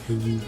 Crazy.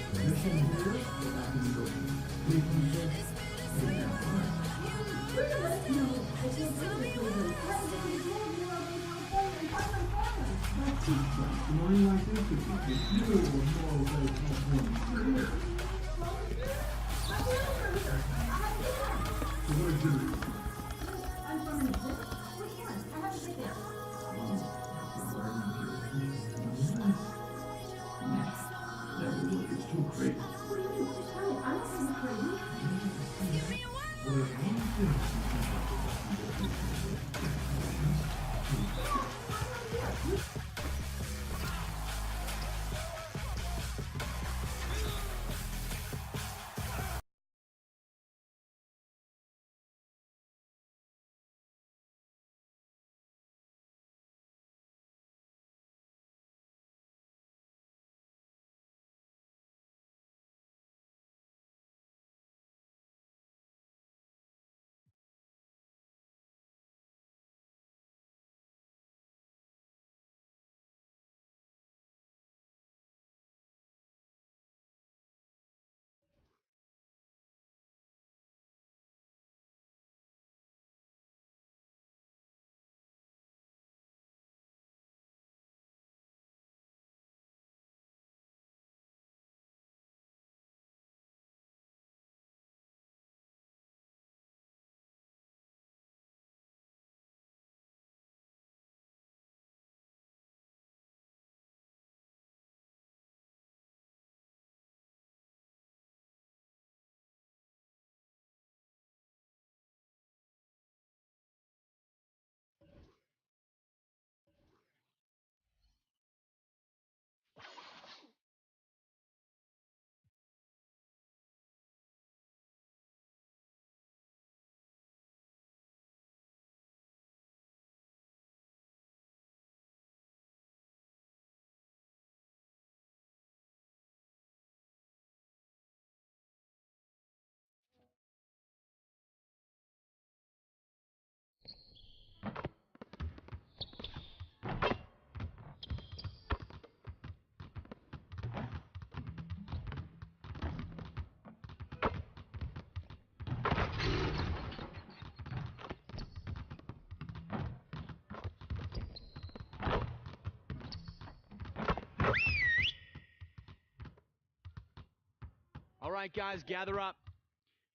All right, guys, gather up.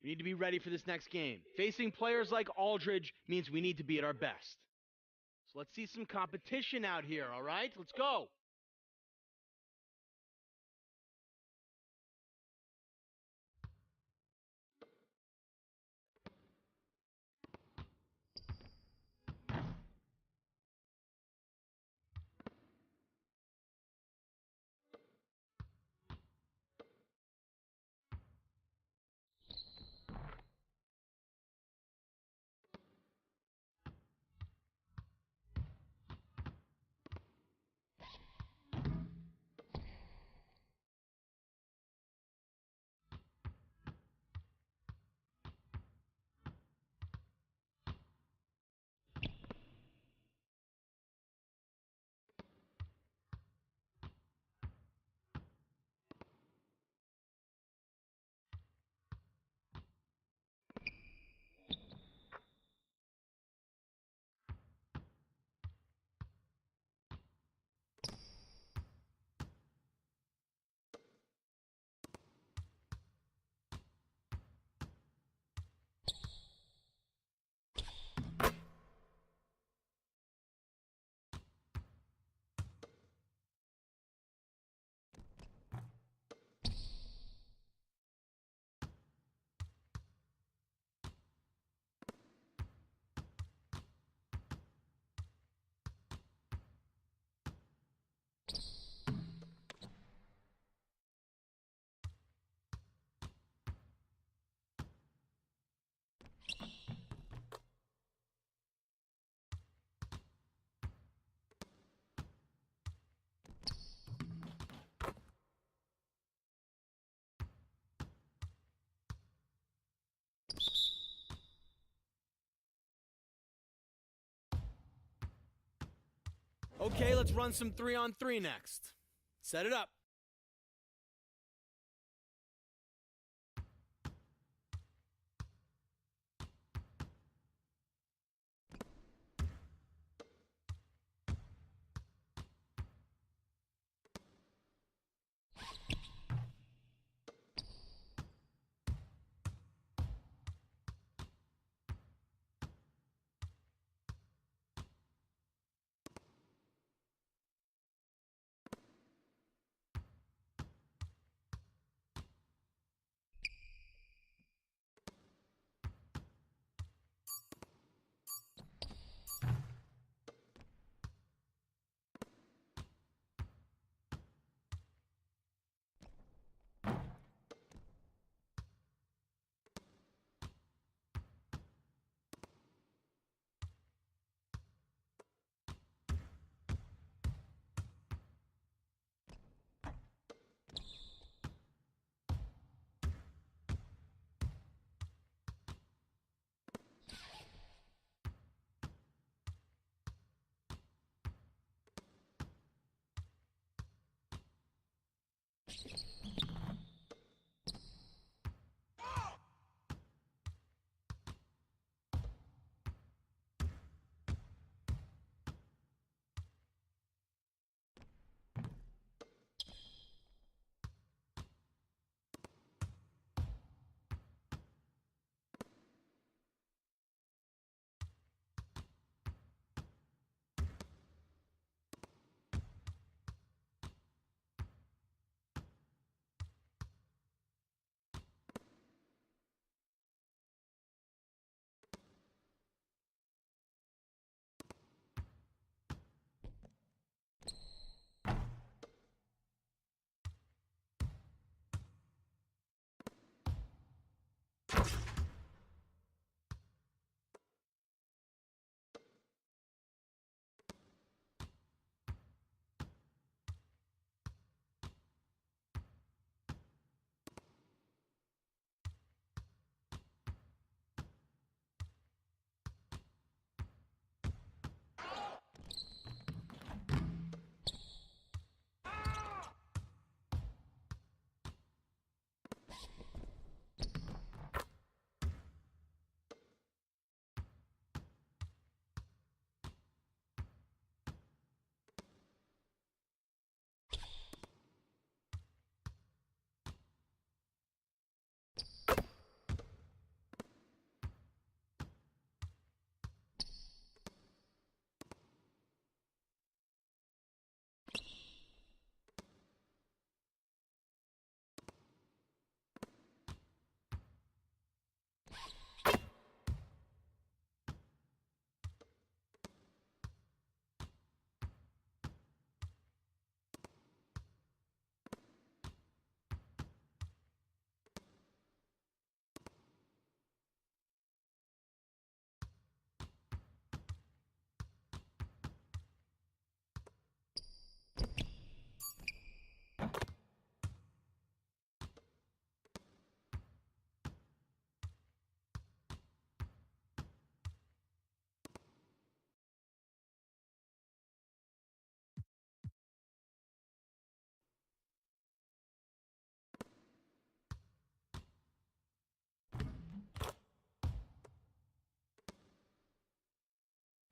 We need to be ready for this next game. Facing players like Aldridge means we need to be at our best. So let's see some competition out here, all right? Let's go. Okay, let's run some 3-on-3 next. Set it up.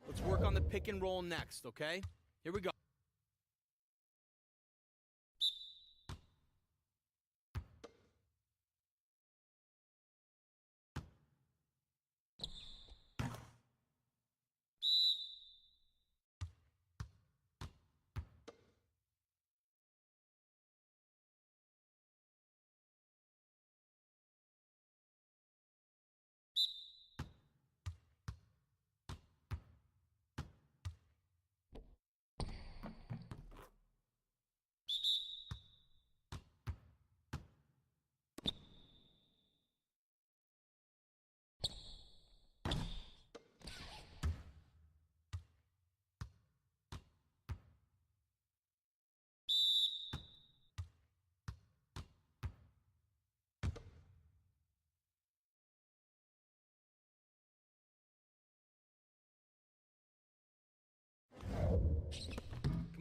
Let's work on the pick and roll next, okay? Here we go.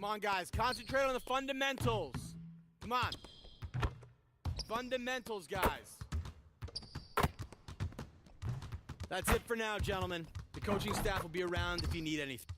Come on, guys. Concentrate on the fundamentals. Come on. Fundamentals, guys. That's it for now, gentlemen. The coaching staff will be around if you need anything.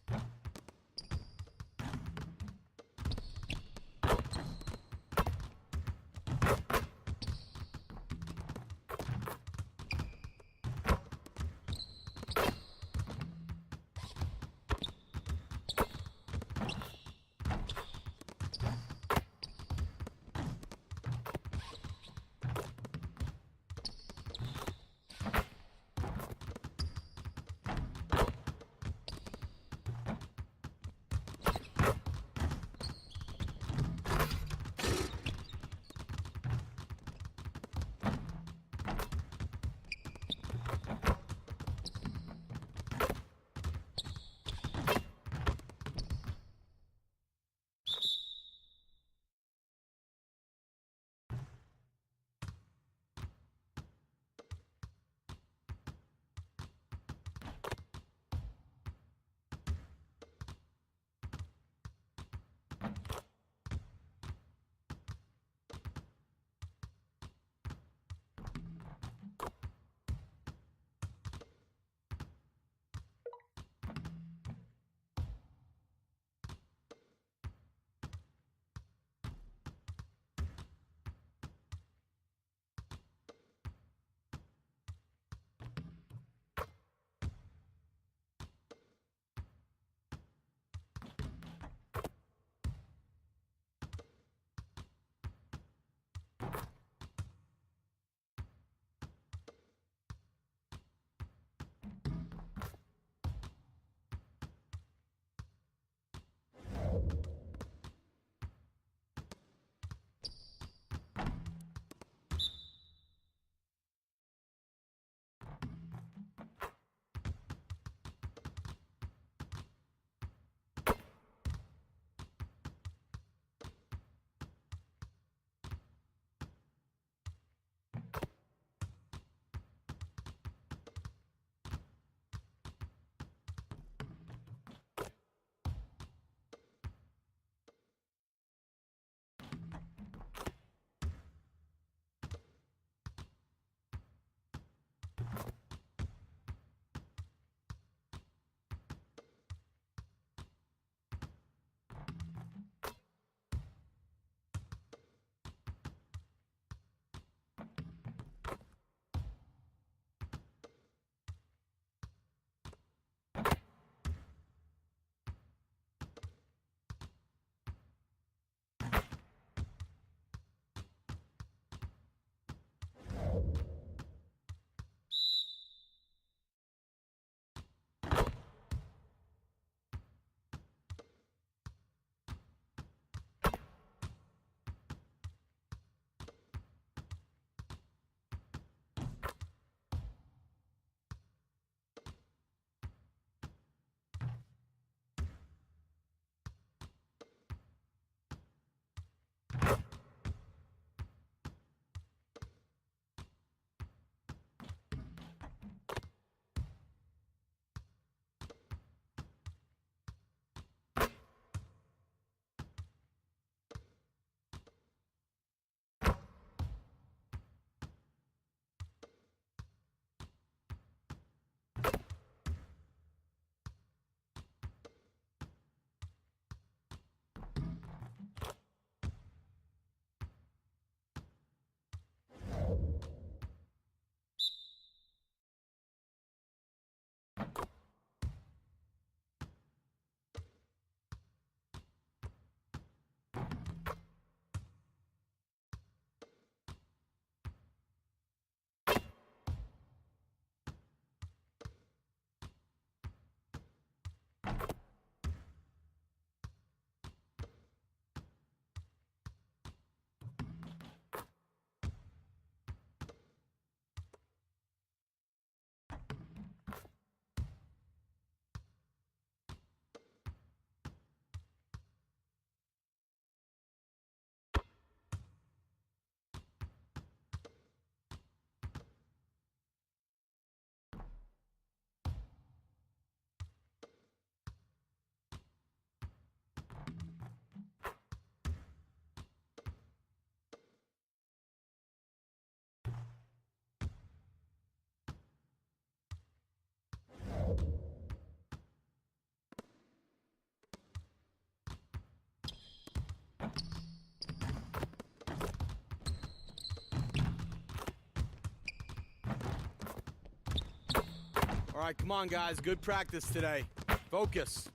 All right, come on, guys. Good practice today. Focus.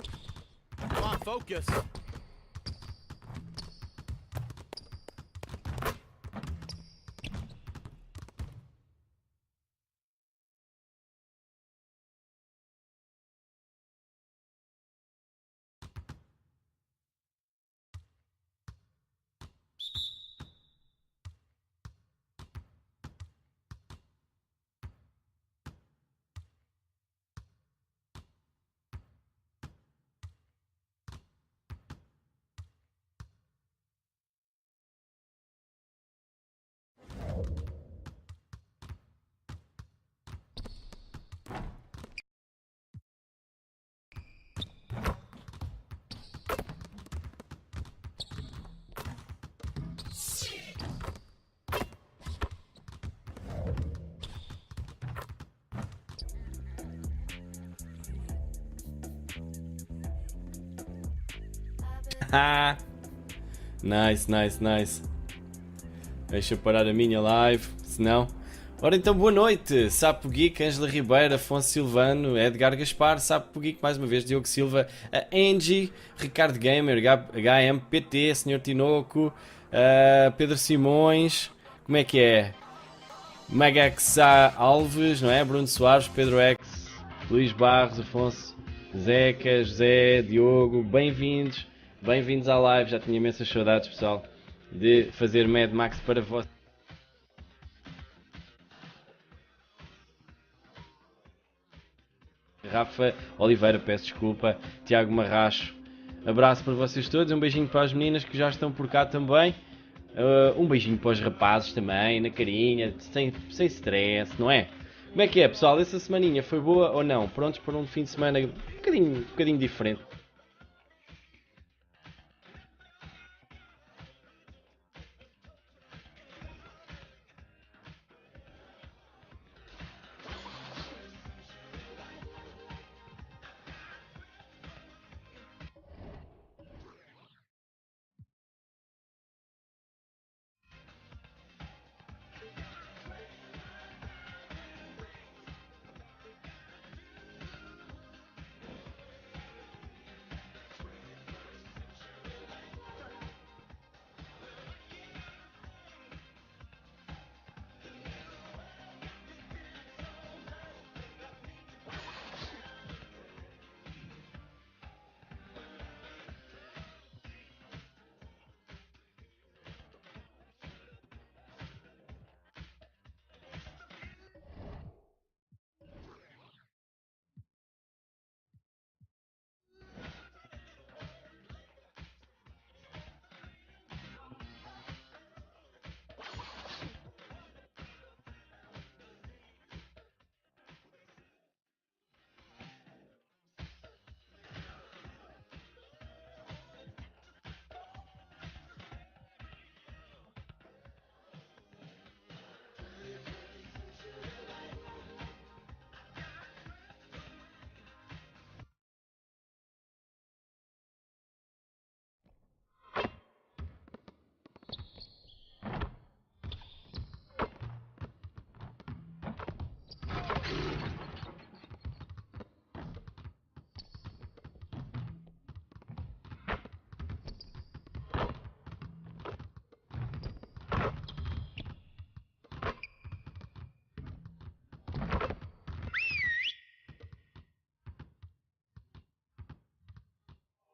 Come on, focus. Nice, nice, nice. Deixa eu parar a minha live, senão. Ora então, boa noite, Sapo Geek, Ângela Ribeiro, Afonso Silvano, Edgar Gaspar, Sapo Geek mais uma vez, Diogo Silva, a Angie, Ricardo Gamer, HMPT, Sr. Tinoco, Pedro Simões, como é que é? Magaxa Alves, não é? Bruno Soares, Pedro X, Luís Barros, Afonso, Zeca, José, Diogo, bem-vindos, bem-vindos à live, já tinha imensas saudades, pessoal, de fazer Mad Max para vocês. Rafa Oliveira, peço desculpa, Tiago Marracho, abraço para vocês todos, um beijinho para as meninas que já estão por cá também, um beijinho para os rapazes também, na carinha, sem stress, não é? Como é que é, pessoal? Essa semaninha foi boa ou não? Prontos para um fim de semana um bocadinho diferente?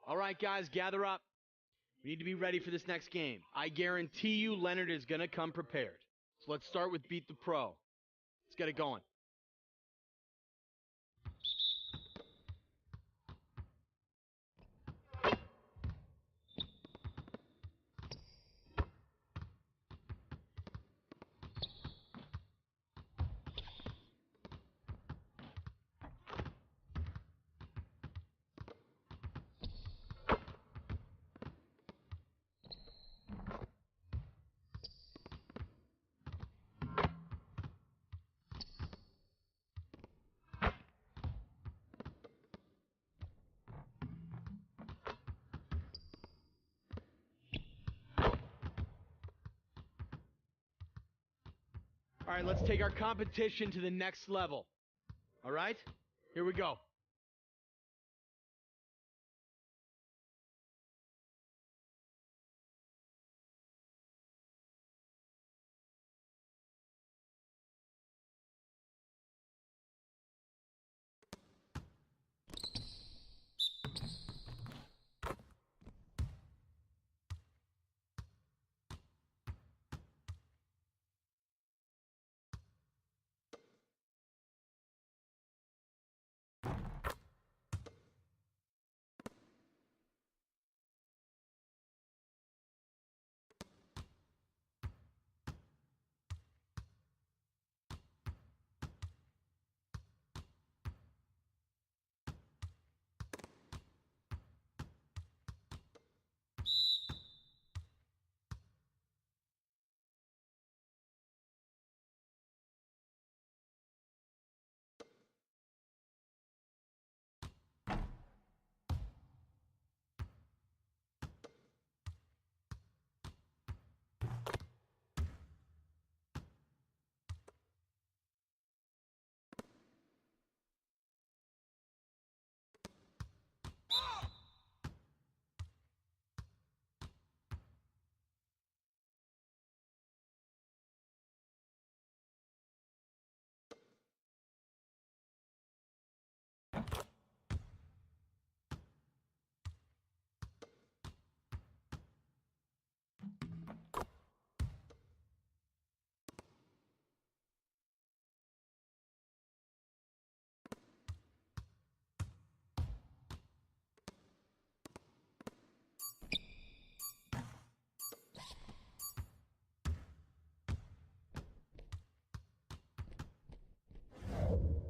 All right, guys, gather up. We need to be ready for this next game. I guarantee you Leonard is going to come prepared. So let's start with Beat the Pro. Let's get it going. All right, let's take our competition to the next level. All right? Here we go.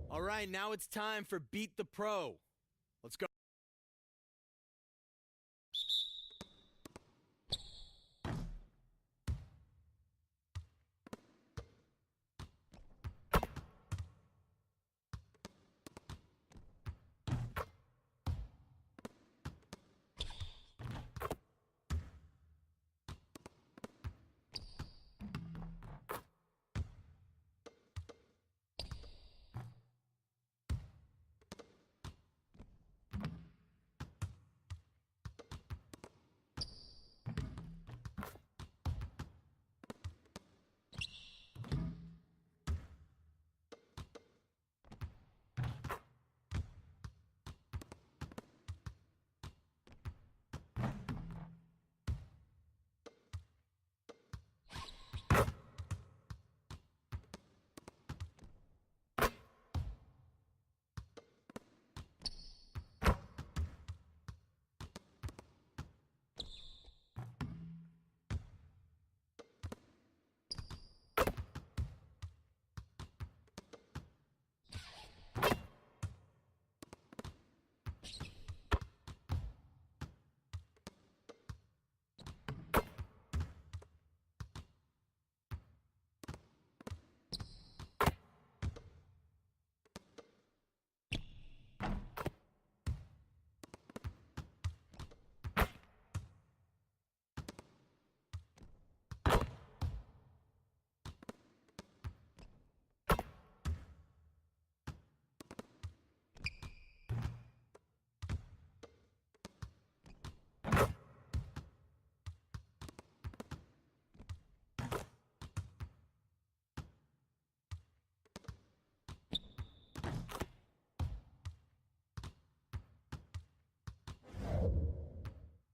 All right, now it's time for Beat the Pro. Let's go.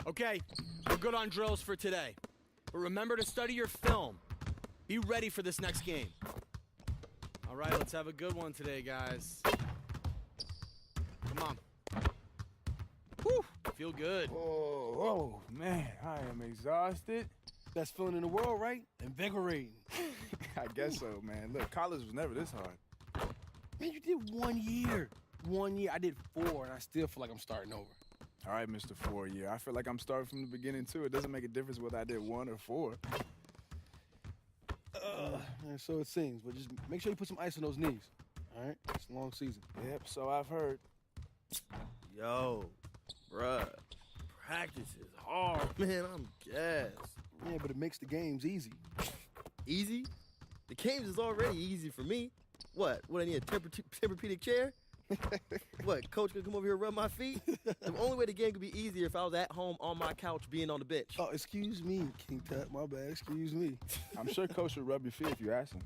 Okay, we're good on drills for today. But remember to study your film. Be ready for this next game. All right, let's have a good one today, guys. Come on. Whew, feel good. Oh, man, I am exhausted. Best feeling in the world, right? Invigorating. I guess so, man. Look, college was never this hard. Man, you did 1 year. 1 year. I did 4, and I still feel like I'm starting over. All right, Mr. 4 year. I feel like I'm starting from the beginning, too. It doesn't make a difference whether I did 1 or 4. And so it seems, but just make sure you put some ice on those knees. All right? It's a long season. Yep, so I've heard. Yo, bruh, practice is hard, man. I'm gassed. Yeah, but it makes the games easy. Easy? The games is already easy for me. What I need a Tempur-Pedic chair? What, coach gonna come over here and rub my feet? The only way the game could be easier if I was at home on my couch being on the bench. Oh, excuse me, King Tut. My bad. Excuse me. I'm sure Coach would rub your feet if you ask him.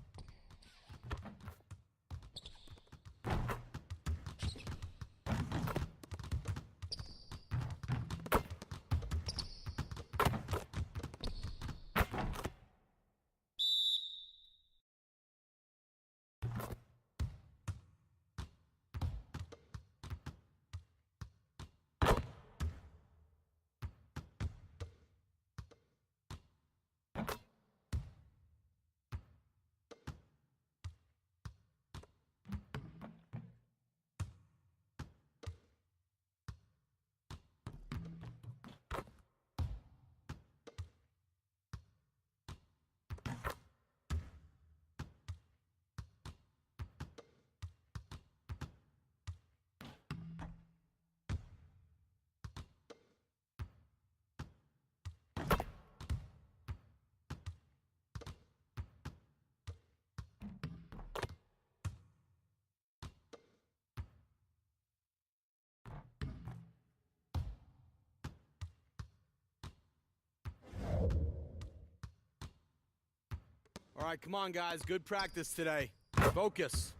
All right, come on, guys. Good practice today. Focus.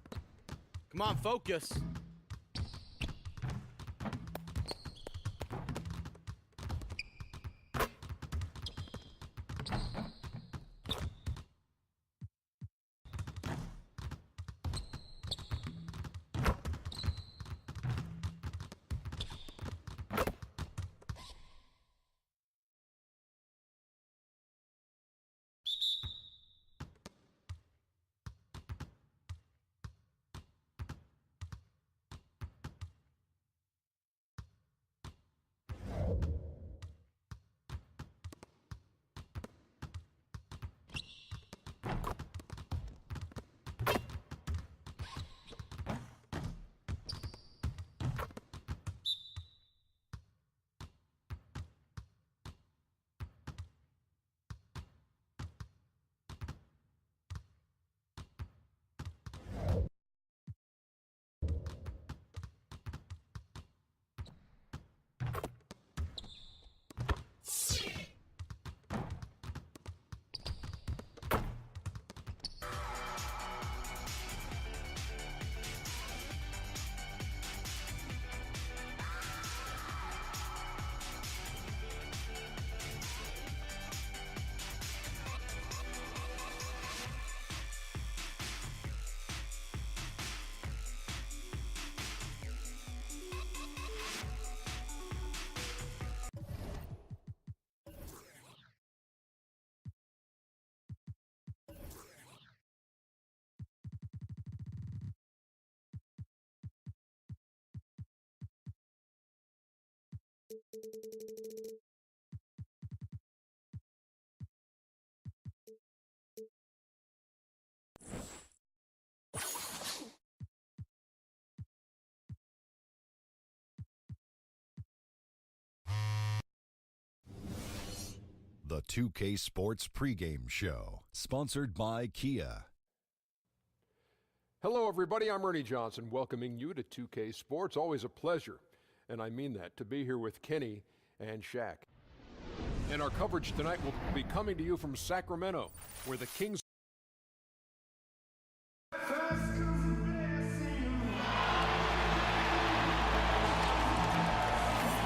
Come on, focus. The 2K Sports pregame show, sponsored by Kia. Hello, everybody. I'm Ernie Johnson, welcoming you to 2K Sports. Always a pleasure, and I mean that, to be here with Kenny and Shaq. And our coverage tonight will be coming to you from Sacramento, where the Kings...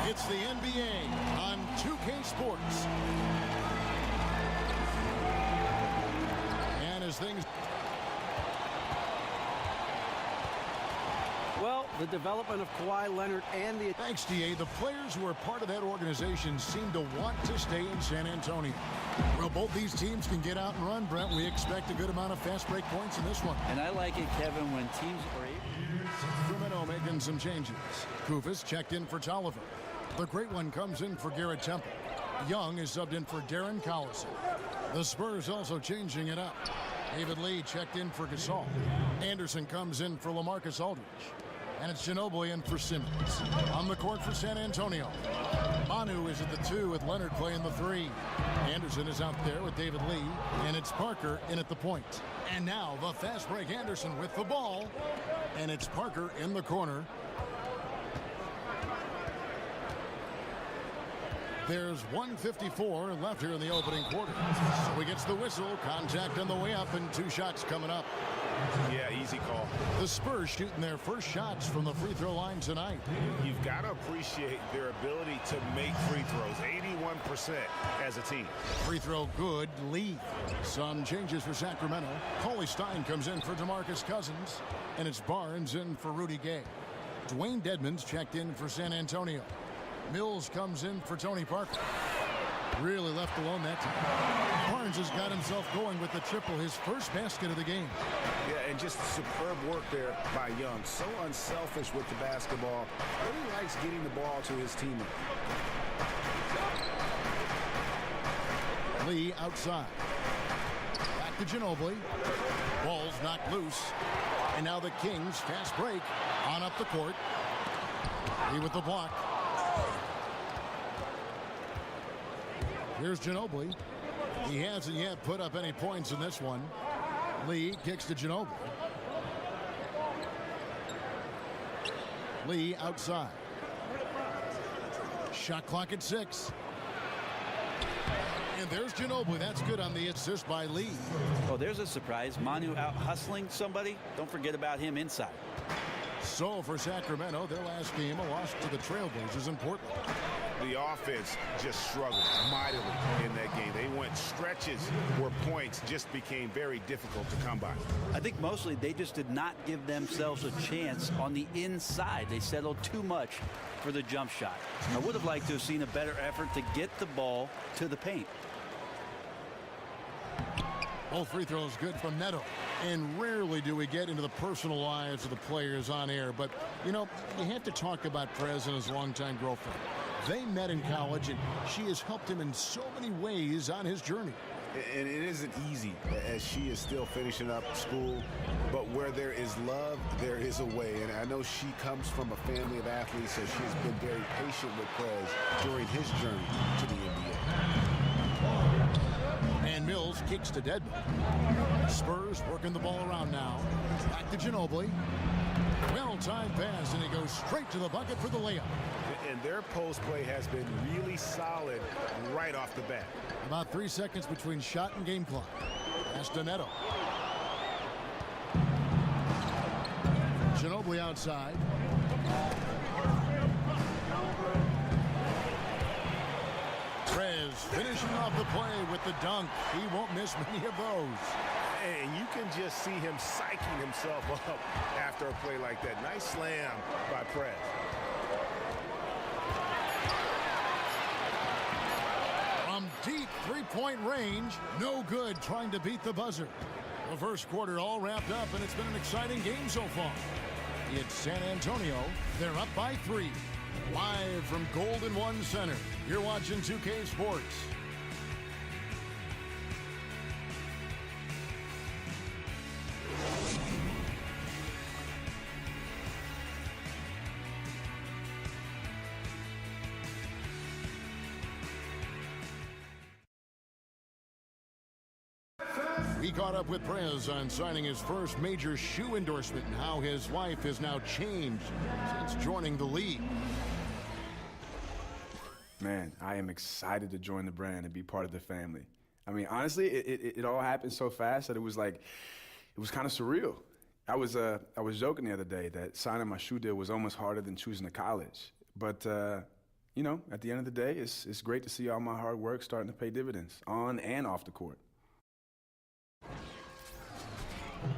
It's the NBA on 2K Sports. And as things... Well, the development of Kawhi Leonard and the... Thanks, DA. The players who are part of that organization seem to want to stay in San Antonio. Well, both these teams can get out and run, Brent. We expect a good amount of fast break points in this one. And I like it, Kevin, when teams are able... Crumeno making some changes. Kufis checked in for Tolliver. The great one comes in for Garrett Temple. Young is subbed in for Darren Collison. The Spurs also changing it up. David Lee checked in for Gasol. Anderson comes in for LaMarcus Aldridge. And it's Ginobili in for Simmons. On the court for San Antonio, Manu is at the 2 with Leonard playing the 3. Anderson is out there with David Lee, and it's Parker in at the point. And now the fast break Anderson with the ball. And it's Parker in the corner. There's 1:54 left here in the opening quarter. So he gets the whistle. Contact on the way up and 2 shots coming up. Yeah, easy call. The Spurs shooting their first shots from the free throw line tonight. You've got to appreciate their ability to make free throws. 81% as a team. Free throw good. Lee. Some changes for Sacramento. Cauley Stein comes in for DeMarcus Cousins. And it's Barnes in for Rudy Gay. Dwayne Dedmon's checked in for San Antonio. Mills comes in for Tony Parker. Really left alone that time. Barnes has got himself going with the triple, his first basket of the game. Yeah, and just superb work there by Young. So unselfish with the basketball. Really likes getting the ball to his teammate. Lee outside. Back to Ginobili. Ball's knocked loose. And now the Kings fast break on up the court. Lee with the block. Here's Ginobili. He hasn't yet put up any points in this one. Lee kicks to Ginobili. Lee outside. Shot clock at 6. And there's Ginobili. That's good on the assist by Lee. Oh, there's a surprise. Manu out hustling somebody. Don't forget about him inside. So for Sacramento, their last game, a loss to the Trailblazers in Portland. The offense just struggled mightily in that game. They went stretches where points just became very difficult to come by. I think mostly they just did not give themselves a chance on the inside. They settled too much for the jump shot. I would have liked to have seen a better effort to get the ball to the paint. Both free throws good from Neto. And rarely do we get into the personal lives of the players on air. But, you know, you have to talk about Prez and his longtime girlfriend. They met in college, and she has helped him in so many ways on his journey. And it isn't easy, as she is still finishing up school. But where there is love, there is a way. And I know she comes from a family of athletes, so she has been very patient with Prez during his journey to the NBA. And Mills kicks to Dedmon. Spurs working the ball around now. Back to Ginobili. Well-timed pass, and he goes straight to the bucket for the layup. And their post play has been really solid right off the bat. About 3 seconds between shot and game clock. Pass to Neto. Ginobili outside. Prez finishing off the play with the dunk. He won't miss many of those. And you can just see him psyching himself up after a play like that. Nice slam by Prez. From deep three-point range, no good trying to beat the buzzer. The first quarter all wrapped up, and it's been an exciting game so far. It's San Antonio. They're up by 3. Live from Golden One Center. You're watching 2K Sports. We caught up with Prez on signing his first major shoe endorsement and how his life has now changed since joining the league. Man, I am excited to join the brand and be part of the family. I mean, honestly, it all happened so fast that it was kind of surreal. I was joking the other day that signing my shoe deal was almost harder than choosing a college. But, you know, at the end of the day, it's great to see all my hard work starting to pay dividends on and off the court.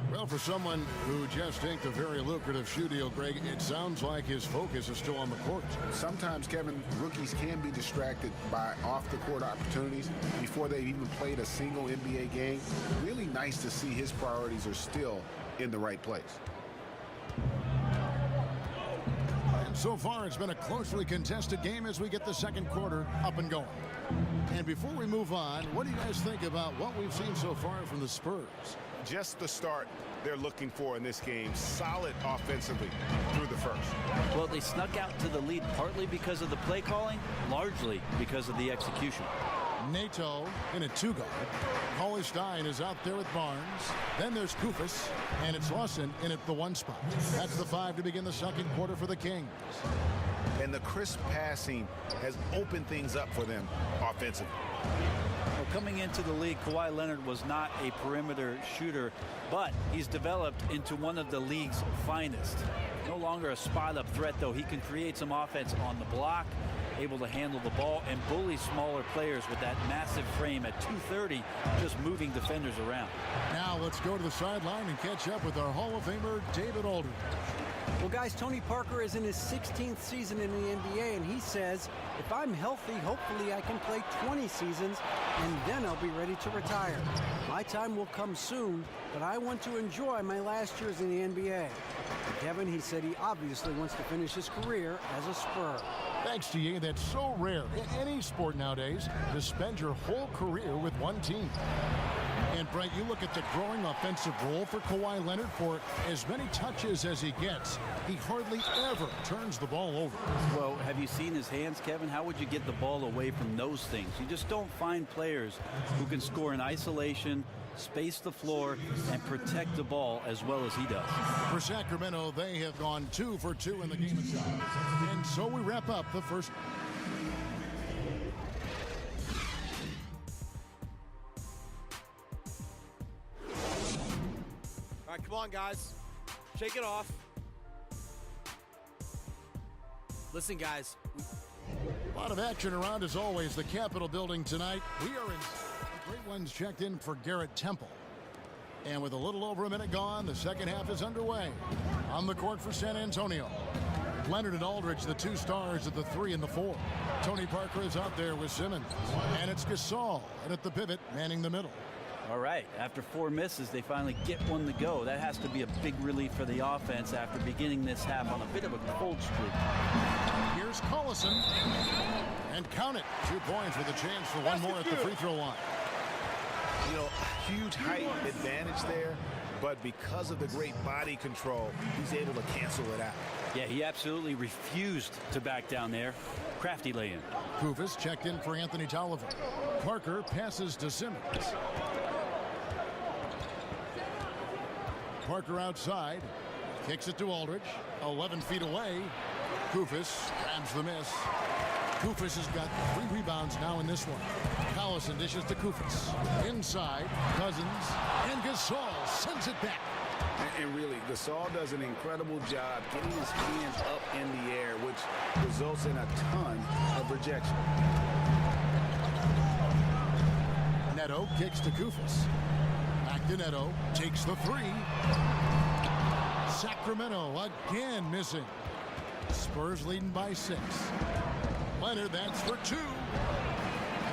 Well, for someone who just inked a very lucrative shoe deal, Greg, it sounds like his focus is still on the court. Sometimes, Kevin, rookies can be distracted by off-the-court opportunities before they've even played a single NBA game. Really nice to see his priorities are still in the right place. And so far, it's been a closely contested game as we get the second quarter up and going. And before we move on, what do you guys think about what we've seen so far from the Spurs? Just the start they're looking for in this game. Solid offensively through the first. Well, they snuck out to the lead partly because of the play calling, largely because of the execution. Nato in a 2-guard. Holstein is out there with Barnes. Then there's Kufis, and it's Lawson in at the 1 spot. That's the 5 to begin the second quarter for the Kings. And the crisp passing has opened things up for them offensively. Well, coming into the league, Kawhi Leonard was not a perimeter shooter, but he's developed into one of the league's finest. No longer a spot-up threat, though. He can create some offense on the block, able to handle the ball and bully smaller players with that massive frame at 230, just moving defenders around. Now let's go to the sideline and catch up with our Hall of Famer, David Aldridge. Well, guys, Tony Parker is in his 16th season in the NBA, and he says, if I'm healthy, hopefully I can play 20 seasons, and then I'll be ready to retire. My time will come soon, but I want to enjoy my last years in the NBA. And Kevin, he said he obviously wants to finish his career as a Spur. Thanks to you. That's so rare in any sport nowadays to spend your whole career with one team. And Brent, you look at the growing offensive role for Kawhi Leonard. For as many touches as he gets, he hardly ever turns the ball over. Well, have you seen his hands, Kevin? How would you get the ball away from those things? You just don't find players who can score in isolation, space the floor, and protect the ball as well as he does. For Sacramento, they have gone 2 for 2 in the game itself. And so we wrap up the first. All right, come on, guys. Shake it off. Listen, guys. A lot of action around, as always, the Capitol building tonight. We are in. The Great Ones checked in for Garrett Temple. And with a little over a minute gone, the second half is underway. On the court for San Antonio, Leonard and Aldridge, the 2 stars at the 3 and the 4. Tony Parker is out there with Simmons. And it's Gasol, and at the pivot, manning the middle. All right, after 4 misses, they finally get one to go. That has to be a big relief for the offense after beginning this half on a bit of a cold streak. Here's Collison. And count it. 2 points with a chance for one more at the free throw line. You know, huge height advantage there, but because of the great body control, he's able to cancel it out. Yeah, he absolutely refused to back down there. Crafty lay-in. Kufis checked in for Anthony Tolliver. Parker passes to Simmons. Parker outside, kicks it to Aldridge, 11 feet away. Kufis grabs the miss. Kufis has got 3 rebounds now in this one. Collison dishes to Kufis. Inside, Cousins, and Gasol sends it back. And really, Gasol does an incredible job getting his hands up in the air, which results in a ton of rejection. Neto kicks to Kufis. Back to Neto, takes the 3. Sacramento again missing. Spurs leading by 6. Leonard, that's for 2.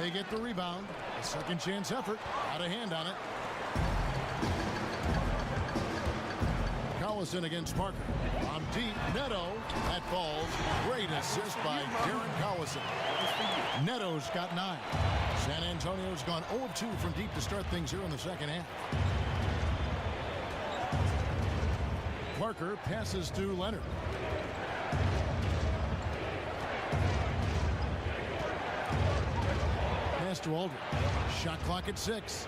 They get the rebound. A second chance effort. Out of hand on it. Collison against Parker. On deep, Neto. That falls. Great assist by Darren Collison. Neto's got 9. San Antonio's gone 0 of 2 from deep to start things here in the second half. Parker passes to Leonard. Pass to Aldridge. Shot clock at 6.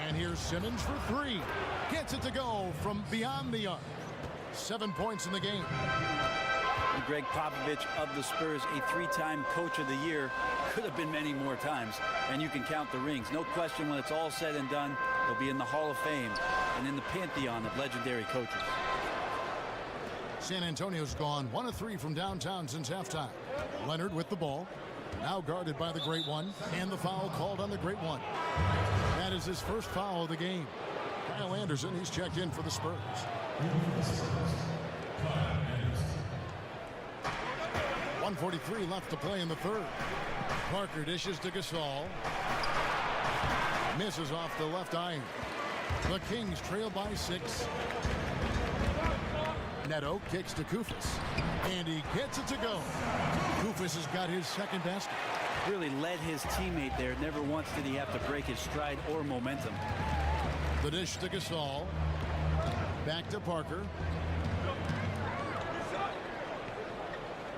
And here's Simmons for 3. Gets it to go from beyond the arc. 7 points in the game. And Greg Popovich of the Spurs, a 3-time Coach of the Year, could have been many more times. And you can count the rings. No question, when it's all said and done, he'll be in the Hall of Fame and in the pantheon of legendary coaches. San Antonio's gone 1 of 3 from downtown since halftime. Leonard with the ball. Now guarded by the Great One. And the foul called on the Great One. That is his first foul of the game. Kyle Anderson, he's checked in for the Spurs. .143 left to play in the third. Parker dishes to Gasol. Misses off the left iron. The Kings trail by 6. Neto kicks to Kufis. And he gets it to go. Kufis has got his second basket. Really led his teammate there. Never once did he have to break his stride or momentum. The dish to Gasol. Back to Parker.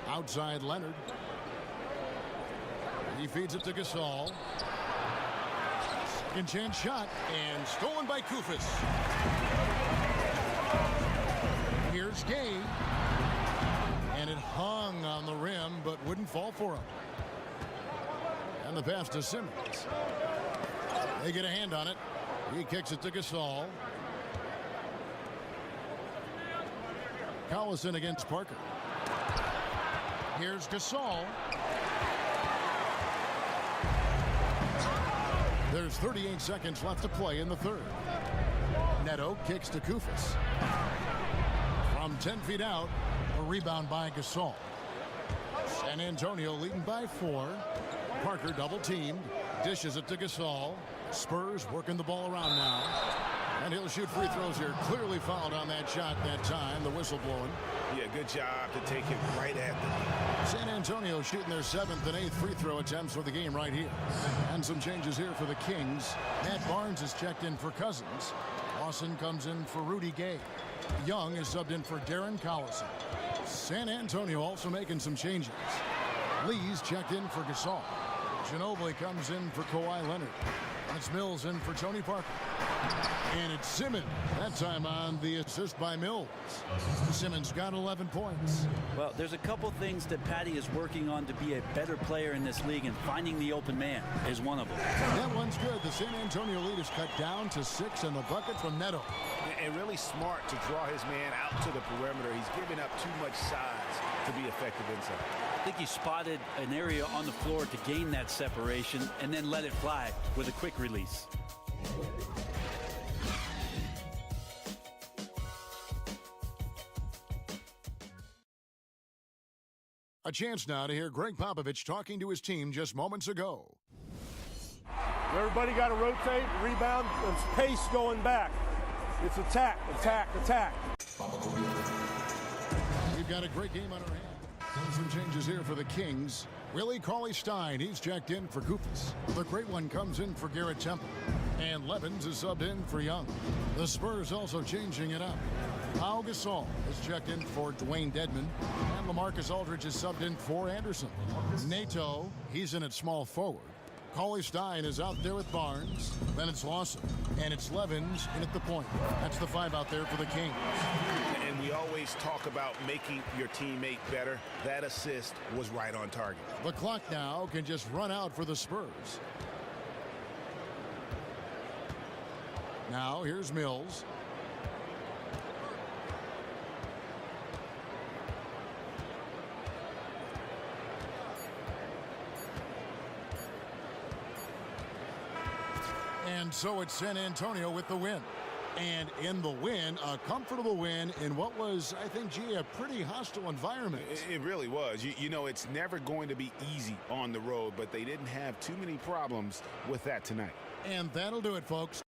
Outside Leonard. He feeds it to Gasol. Second chance shot, and stolen by Kufis. Here's Gay. And it hung on the rim, but wouldn't fall for him. And the pass to Simmons. They get a hand on it. He kicks it to Gasol. Collison against Parker. Here's Gasol. There's 38 seconds left to play in the third. Neto kicks to Kufis. From 10 feet out, a rebound by Gasol. San Antonio leading by 4. Parker double teamed. Dishes it to Gasol. Spurs working the ball around now. And he'll shoot free throws here. Clearly fouled on that shot that time. The whistle blowing. Yeah, good job to take it right at them. San Antonio shooting their 7th and 8th free throw attempts for the game right here. And some changes here for the Kings. Matt Barnes is checked in for Cousins. Lawson comes in for Rudy Gay. Young is subbed in for Darren Collison. San Antonio also making some changes. Lee's checked in for Gasol. Ginobili comes in for Kawhi Leonard. It's Mills in for Tony Parker. And it's Simmons. That time on the assist by Mills. Simmons got 11 points. Well, there's a couple things that Patty is working on to be a better player in this league, and finding the open man is one of them. That one's good. The San Antonio lead is cut down to 6, and the bucket from Neto. And really smart to draw his man out to the perimeter. He's giving up too much size to be effective inside. I think he spotted an area on the floor to gain that separation and then let it fly with a quick release. A chance now to hear Greg Popovich talking to his team just moments ago. Everybody got to rotate, rebound, it's pace going back. It's attack, attack, attack. We've got a great game on our hands. Some changes here for the Kings. Willie Cauley-Stein, he's checked in for Kufis. The great one comes in for Garrett Temple. And Levins is subbed in for Young. The Spurs also changing it up. Pau Gasol is checked in for Dwayne Dedman. And LaMarcus Aldridge is subbed in for Anderson. Nato, he's in at small forward. Cauley-Stein is out there with Barnes. Then it's Lawson. And it's Levins in at the point. That's the 5 out there for the Kings. And we always talk about making your teammate better. That assist was right on target. The clock now can just run out for the Spurs. Now here's Mills. And so it's San Antonio with the win. And in the win, a comfortable win in what was, I think, gee, a pretty hostile environment. It really was. You know, it's never going to be easy on the road, but they didn't have too many problems with that tonight. And that'll do it, folks.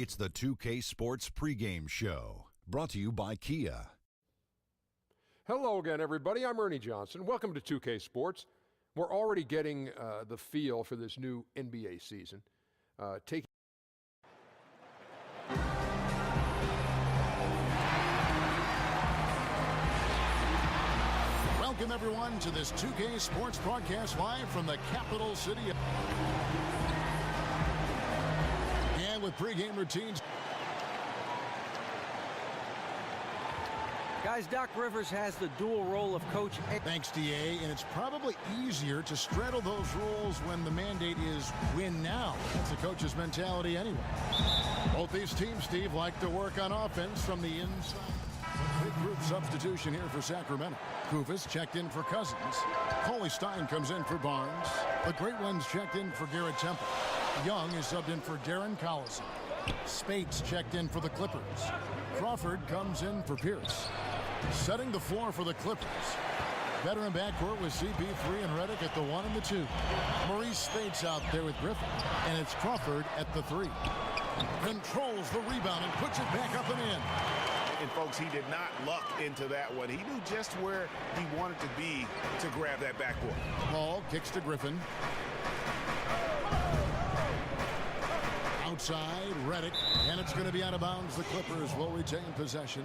It's the 2K Sports pregame show, brought to you by Kia. Hello again, everybody. I'm Ernie Johnson. Welcome to 2K Sports. We're already getting the feel for this new NBA season. Welcome, everyone, to this 2K Sports broadcast live from the capital city. And with pregame routines. Guys, Doc Rivers has the dual role of coach. Thanks, DA, and it's probably easier to straddle those roles when the mandate is win now. That's the coach's mentality anyway. Both these teams, Steve, like to work on offense from the inside. Big group substitution here for Sacramento. Kufis checked in for Cousins. Coley Stein comes in for Barnes. The Great Ones checked in for Garrett Temple. Young is subbed in for Darren Collison. Spates checked in for the Clippers. Crawford comes in for Pierce. Setting the floor for the Clippers. Veteran backcourt with CP3 and Redick at the 1 and the 2. Maurice Spates out there with Griffin. And it's Crawford at the 3. Controls the rebound and puts it back up and in. And folks, he did not luck into that one. He knew just where he wanted to be to grab that backboard. Paul kicks to Griffin. Outside, Redick, and it's going to be out of bounds. The Clippers will retain possession.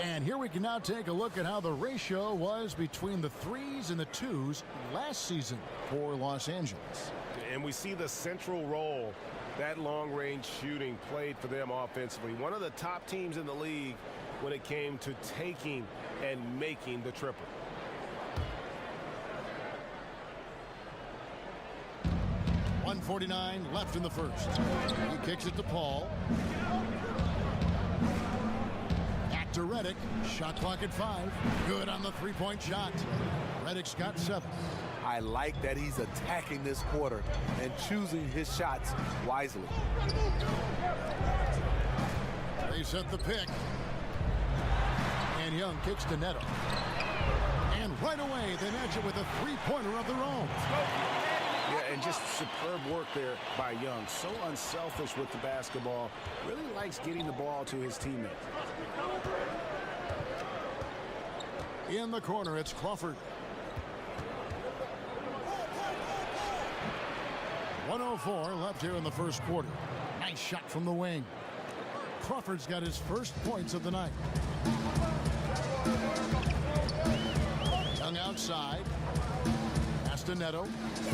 And here we can now take a look at how the ratio was between the 3s and the 2s last season for Los Angeles. And we see the central role that long-range shooting played for them offensively. One of the top teams in the league when it came to taking and making the triple. .149 left in the first. He kicks it to Paul. Back to Redick. Shot clock at 5. Good on the three-point shot. Redick's got 7. I like that he's attacking this quarter and choosing his shots wisely. They set the pick. And Young kicks to Neto. And right away, they match it with a three-pointer of their own. Yeah, and just superb work there by Young. So unselfish with the basketball. Really likes getting the ball to his teammates. In the corner, it's Crawford. 1:04 left here in the first quarter. Nice shot from the wing. Crawford's got his first points of the night. Young outside. Pass to Neto.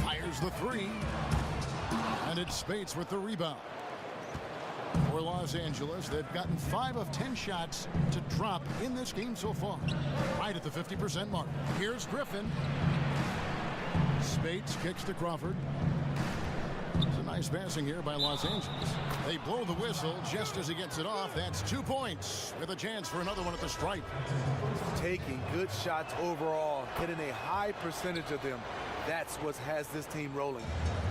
Fires the 3. And it's Spates with the rebound. For Los Angeles, they've gotten 5 of 10 shots to drop in this game so far. Right at the 50% mark. Here's Griffin. Spates kicks to Crawford. It's a nice passing here by Los Angeles. They blow the whistle just as he gets it off. That's 2 points with a chance for another one at the stripe. Taking good shots overall, hitting a high percentage of them. That's what has this team rolling.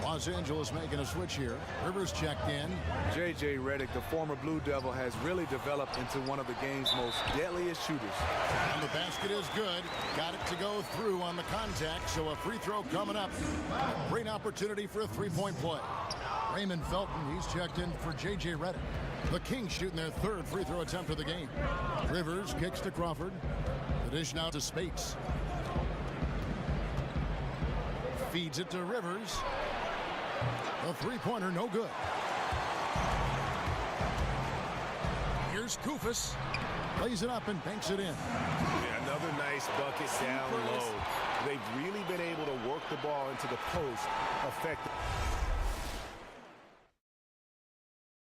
Los Angeles making a switch here. Rivers checked in. J.J. Redick, the former Blue Devil, has really developed into one of the game's most deadliest shooters. And the basket is good. Got it to go through on the contact, so a free throw coming up. Great opportunity for a three-point play. Raymond Felton, he's checked in for J.J. Redick. The Kings shooting their third free throw attempt of the game. Rivers kicks to Crawford. The dish now to Spates. Feeds it to Rivers. The three-pointer, no good. Here's Kufis. Lays it up and banks it in. Yeah, another nice bucket down low. They've really been able to work the ball into the post effectively.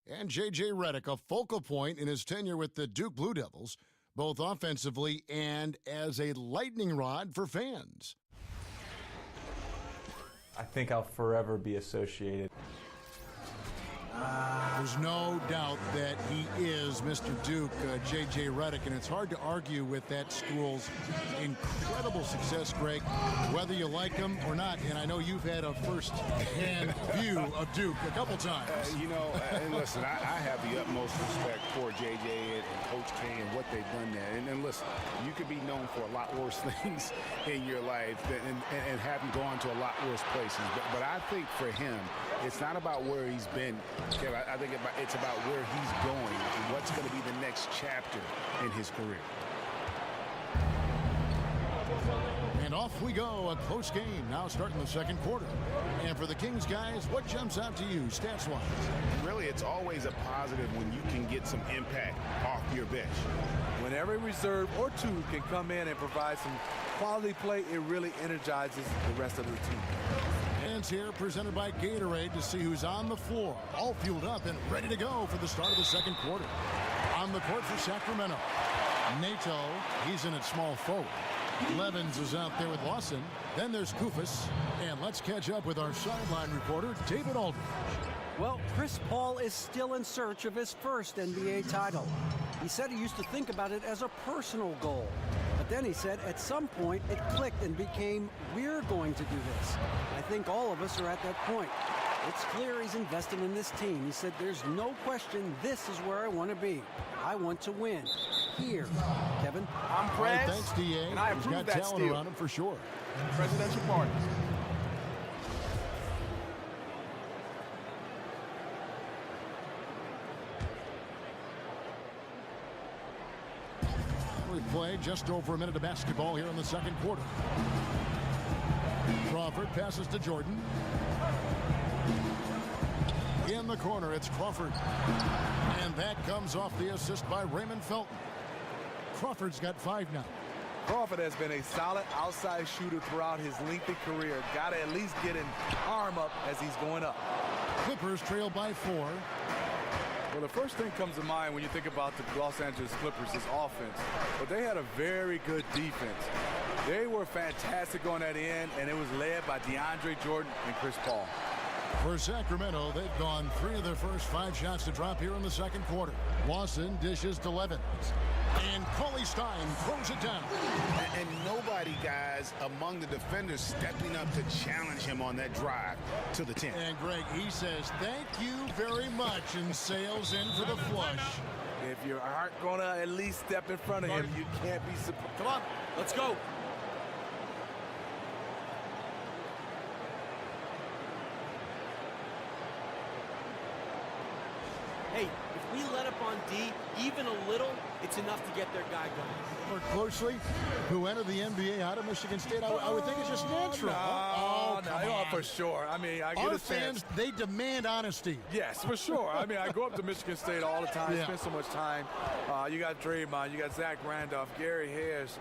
And J.J. Redick, a focal point in his tenure with the Duke Blue Devils, both offensively and as a lightning rod for fans. I think I'll forever be associated. There's no doubt that he is Mr. Duke, J.J. Redick, and it's hard to argue with that school's incredible success, Greg, whether you like him or not. And I know you've had a first-hand view of Duke a couple times. And listen, I have the utmost respect for J.J. and Coach K and what they've done there. And listen, you could be known for a lot worse things in your life and haven't gone to a lot worse places. But I think for him, it's not about where he's been Kevin, I think it's about where he's going and what's going to be the next chapter in his career. And off we go, a close game now starting the second quarter. And for the Kings guys, what jumps out to you stats-wise? Really, it's always a positive when you can get some impact off your bench. When every reserve or two can come in and provide some quality play, it really energizes the rest of the team. Hands here presented by Gatorade to see who's on the floor, all fueled up and ready to go for the start of the second quarter. On the court for Sacramento, Nato, he's in at small forward. Levens is out there with Lawson. Then there's Kufis. And let's catch up with our sideline reporter, David Aldridge. Well, Chris Paul is still in search of his first NBA title. He said he used to think about it as a personal goal. But then he said at some point it clicked and became, we're going to do this. I think all of us are at that point. It's clear he's invested in this team. He said there's no question this is where I want to be. I want to win. Here, Kevin. I'm Prez, right, thanks, D.A. and I He's approve got that talent steal. around him for sure. Presidential pardon. We play just over a minute of basketball here in the second quarter. Crawford passes to Jordan. In the corner, it's Crawford. And that comes off the assist by Raymond Felton. Crawford's got 5 now. Crawford has been a solid outside shooter throughout his lengthy career. Got to at least get an arm up as he's going up. Clippers trail by 4. Well, the first thing comes to mind when you think about the Los Angeles Clippers is offense. But they had a very good defense. They were fantastic on that end, and it was led by DeAndre Jordan and Chris Paul. For Sacramento, they've gone 3 of their first 5 shots to drop here in the second quarter. Lawson dishes to Levens. And Cauley Stein throws it down. And nobody, guys, among the defenders stepping up to challenge him on that drive to the 10. And Greg, he says, thank you very much, and sails in for the flush. If you aren't going to at least step in front of him, you can't be surprised. Come on, let's go. Hey, if we let up on D even a little, it's enough to get their guy going. More closely, who entered the NBA out of Michigan State, I would think it's just natural. No, for sure. I mean, I get Our a sense. fans, they demand honesty. Yes, for sure. I mean, I go up to Michigan State all the time, spend so much time. You got Draymond, you got Zach Randolph, Gary Harris,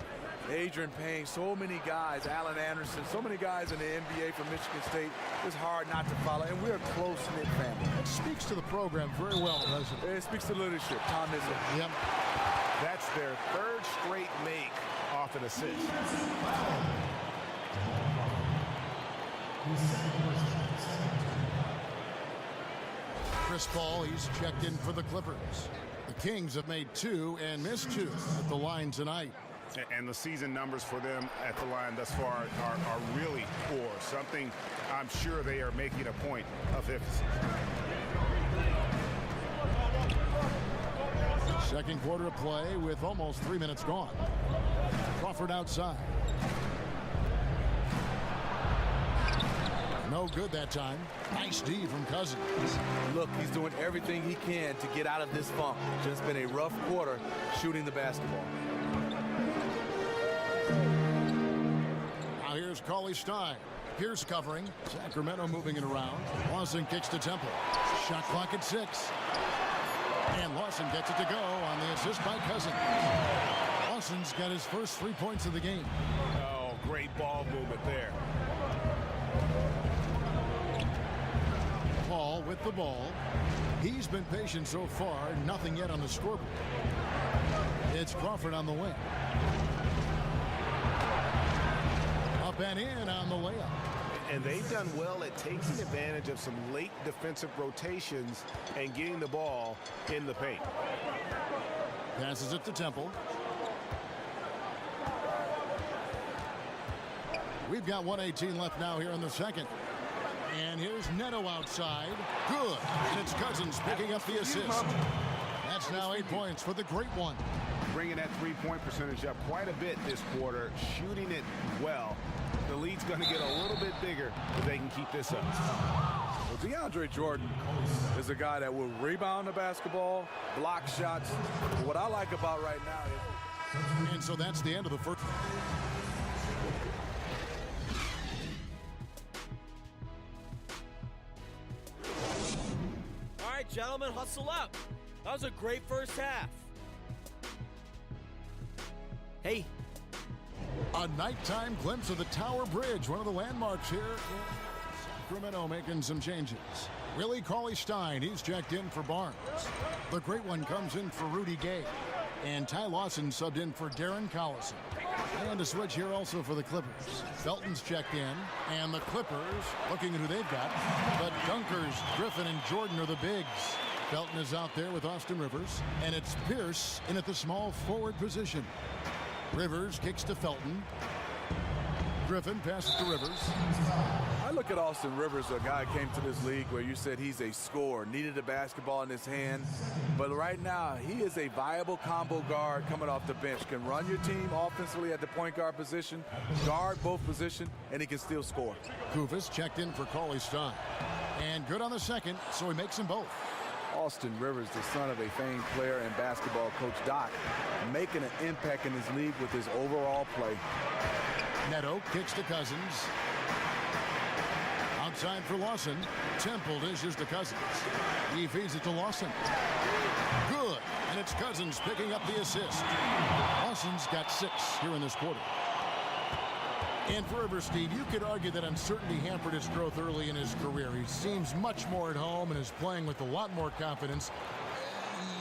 Adrian Payne, so many guys, Allen Anderson, so many guys in the NBA from Michigan State. It's hard not to follow, and we're a close-knit family. It speaks to the program very well, doesn't it? It speaks to leadership. Tom Izzo. Yep. That's their 3rd straight make off an assist. Chris Paul, he's checked in for the Clippers. The Kings have made 2 and missed 2 at the line tonight. And the season numbers for them at the line thus far are really poor. Something I'm sure they are making a point of emphasis. Second quarter of play with almost 3 minutes gone. Crawford outside. No good that time. Nice D from Cousins. Look, he's doing everything he can to get out of this funk. Just been a rough quarter shooting the basketball. Now here's Cauley Stein. Pierce covering. Sacramento moving it around. Lawson kicks to Temple. Shot clock at 6. And Lawson gets it to go on the assist by Cousins. Lawson's got his first 3 points of the game. Oh, great ball movement there. Paul with the ball. He's been patient so far. Nothing yet on the scoreboard. It's Crawford on the wing. Up and in on the layup. And they've done well at taking advantage of some late defensive rotations and getting the ball in the paint. Passes it to Temple. We've got 1:18 left now here in the second. And here's Neto outside. Good. And it's Cousins picking up the assist. That's now 8 points for the great one. Bringing that three-point percentage up quite a bit this quarter, shooting it well. The lead's going to get a little bit bigger if they can keep this up. Well, DeAndre Jordan is a guy that will rebound the basketball, block shots. But what I like about right now is... And so that's the end of the first. All right, gentlemen, hustle up. That was a great first half. Hey. A nighttime glimpse of the Tower Bridge, one of the landmarks here in Sacramento, making some changes. Willie Cauley-Stein, he's checked in for Barnes. The great one comes in for Rudy Gay. And Ty Lawson subbed in for Darren Collison. And a switch here also for the Clippers. Felton's checked in, and the Clippers, looking at who they've got, the Dunkers, Griffin and Jordan are the bigs. Felton is out there with Austin Rivers, and it's Pierce in at the small forward position. Rivers kicks to Felton. Griffin passes to Rivers. I look at Austin Rivers, a guy who came to this league where you said he's a scorer, needed a basketball in his hand. But right now, he is a viable combo guard coming off the bench. Can run your team offensively at the point guard position, guard both positions, and he can still score. Kufis checked in for Cauley-Stein. And good on the second, so he makes them both. Austin Rivers, the son of a famed player and basketball coach Doc, making an impact in his league with his overall play. Neto kicks to Cousins. Outside for Lawson. Temple dishes to Cousins. He feeds it to Lawson. Good. And it's Cousins picking up the assist. Lawson's got 6 here in this quarter. And for Rivers, Steve, you could argue that uncertainty hampered his growth early in his career. He seems much more at home and is playing with a lot more confidence.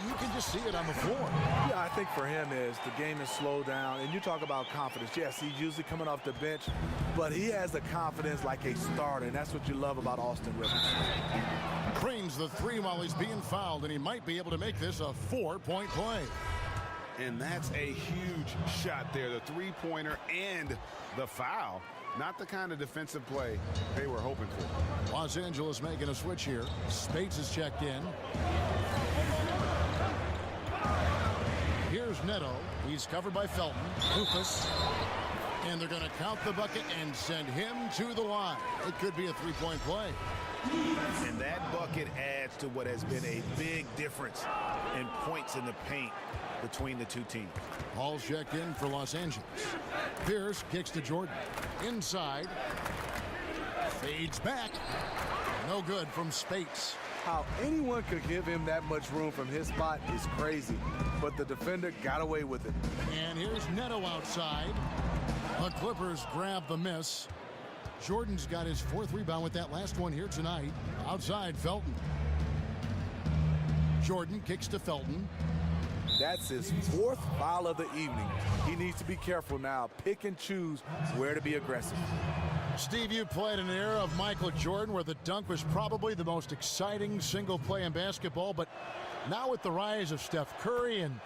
You can just see it on the floor. Yeah, I think for him is the game is slowed down. And you talk about confidence. Yes, he's usually coming off the bench, but he has the confidence like a starter, and that's what you love about Austin Rivers. Cranes the 3 while he's being fouled, and he might be able to make this a 4-point play. And that's a huge shot there, the three-pointer and the foul. Not the kind of defensive play they were hoping for. Los Angeles making a switch here. Spates is checked in. Here's Neto. He's covered by Felton. Kufis. And they're going to count the bucket and send him to the line. It could be a 3-point play. And that bucket adds to what has been a big difference in points in the paint between the two teams. Hall's checked in for Los Angeles. Pierce kicks to Jordan. Inside. Fades back. No good from Spates. How anyone could give him that much room from his spot is crazy, but the defender got away with it. And here's Neto outside. The Clippers grab the miss. Jordan's got his 4th rebound with that last one here tonight. Outside, Felton. Jordan kicks to Felton. That's his 4th foul of the evening. He needs to be careful now. Pick and choose where to be aggressive. Steve, you played in an era of Michael Jordan where the dunk was probably the most exciting single play in basketball, but now with the rise of Steph Curry and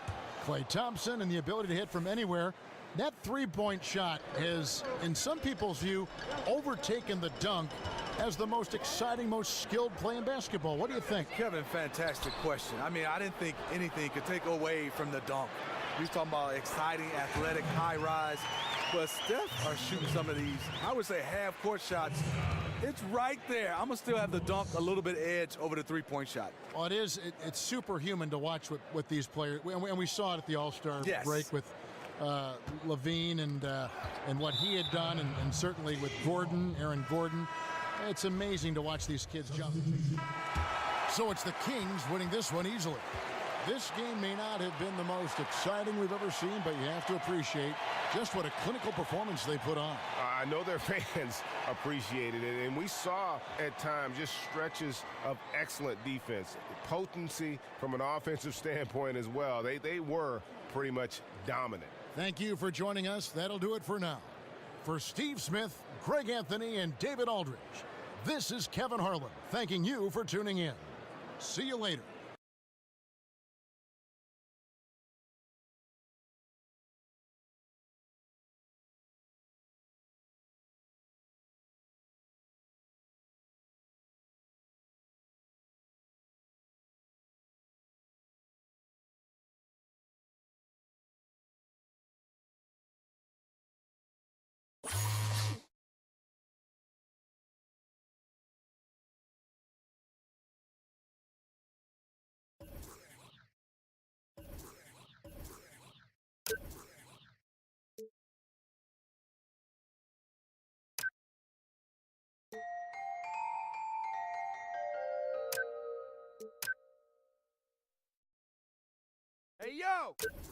Klay Thompson and the ability to hit from anywhere, that 3-point shot has, in some people's view, overtaken the dunk as the most exciting, most skilled play in basketball. What do you think? Kevin, fantastic question. I mean, I didn't think anything could take away from the dunk. You're talking about exciting, athletic, high rise. But Steph are shooting some of these, I would say, half-court shots. It's right there. I'm going to still have the dunk a little bit edge over the 3-point shot. Well, it's superhuman to watch with these players. And we saw it at the All-Star break with Levine and what he had done, and certainly with Gordon, Aaron Gordon. It's amazing to watch these kids jump. So it's the Kings winning this one easily. This game may not have been the most exciting we've ever seen, but you have to appreciate just what a clinical performance they put on. I know their fans appreciated it, and we saw at times just stretches of excellent defense. Potency from an offensive standpoint as well. They were pretty much dominant. Thank you for joining us. That'll do it for now. For Steve Smith, Greg Anthony, and David Aldridge, this is Kevin Harlan thanking you for tuning in. See you later. go!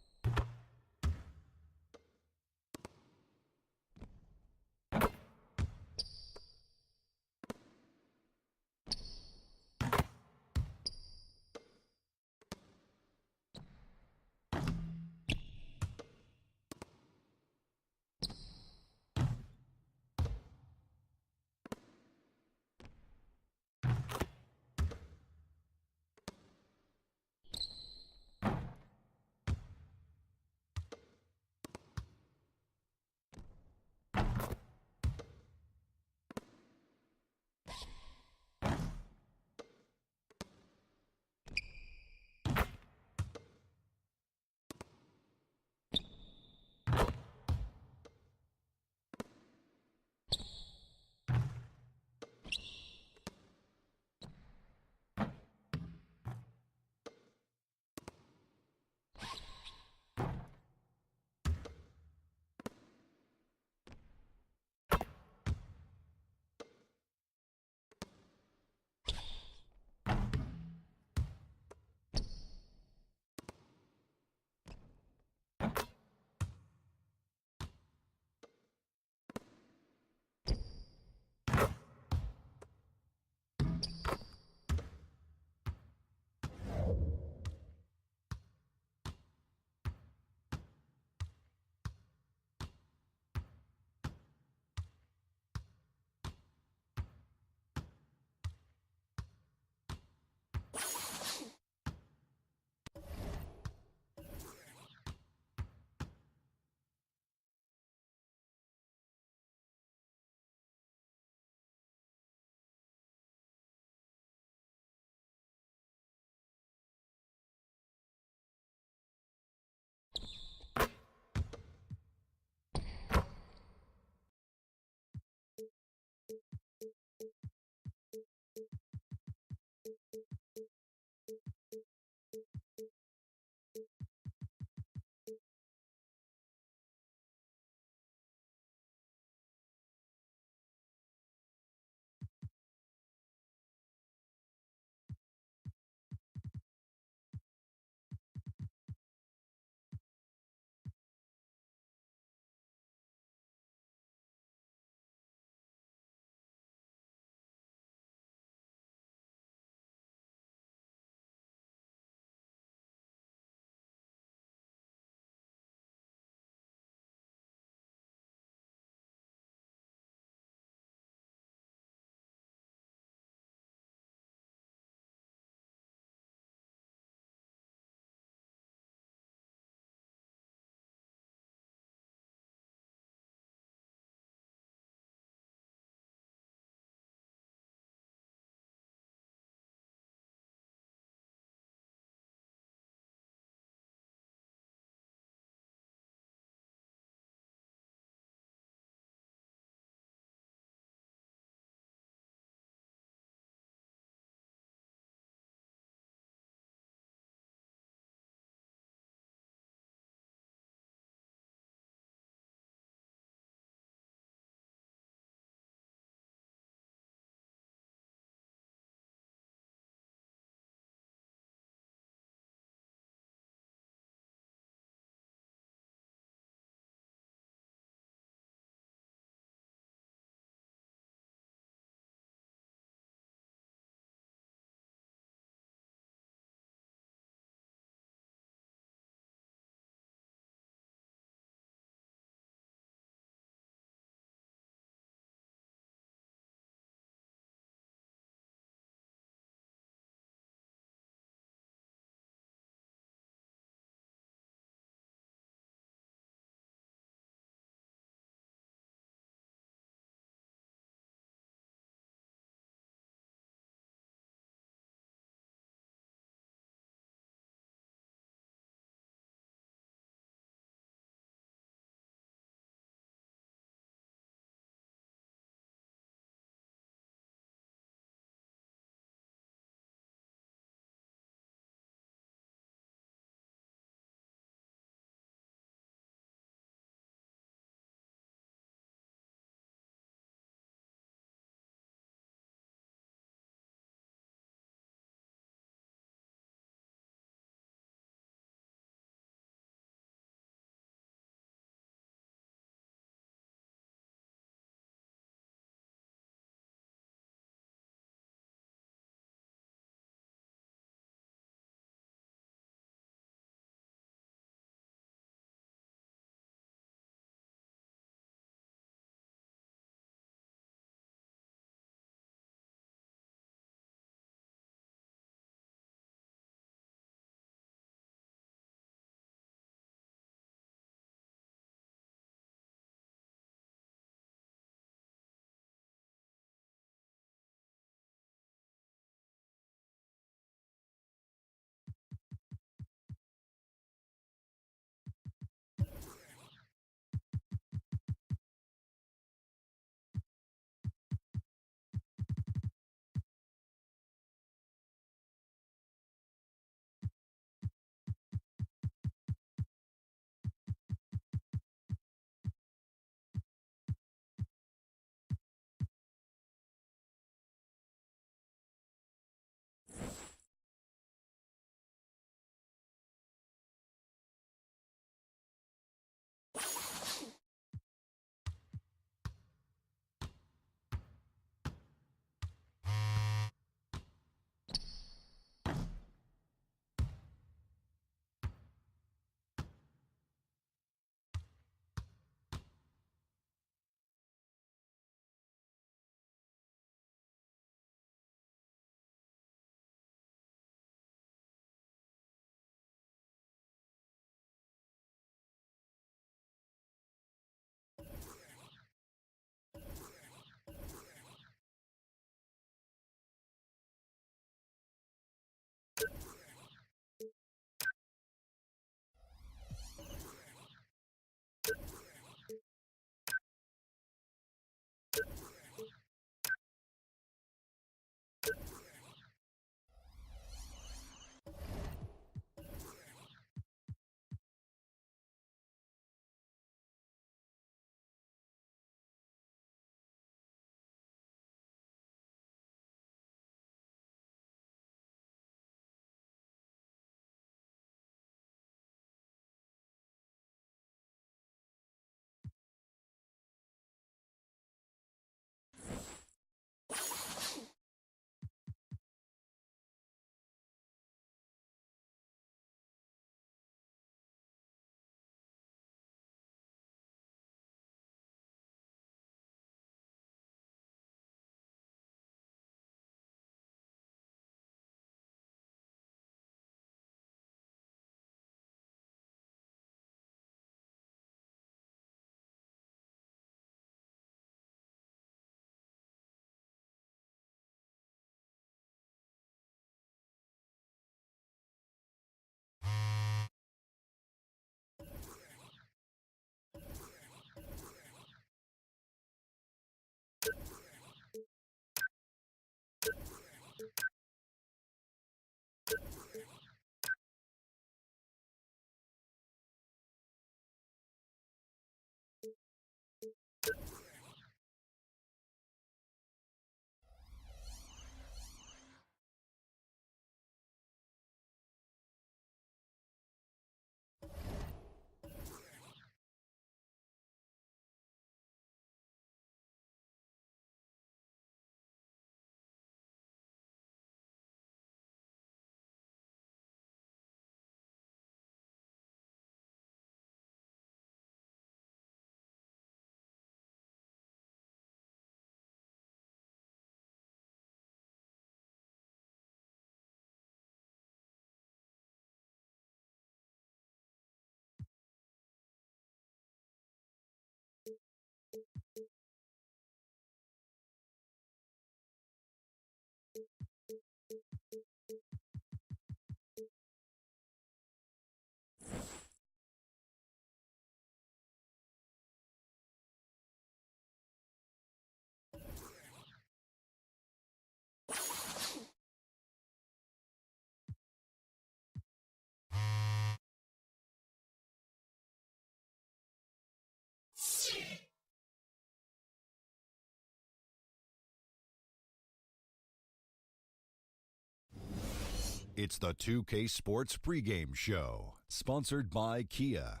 It's the 2K Sports pregame show, sponsored by Kia.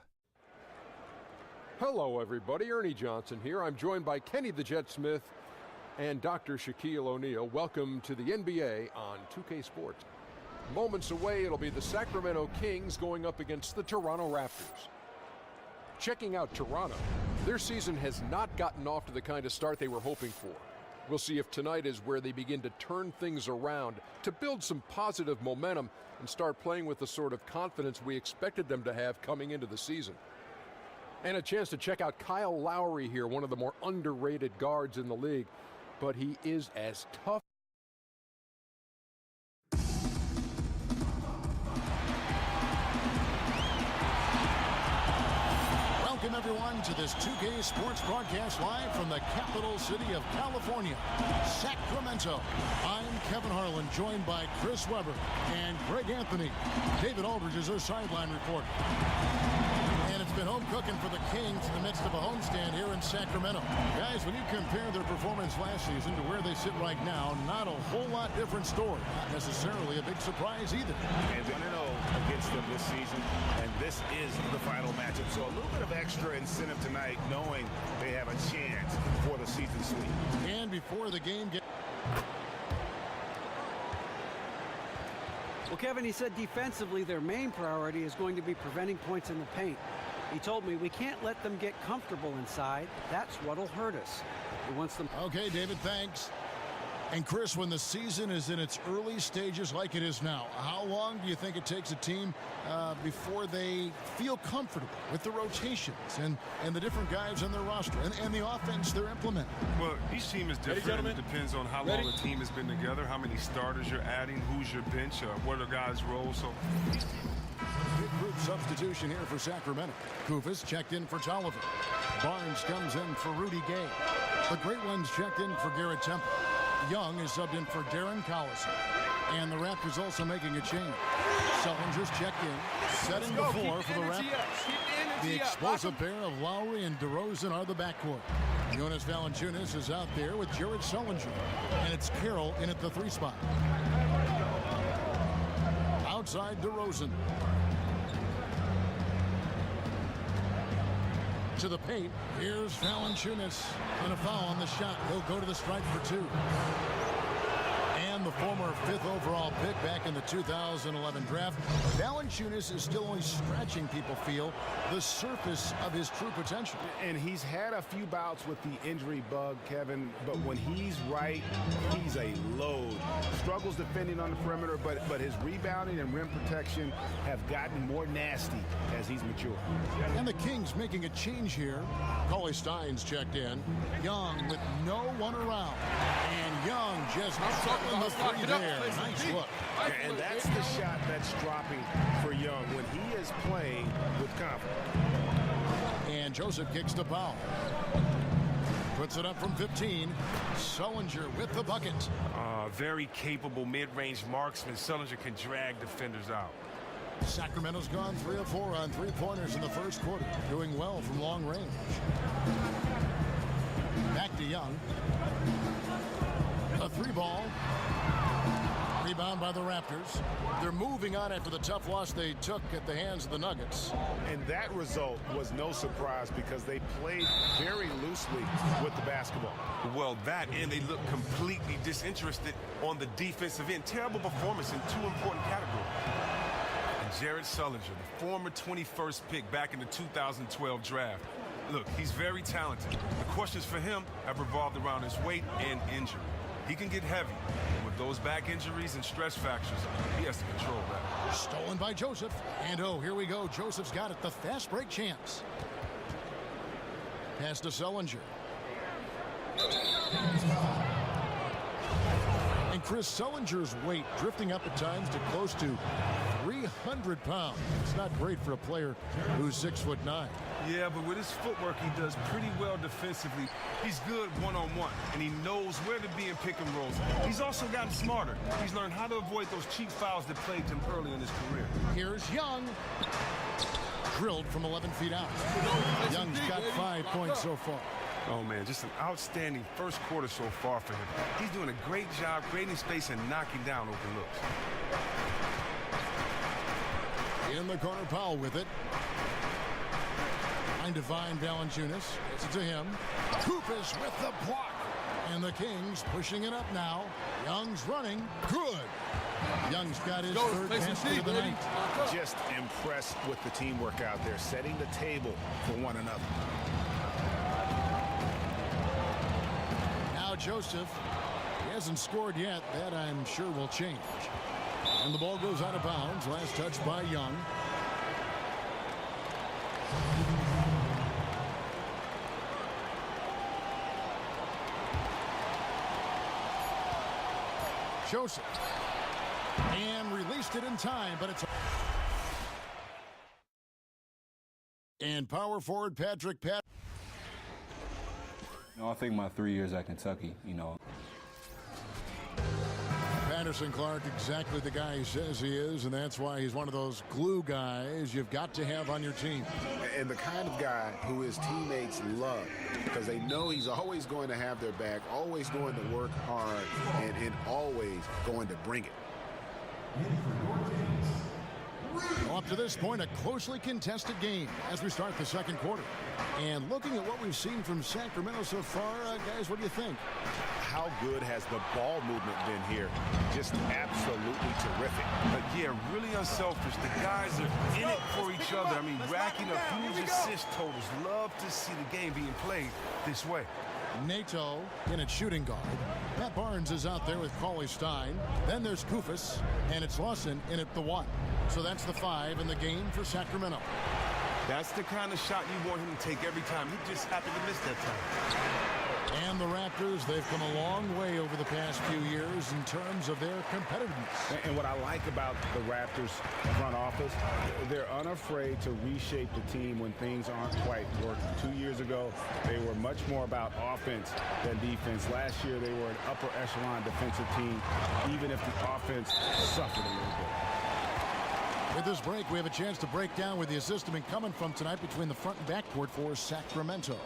Hello, everybody. Ernie Johnson here. I'm joined by Kenny the Jet Smith and Dr. Shaquille O'Neal. Welcome to the NBA on 2K Sports. Moments away, it'll be the Sacramento Kings going up against the Toronto Raptors. Checking out Toronto, their season has not gotten off to the kind of start they were hoping for. We'll see if tonight is where they begin to turn things around to build some positive momentum and start playing with the sort of confidence we expected them to have coming into the season. And a chance to check out Kyle Lowry here, one of the more underrated guards in the league, but he is as tough. Welcome, everyone, to this 2K Sports broadcast live from the capital city of California, Sacramento. I'm Kevin Harlan, joined by Chris Webber and Greg Anthony. David Aldridge is our sideline reporter. And it's been home cooking for the Kings in the midst of a homestand here in Sacramento. Guys, when you compare their performance last season to where they sit right now, not a whole lot different story. Not necessarily a big surprise either. And 1-0 against them this season, and this is the final matchup. So a little bit of extra incentive tonight, knowing they have a chance for the season sweep. And before the game gets... Well, Kevin, he said defensively their main priority is going to be preventing points in the paint. He told me we can't let them get comfortable inside. That's what'll hurt us. He wants them. Okay, David, thanks. And Chris, when the season is in its early stages like it is now, how long do you think it takes a team before they feel comfortable with the rotations and the different guys on their roster and the offense they're implementing? Well, each team is different. It depends on how long the team has been together, how many starters you're adding, who's your bench, what are guys' roles. So big group substitution here for Sacramento. Kufis checked in for Tolliver. Barnes comes in for Rudy Gay. The Great Ones checked in for Garrett Temple. Young is subbed in for Darren Collison. And the Raptors also making a change. Sellinger's checked in, setting the floor for the Raptors. The explosive pair of Lowry and DeRozan are the backcourt. Jonas Valanciunas is out there with Jared Sullinger. And it's Carroll in at the 3 spot. Outside DeRozan. To the paint. Here's Valanciunas. And a foul on the shot. He'll go to the stripe for 2. And the former 5th overall pick back in the 2011 draft. Valanciunas is still only scratching, people feel, the surface of his true potential. And he's had a few bouts with the injury bug, Kevin, but when he's right, he's a load. Struggles defending on the perimeter, but his rebounding and rim protection have gotten more nasty as he's matured. And the Kings making a change here. Cauley Stein's checked in. Young with no one around. And Young just settling the 3 there. Nice look. And that's the shot that's dropping for Young when he is playing with confidence. And Joseph kicks the foul. Puts it up from 15. Sullinger with the bucket. very capable mid-range marksman. Sullinger can drag defenders out. Sacramento's gone 3 of 4 on 3-pointers in the first quarter, doing well from long range. Back to Young. A 3-ball. Rebound by the Raptors. They're moving on after the tough loss they took at the hands of the Nuggets. And that result was no surprise because they played very loosely with the basketball. Well, that and they look completely disinterested on the defensive end. Terrible performance in 2 important categories. And Jared Sullinger, the former 21st pick back in the 2012 draft. Look, he's very talented. The questions for him have revolved around his weight and injury. He can get heavy. With those back injuries and stress fractures, he has to control that. Stolen by Joseph. And oh, here we go. Joseph's got it. The fast break chance. Pass to Sullinger. And Chris Sullinger's weight drifting up at times to close to 300 pounds. It's not great for a player who's 6'9". Yeah, but with his footwork, he does pretty well defensively. He's good one-on-one, and he knows where to be in pick and rolls. He's also gotten smarter. He's learned how to avoid those cheap fouls that plagued him early in his career. Here's Young. Drilled from 11 feet out. Young's got 5 points so far. Oh, man, just an outstanding first quarter so far for him. He's doing a great job creating space and knocking down open looks. In the corner, Powell with it. Behind Divine Valanciunas. Gets it to him. Kupis with the block. And the Kings pushing it up now. Young's running. Good. Young's got his third basket of the night. Just impressed with the teamwork out there, setting the table for one another. Now Joseph. He hasn't scored yet. That, I'm sure, will change. And the ball goes out of bounds. Last touch by Young. Joseph. And released it in time, but it's... And power forward Patrick Pat. I think my 3 years at Kentucky, Patterson Clark, exactly the guy he says he is, and that's why he's one of those glue guys you've got to have on your team. And the kind of guy who his teammates love, because they know he's always going to have their back, always going to work hard, and always going to bring it. Well, up to this point, a closely contested game as we start the second quarter. And looking at what we've seen from Sacramento so far, guys, what do you think? How good has the ball movement been here? Just absolutely terrific. But yeah, really unselfish. The guys are in it for each other. I mean, racking up huge assist totals. Love to see the game being played this way. Nato in at shooting guard. Matt Barnes is out there with Cauley Stein. Then there's Kufis, and it's Lawson in at the 1. So that's the 5 in the game for Sacramento. That's the kind of shot you want him to take every time. He just happened to miss that time. And the Raptors, they've come a long way over the past few years in terms of their competitiveness. And what I like about the Raptors front office, they're unafraid to reshape the team when things aren't quite working. 2 years ago, they were much more about offense than defense. Last year, they were an upper echelon defensive team, even if the offense suffered a little bit. With this break, we have a chance to break down where the assist have been coming from tonight between the front and backcourt for Sacramento.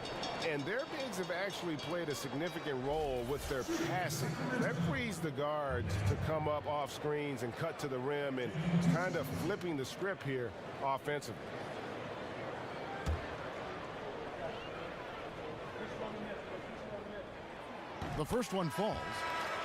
And their bigs have actually played a significant role with their passing. That frees the guards to come up off screens and cut to the rim and kind of flipping the script here offensively. The first one falls.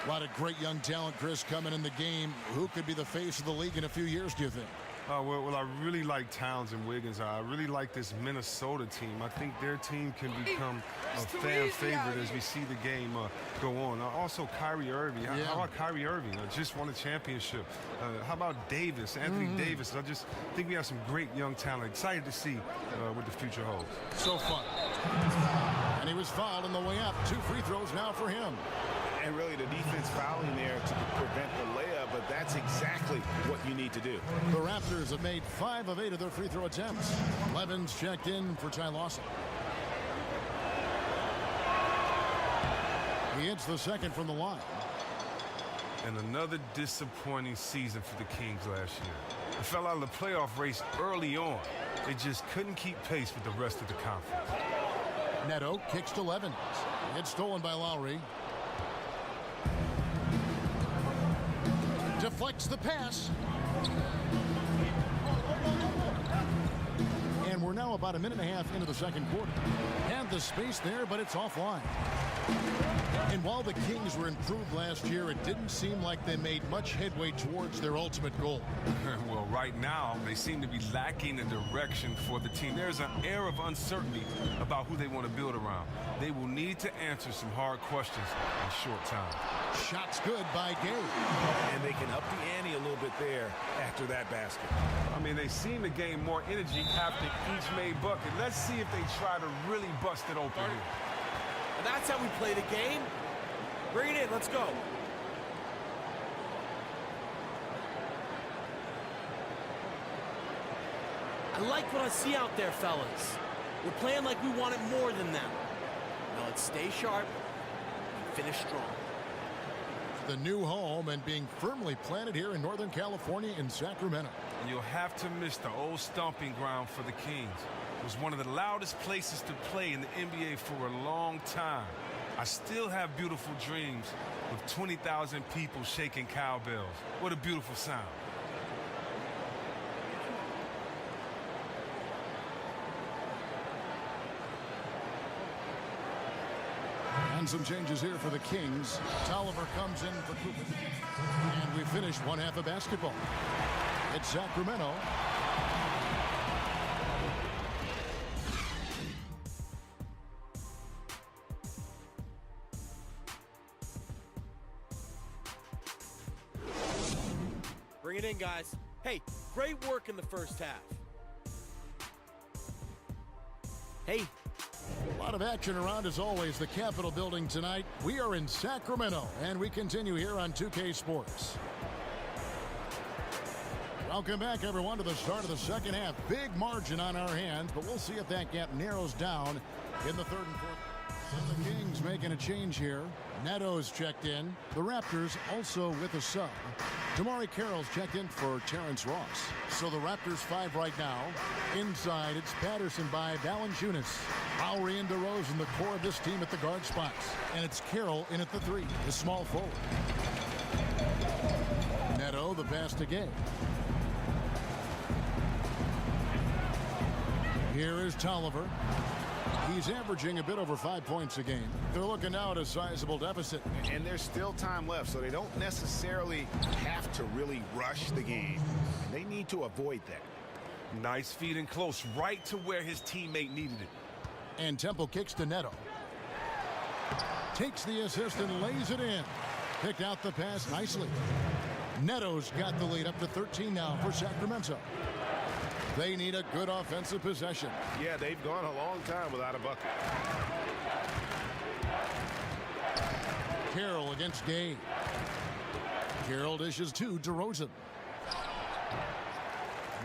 A lot of great young talent, Chris, coming in the game. Who could be the face of the league in a few years, do you think? Well, I really like Towns and Wiggins. I really like this Minnesota team. I think their team can become a fan favorite as we see the game go on. Also, Kyrie Irving. Yeah. How about Kyrie Irving? Just won a championship. How about Davis, Anthony Davis? I just think we have some great young talent. Excited to see what the future holds. So fun. And he was fouled on the way up. 2 free throws now for him. And really the defense fouling there to prevent the layup, but that's exactly what you need to do. The Raptors have made 5 of 8 of their free throw attempts. Levin's checked in for Ty Lawson. He hits the second from the line. And another disappointing season for the Kings last year. They fell out of the playoff race early on. They just couldn't keep pace with the rest of the conference. Neto kicks to Levin. It's stolen by Lowry. Deflects the pass. And we're now about a minute and a half into the second quarter. Had the space there, but it's offline. And while the Kings were improved last year, it didn't seem like they made much headway towards their ultimate goal. Well, right now, they seem to be lacking a direction for the team. There's an air of uncertainty about who they want to build around. They will need to answer some hard questions in short time. Shots good by Gay. And they can up the ante a little bit there after that basket. I mean, they seem to gain more energy after each made bucket. Let's see if they try to really bust it open here. that's how we play the game. Bring it in. Let's go. I like what I see out there, fellas. We're playing like we want it more than them. Now let's stay sharp and finish strong. The new home and being firmly planted here in Northern California in Sacramento. And you'll have to miss the old stomping ground for the Kings. It was one of the loudest places to play in the NBA for a long time. I still have beautiful dreams with 20,000 people shaking cowbells. What a beautiful sound. And some changes here for the Kings. Tolliver comes in for Cooper. And we finish one half of basketball. It's Sacramento. Bring it in, guys. Hey, great work in the first half. Hey. A lot of action around, as always, the Capitol building tonight. We are in Sacramento, and we continue here on 2K Sports. Welcome back, everyone, to the start of the second half. Big margin on our hands, but we'll see if that gap narrows down in the third and fourth. So the Kings making a change here. Neto's checked in. The Raptors also with a sub. Damari Carroll's checked in for Terrence Ross. So the Raptors 5 right now. Inside, it's Patterson by Valanciunas. Lowry and DeRozan, the core of this team at the guard spots. And it's Carroll in at the 3, the small forward. Neto, the pass to Gay. Here is Tolliver. He's averaging a bit over 5 points a game. They're looking now at a sizable deficit. And there's still time left, so they don't necessarily have to really rush the game. They need to avoid that. Nice feed in close, right to where his teammate needed it. And Temple kicks to Neto. Takes the assist and lays it in. Picked out the pass nicely. Neto's got the lead up to 13 now for Sacramento. They need a good offensive possession. Yeah, they've gone a long time without a bucket. Carroll against Gay. Carroll dishes to DeRozan.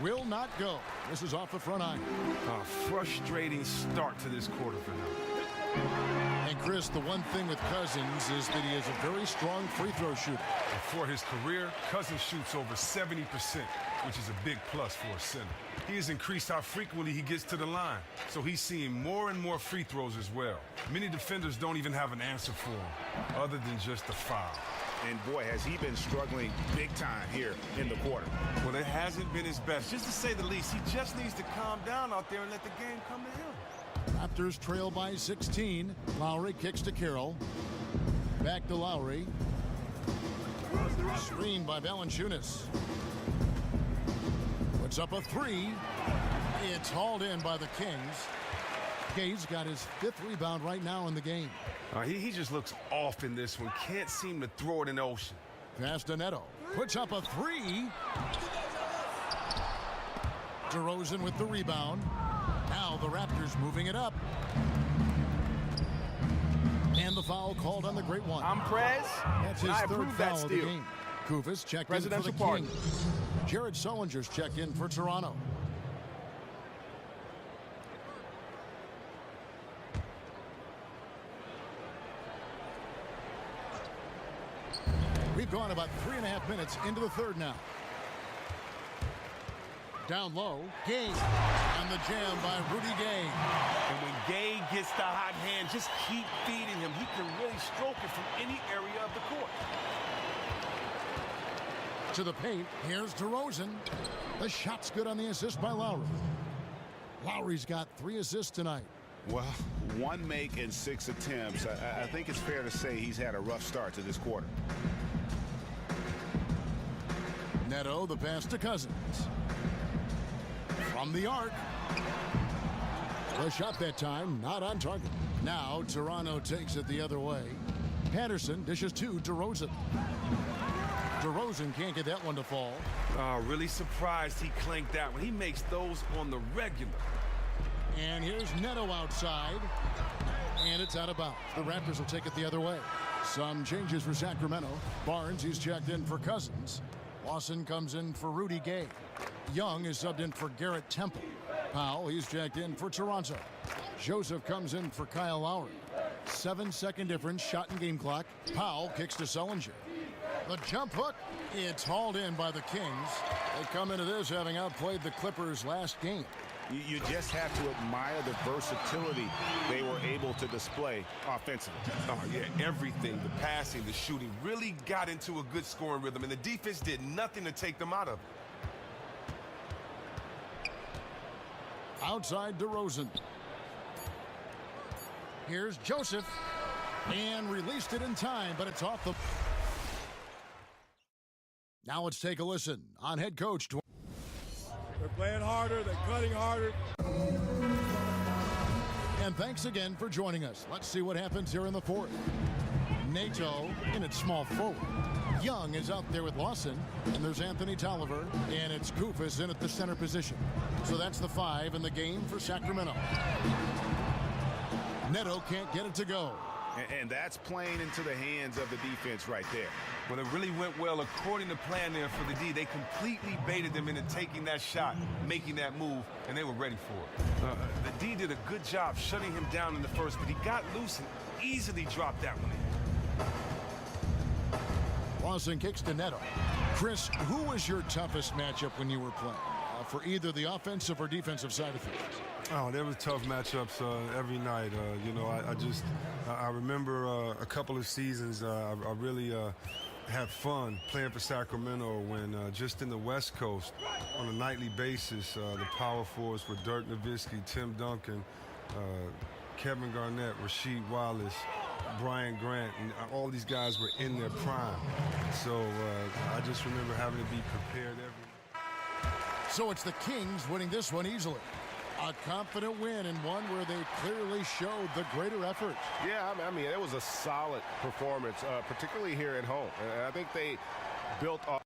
Will not go. This is off the front iron. A frustrating start to this quarter for him. And Chris, the one thing with Cousins is that he is a very strong free throw shooter. For his career, Cousins shoots over 70%, which is a big plus for a center. He has increased how frequently he gets to the line, so he's seeing more and more free throws as well. Many defenders don't even have an answer for him, other than just a foul. And boy, has he been struggling big time here in the quarter. Well, it hasn't been his best, just to say the least. He just needs to calm down out there and let the game come to him. Raptors trail by 16. Lowry kicks to Carroll. Back to Lowry. Screen by Valanciunas. Puts up a 3. It's hauled in by the Kings. Gay's got his 5th rebound right now in the game. He just looks off in this one. Can't seem to throw it in the ocean. Pass to Neto. Puts up a 3. DeRozan with the rebound. Now the Raptors moving it up. And the foul called on the great one. I'm Prez. That's his I third approve foul that of the steal. game. Kufis checked in for the Pardon. Kings. Jared Sullinger's checked in for Toronto. We've gone about 3.5 minutes into the third now. Down low, Gay on the jam by Rudy Gay. And when Gay gets the hot hand, just keep feeding him. He can really stroke it from any area of the court. To the paint, here's DeRozan. The shot's good on the assist by Lowry. Lowry's got 3 assists tonight. Well, 1 make and 6 attempts. I think it's fair to say he's had a rough start to this quarter. Neto, the pass to Cousins. From the arc. The shot that time, not on target. Now, Toronto takes it the other way. Patterson dishes to DeRozan. DeRozan can't get that one to fall. Really surprised he clanked that one. He makes those on the regular. And here's Neto outside. And it's out of bounds. The Raptors will take it the other way. Some changes for Sacramento. Barnes, he's checked in for Cousins. Lawson comes in for Rudy Gay. Young is subbed in for Garrett Temple. Powell, he's checked in for Toronto. Joseph comes in for Kyle Lowry. 7-second difference, shot and game clock. Powell kicks to Sullinger. The jump hook, it's hauled in by the Kings. They come into this having outplayed the Clippers last game. You just have to admire the versatility they were able to display offensively. Oh, yeah, everything, the passing, the shooting, really got into a good scoring rhythm, and the defense did nothing to take them out of it. Outside DeRozan. Here's Joseph. And released it in time, but it's off the... Now let's take a listen on head coach. They're playing harder. They're cutting harder. And thanks again for joining us. Let's see what happens here in the fourth. Nato in at small forward. Young is out there with Lawson. And there's Anthony Tolliver. And it's Koufos in at the center position. So that's the 5 in the game for Sacramento. Neto can't get it to go. And that's playing into the hands of the defense right there. Well, it really went well according to plan there for the D. They completely baited them into taking that shot, making that move, and they were ready for it. The D did a good job shutting him down in the first, but he got loose and easily dropped that one in. Lawson kicks to Neto. Chris, who was your toughest matchup when you were playing? For either the offensive or defensive side of things? Oh, there was tough matchups every night. I remember a couple of seasons I really had fun playing for Sacramento when just in the West Coast on a nightly basis, the power forwards were Dirk Nowitzki, Tim Duncan, Kevin Garnett, Rasheed Wallace, Brian Grant, and all these guys were in their prime. So I just remember having to be prepared every night. So it's the Kings winning this one easily. A confident win and one where they clearly showed the greater effort. Yeah, I mean, it was a solid performance, particularly here at home. And I think they built off.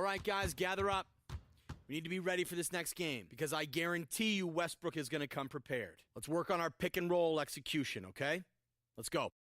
right, guys, gather up. We need to be ready for this next game because I guarantee you Westbrook is going to come prepared. Let's work on our pick and roll execution, okay? Let's go.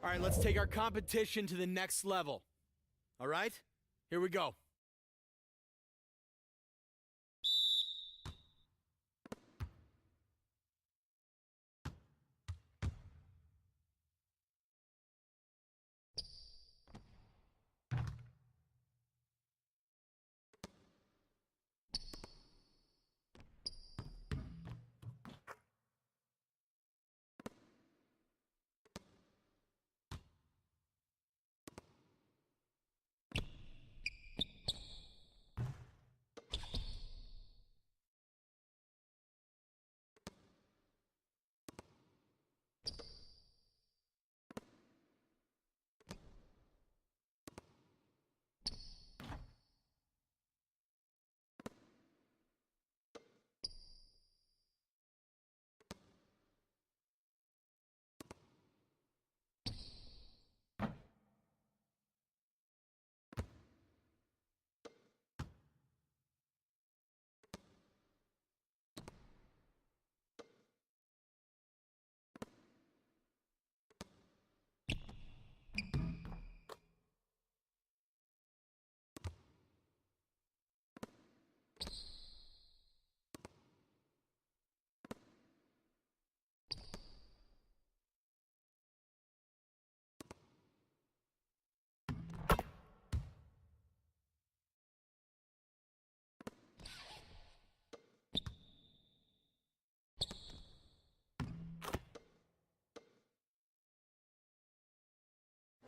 All right, let's take our competition to the next level. All right? Here we go.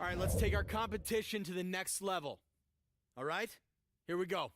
All right, let's take our competition to the next level. All right? Here we go.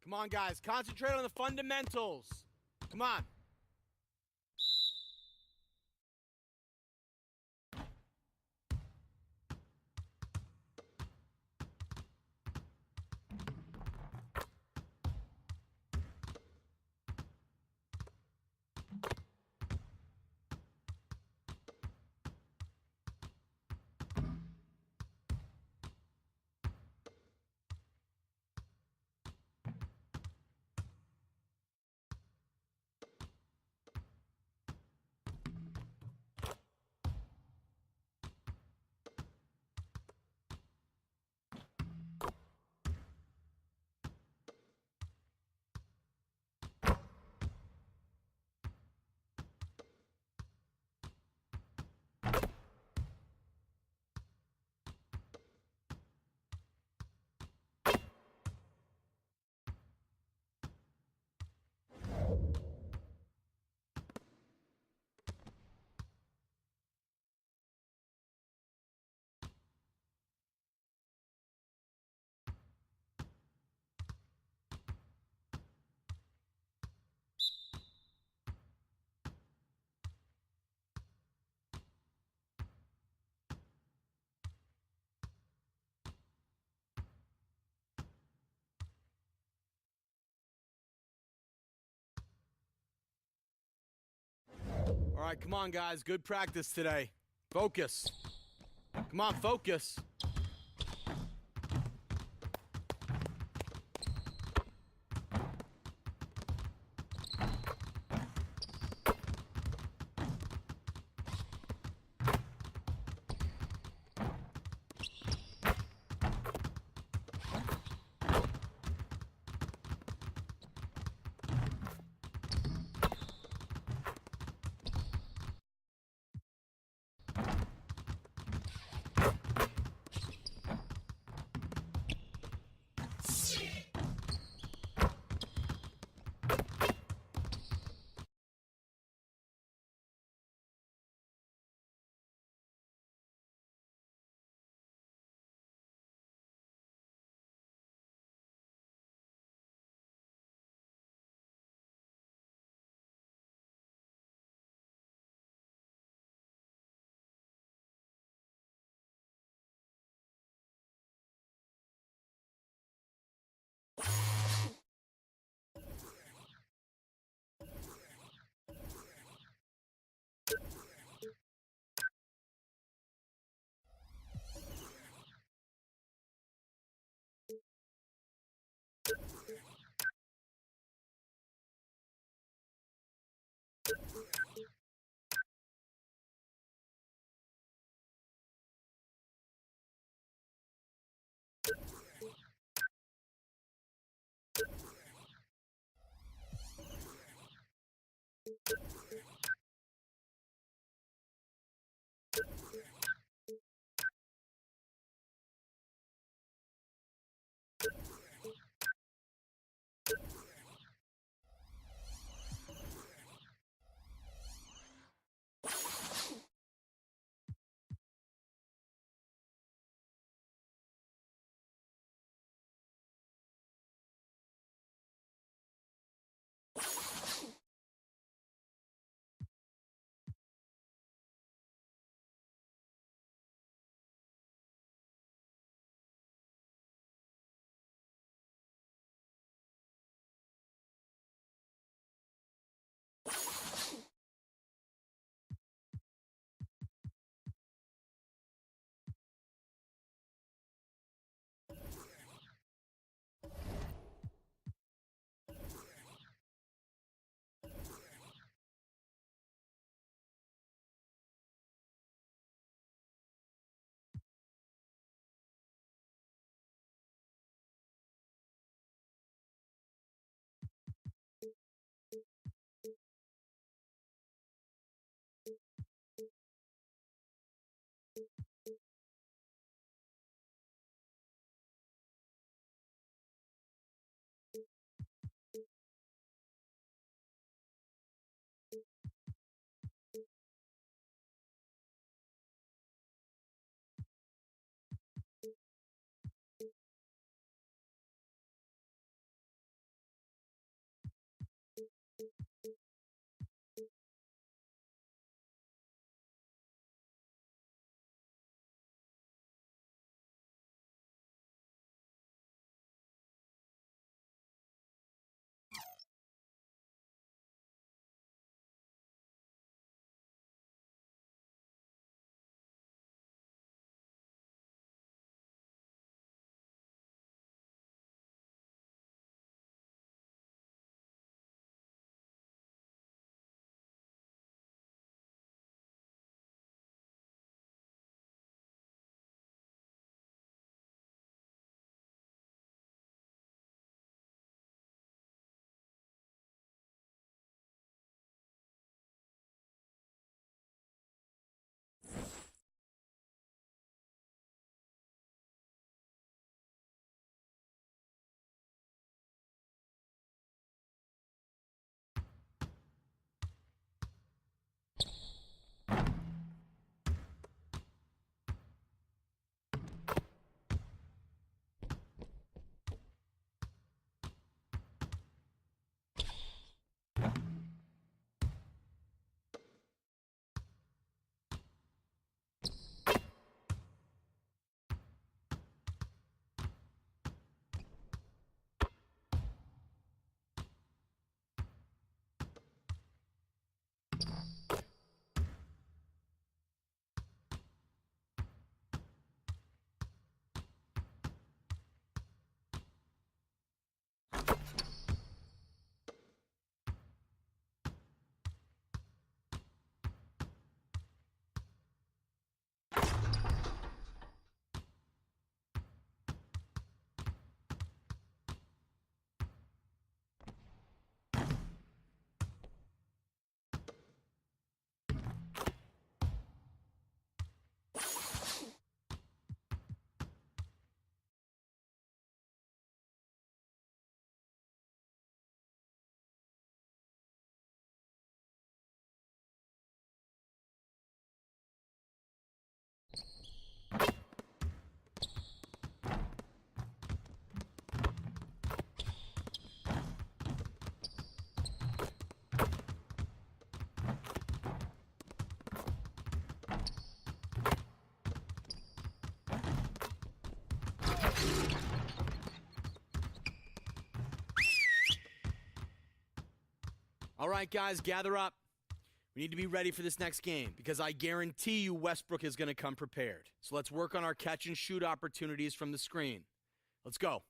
Come on, guys. Concentrate on the fundamentals. Come on. All right, come on, guys. Good practice today. Focus. Come on, focus. All right, guys, gather up. We need to be ready for this next game because I guarantee you Westbrook is going to come prepared. So let's work on our catch and shoot opportunities from the screen. Let's go.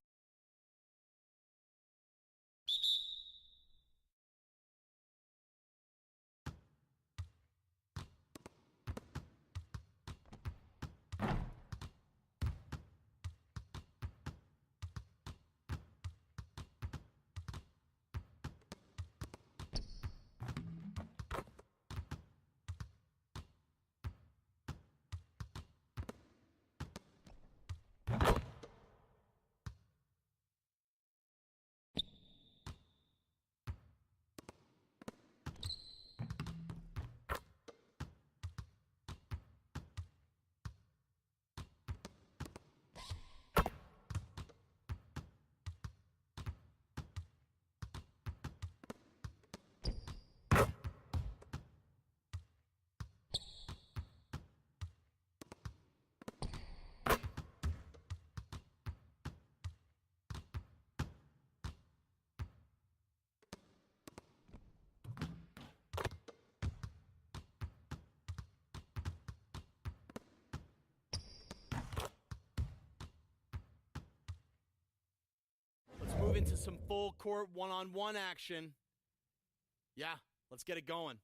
Move into some full court one-on-one action. Yeah, let's get it going.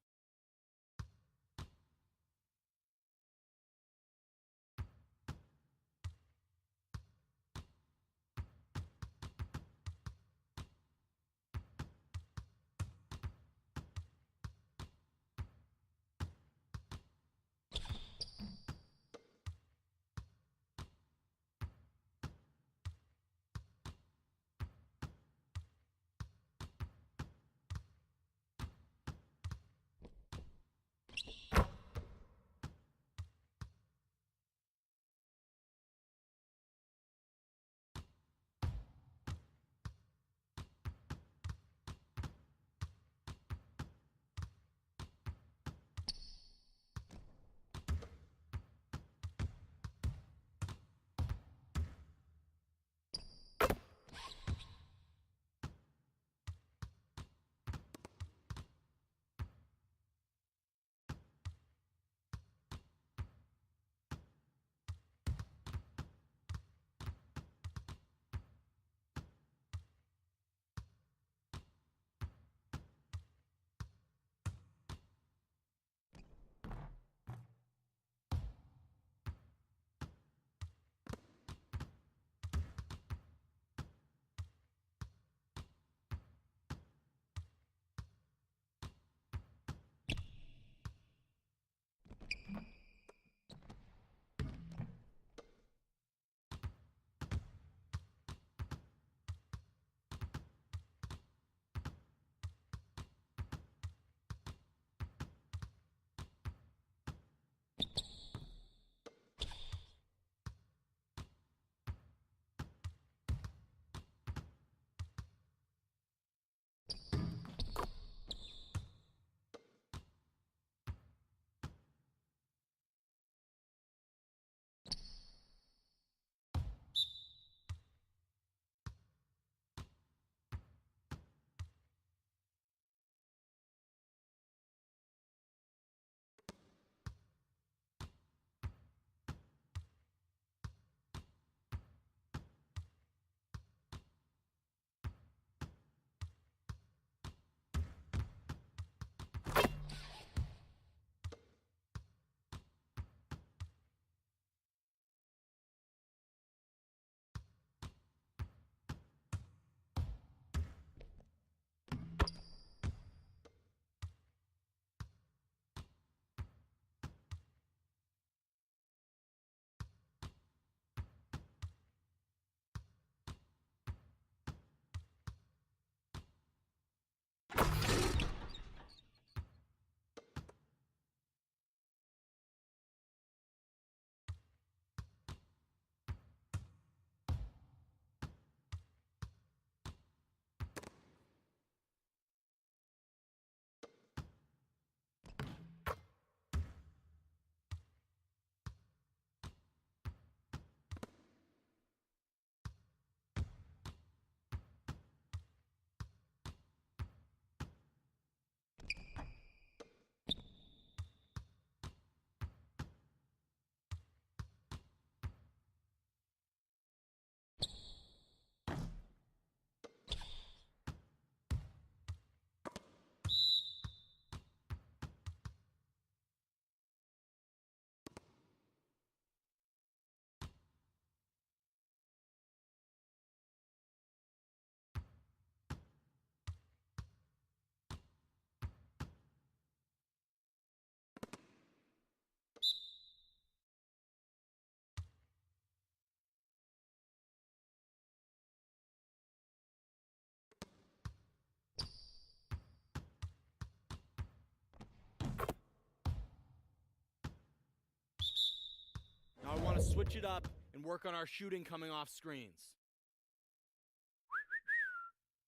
switch it up and work on our shooting coming off screens.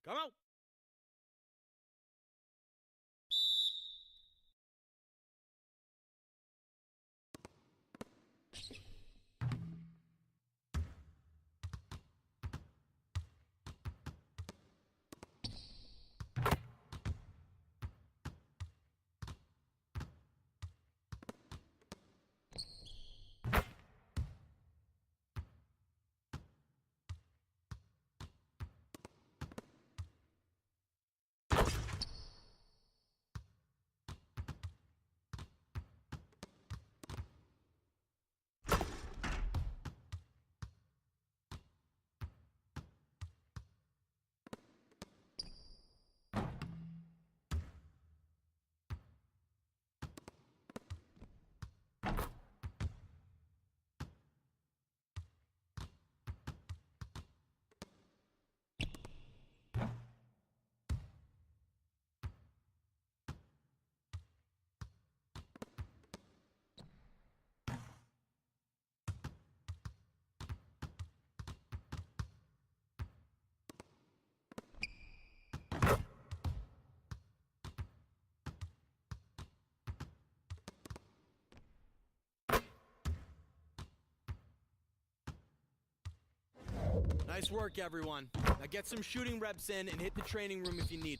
Come out. Nice work, everyone. Now get some shooting reps in and hit the training room if you need.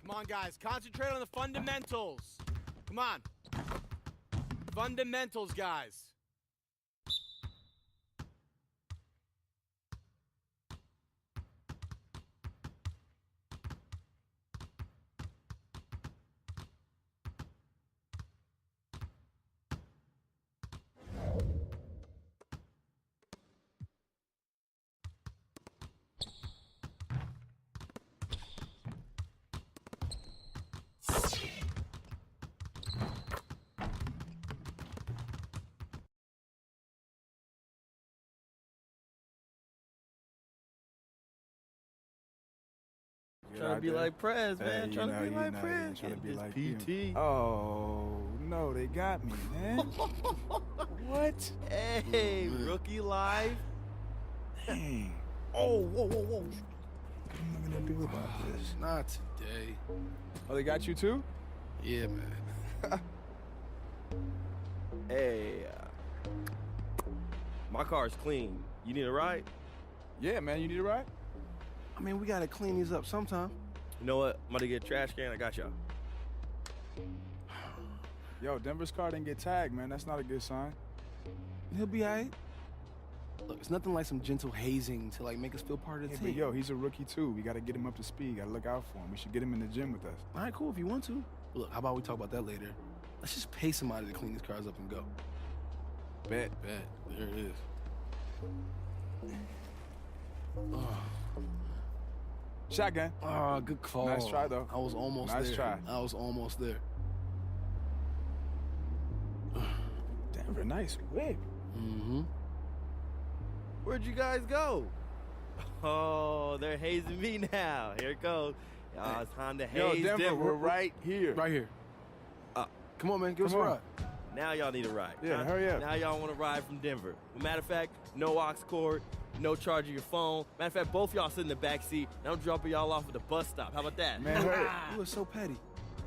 Come on, guys. Concentrate on the fundamentals. Come on. Fundamentals, guys. Trying to be like Prez, man. Trying to be like Prez. Trying to be like PT. Oh, no, they got me, man. What? Hey, rookie live. Dang. Oh, whoa, whoa, whoa. What am I going to do about this? Not today. Oh, they got you too? Yeah, man. Hey, my car's clean. You need a ride? Yeah, man, you need a ride? I mean, we gotta clean these up sometime. You know what? I'm gonna get a trash can. I got y'all. Yo, Denver's car didn't get tagged, man. That's not a good sign. He'll be all right. Look, it's nothing like some gentle hazing to like make us feel part of the Yeah, team. but yo, he's a rookie too. We gotta get him up to speed. Gotta look out for him. We should get him in the gym with us. All right, cool if you want to. Look, how about we talk about that later? Let's just pay somebody to clean these cars up and go. Bet. There it is. Oh. Shotgun. Oh, good call. Nice try, though. I was almost there. Nice try. I was almost there. Denver, nice whip. Mm-hmm. Where'd you guys go? Oh, they're hazing me now. Here it goes. It's time to haze Yo, Denver, we're right here. Right here. Come on, man. Give us a ride. Now y'all need a ride. Yeah, hurry up. Now y'all want to ride from Denver. Matter of fact, no aux cord, no charge of your phone. Matter of fact, both y'all sit in the back seat, and I'm dropping y'all off at the bus stop. How about that? Man, hurry. You were so petty.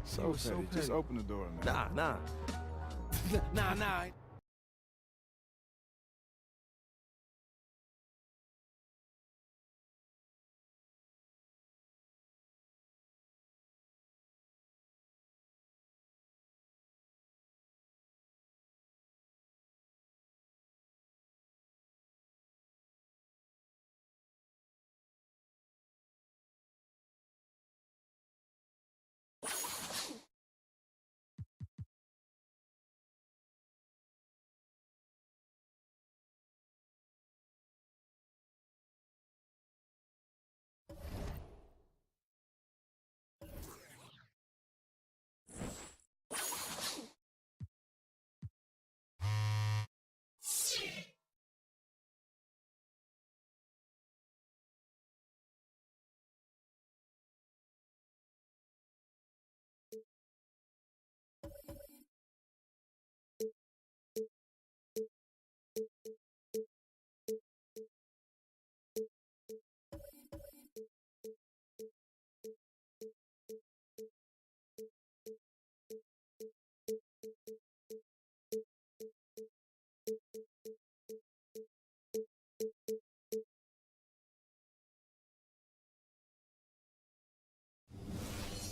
So petty. Just open the door, man. Nah. Nah.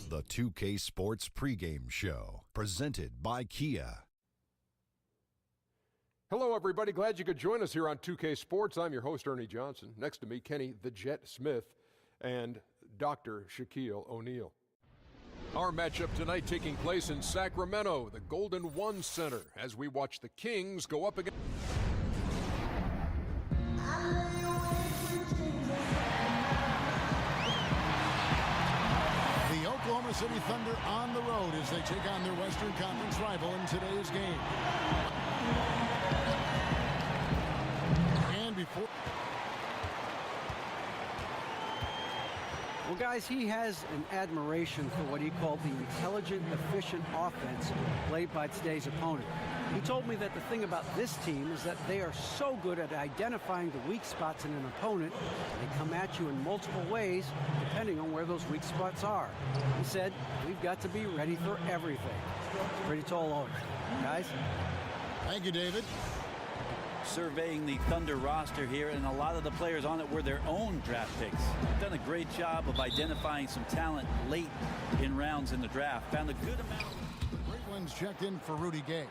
The 2K Sports pregame show, presented by Kia. Hello, everybody. Glad you could join us here on 2K Sports. I'm your host, Ernie Johnson. Next to me, Kenny the Jet Smith and Dr. Shaquille O'Neal. Our matchup tonight taking place in Sacramento, the Golden One Center, as we watch the Kings go up against... The Oklahoma City Thunder on the road as they take on their Western Conference rival in today's game. And before... Well, guys, he has an admiration for what he called the intelligent, efficient offense played by today's opponent. He told me that the thing about this team is that they are so good at identifying the weak spots in an opponent. They come at you in multiple ways, depending on where those weak spots are. He said, we've got to be ready for everything. Pretty tall order. Guys? Thank you, David. Surveying the Thunder roster here, and a lot of the players on it were their own draft picks. Done a great job of identifying some talent late in rounds in the draft. Found a good amount. Braveland's checked in for Rudy Gay.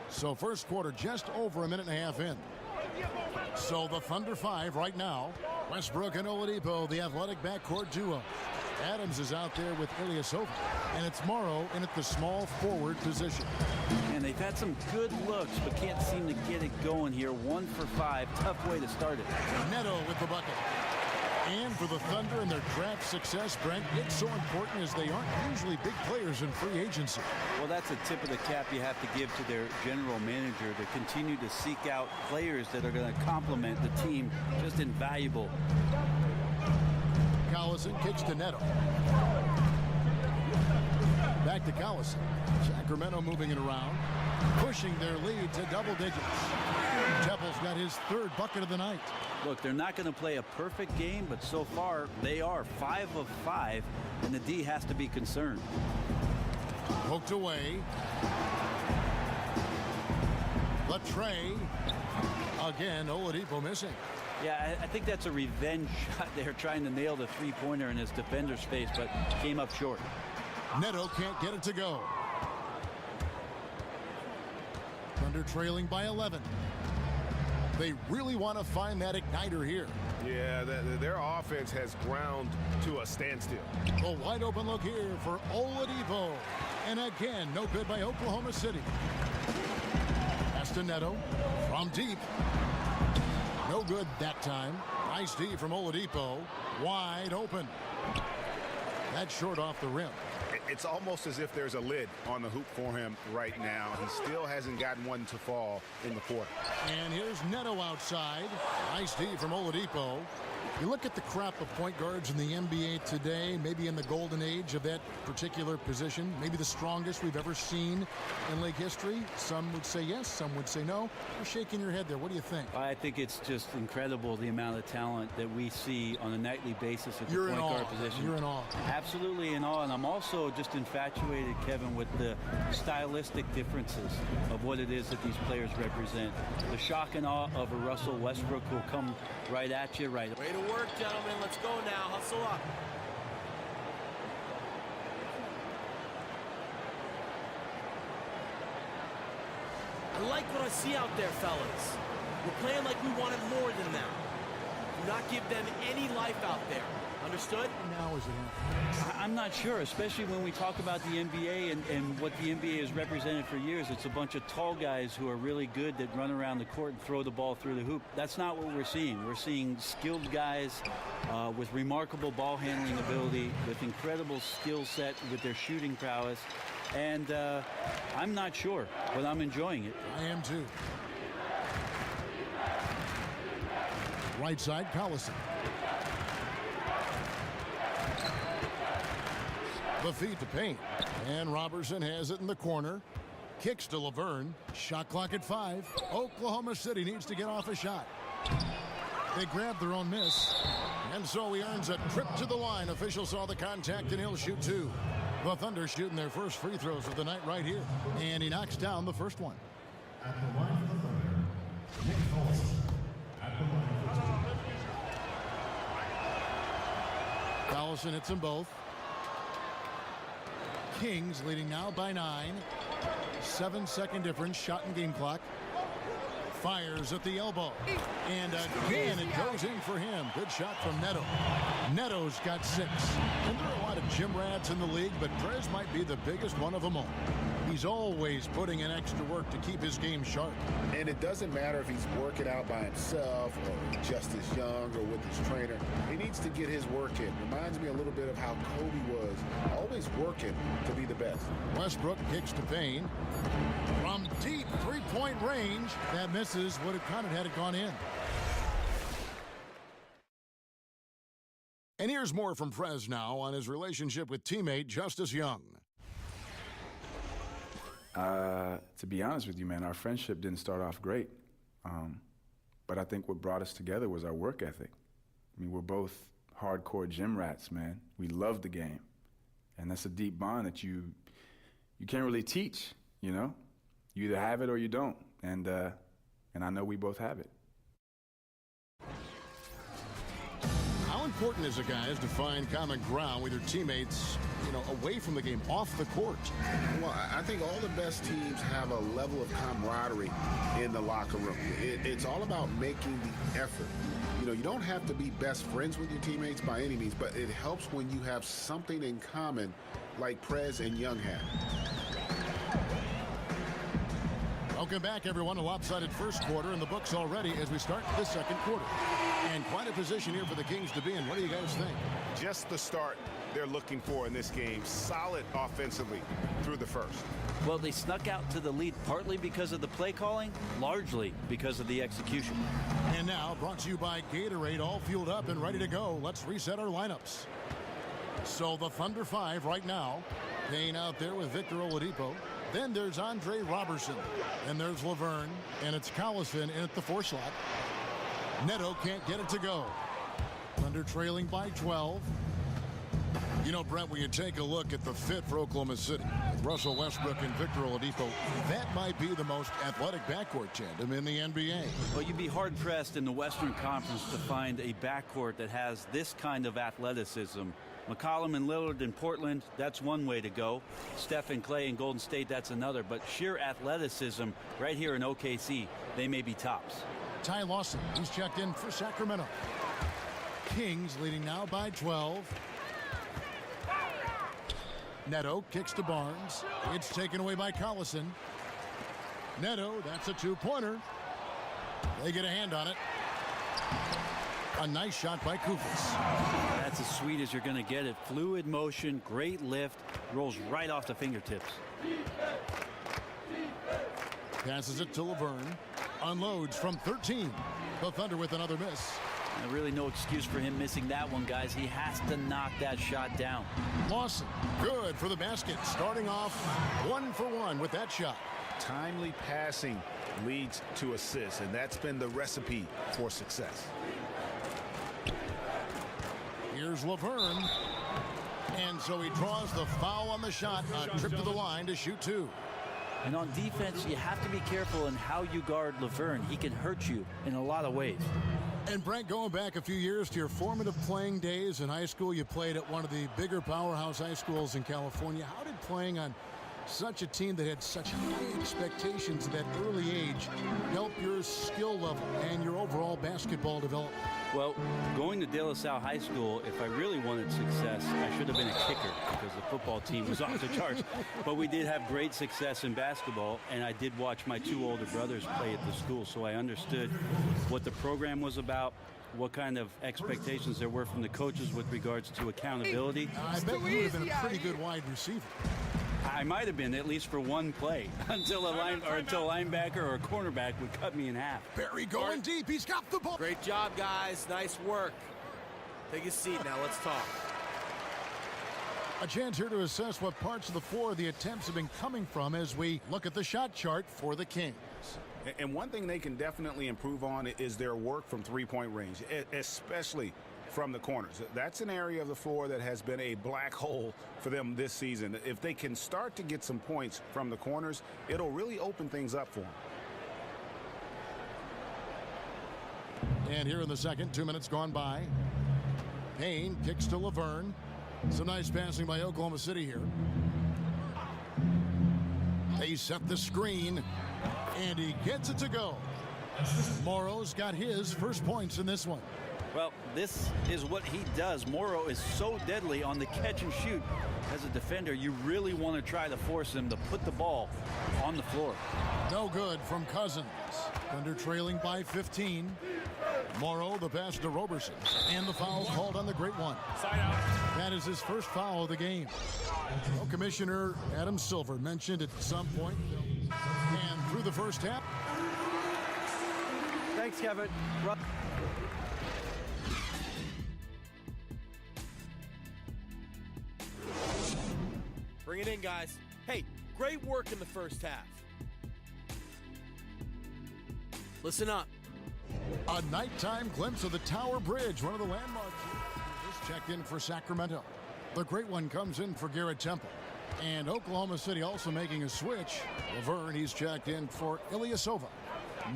So first quarter just over a minute and a half in. So the Thunder 5 right now. Westbrook and Oladipo, the athletic backcourt duo. Adams is out there with Ilyasova, and it's Morrow in at the small forward position. And they've had some good looks, but can't seem to get it going here. 1 for 5, tough way to start it. Neto with the bucket. And for the Thunder and their draft success, Brent, it's so important as they aren't usually big players in free agency. Well, that's a tip of the cap you have to give to their general manager to continue to seek out players that are going to complement the team. Just invaluable. Collison kicks to Neto. Back to Collison. Sacramento moving it around, pushing their lead to double digits. Temple's got his third bucket of the night. Look, they're not going to play a perfect game, but so far they are 5 of 5, and the D has to be concerned. Poked away. Latre. Again, Oladipo missing. Yeah, I think that's a revenge shot there, trying to nail the three-pointer in his defender's face, but came up short. Neto can't get it to go. Thunder trailing by 11. They really want to find that igniter here. Yeah, their offense has ground to a standstill. A wide open look here for Oladipo. And again, no good by Oklahoma City. Pass to Neto from deep. No good that time. Nice D from Oladipo. Wide open. That's short off the rim. It's almost as if there's a lid on the hoop for him right now. He still hasn't gotten one to fall in the quarter. And here's Neto outside. Nice D from Oladipo. You look at the crop of point guards in the NBA today, maybe in the golden age of that particular position, maybe the strongest we've ever seen in league history. Some would say yes, some would say no. You're shaking your head there. What do you think? I think it's just incredible the amount of talent that we see on a nightly basis at the point guard position. You're in awe. Absolutely in awe, and I'm also just infatuated, Kevin, with the stylistic differences of what it is that these players represent. The shock and awe of a Russell Westbrook will come right at you, right? Way to work, gentlemen. Let's go now. Hustle up. I like what I see out there, fellas. We're playing like we wanted more than them. Do not give them any life out there. Understood? Now is it? I'm not sure, especially when we talk about the NBA and what the NBA has represented for years. It's a bunch of tall guys who are really good that run around the court and throw the ball through the hoop. That's not what we're seeing. We're seeing skilled guys with remarkable ball handling ability, with incredible skill set with their shooting prowess. And I'm not sure, but I'm enjoying it. I am too. Right side, Collison. The feed to Payne. And Robertson has it in the corner. Kicks to Laverne. Shot clock at 5. Oklahoma City needs to get off a shot. They grab their own miss. And so he earns a trip to the line. Official saw the contact and he'll shoot 2. The Thunder shooting their first free throws of the night right here. And he knocks down the first one. At the line for the Thunder, Nick Collison. At the line for Collison hits them both. Kings leading now by 9. 7-second difference. Shot and game clock. Fires at the elbow. And again, it goes in for him. Good shot from Neto. Neto's got 6. And there are a lot of gym rats in the league, but Prez might be the biggest one of them all. He's always putting in extra work to keep his game sharp. And it doesn't matter if he's working out by himself or just as young or with his trainer. He needs to get his work in. Reminds me a little bit of how Kobe was, always working to be the best. Westbrook kicks to Payne. From deep three-point range, that misses. Would have counted had it gone in. And here's more from Prez now on his relationship with teammate Justice Young. To be honest with you, man, our friendship didn't start off great. But I think what brought us together was our work ethic. I mean, we're both hardcore gym rats, man. We love the game. And that's a deep bond that you can't really teach, you know? You either have it or you don't. And I know we both have it. How important is it, guys, to find common ground with your teammates, you know, away from the game, off the court? Well, I think all the best teams have a level of camaraderie in the locker room. It's all about making the effort. You know, you don't have to be best friends with your teammates by any means, but it helps when you have something in common like Prez and Young had. Welcome back, everyone. A lopsided first quarter in the books already as we start the second quarter. And quite a position here for the Kings to be in. What do you guys think? Just the start they're looking for in this game. Solid offensively through the first. Well, they snuck out to the lead partly because of the play calling, largely because of the execution. And now, brought to you by Gatorade, all fueled up and ready to go. Let's reset our lineups. So the Thunder 5 right now. Payne out there with Victor Oladipo. Then there's Andre Robertson. And there's Laverne. And it's Collison in at the 4 slot. Neto can't get it to go. Thunder trailing by 12. You know, Brent, when you take a look at the fit for Oklahoma City, with Russell Westbrook and Victor Oladipo, that might be the most athletic backcourt tandem in the NBA. Well, you'd be hard-pressed in the Western Conference to find a backcourt that has this kind of athleticism. McCollum and Lillard in Portland, that's one way to go. Steph and Clay in Golden State, that's another. But sheer athleticism right here in OKC, they may be tops. Ty Lawson, he's checked in for Sacramento. Kings leading now by 12. Neto kicks to Barnes. It's taken away by Collison. Neto, that's a 2-pointer. They get a hand on it. A nice shot by Kufis. That's as sweet as you're going to get it. Fluid motion, great lift, rolls right off the fingertips. Passes it to Laverne. Unloads from 13. The Thunder with another miss. And really no excuse for him missing that one, guys. He has to knock that shot down. Lawson, good for the basket. Starting off 1 for 1 with that shot. Timely passing leads to assists, and that's been the recipe for success. Here's Laverne. And so he draws the foul on the shot. A trip to the line to shoot 2. And on defense, you have to be careful in how you guard Laverne. He can hurt you in a lot of ways. And Brent, going back a few years to your formative playing days in high school, you played at one of the bigger powerhouse high schools in California. How did playing on such a team that had such high expectations at that early age help your skill level and your overall basketball development? Well, going to De La Salle High School, if I really wanted success, I should have been a kicker because the football team was off the charts. But we did have great success in basketball, and I did watch my 2 older brothers play at the school, so I understood what the program was about, what kind of expectations there were from the coaches with regards to accountability. I bet you would have been a pretty good wide receiver. I might have been, at least for one play, until a linebacker or a cornerback would cut me in half. Barry going deep. He's got the ball. Great job, guys. Nice work. Take a seat now. Let's talk. A chance here to assess what parts of the floor the attempts have been coming from as we look at the shot chart for the Kings. And one thing they can definitely improve on is their work from three-point range, especially from the corners. That's an area of the floor that has been a black hole for them this season. If they can start to get some points from the corners, it'll really open things up for them. And here in the second, 2 minutes gone by. Payne kicks to Laverne. Some nice passing by Oklahoma City here. They set the screen, and he gets it to go. Morrow's got his first points in this one. Well, this is what he does. Morrow is so deadly on the catch and shoot. As a defender, you really want to try to force him to put the ball on the floor. No good from Cousins. Thunder trailing by 15. Morrow, the pass to Roberson. And the foul called on the great one. Side out. That is his first foul of the game. Well, Commissioner Adam Silver mentioned at some point. And through the first half. Thanks, Kevin. Bring it in, guys. Hey, great work in the first half. Listen up. A nighttime glimpse of the Tower Bridge, one of the landmarks. Just checked in for Sacramento. The great one comes in for Garrett Temple. And Oklahoma City also making a switch. Laverne, he's checked in for Ilyasova.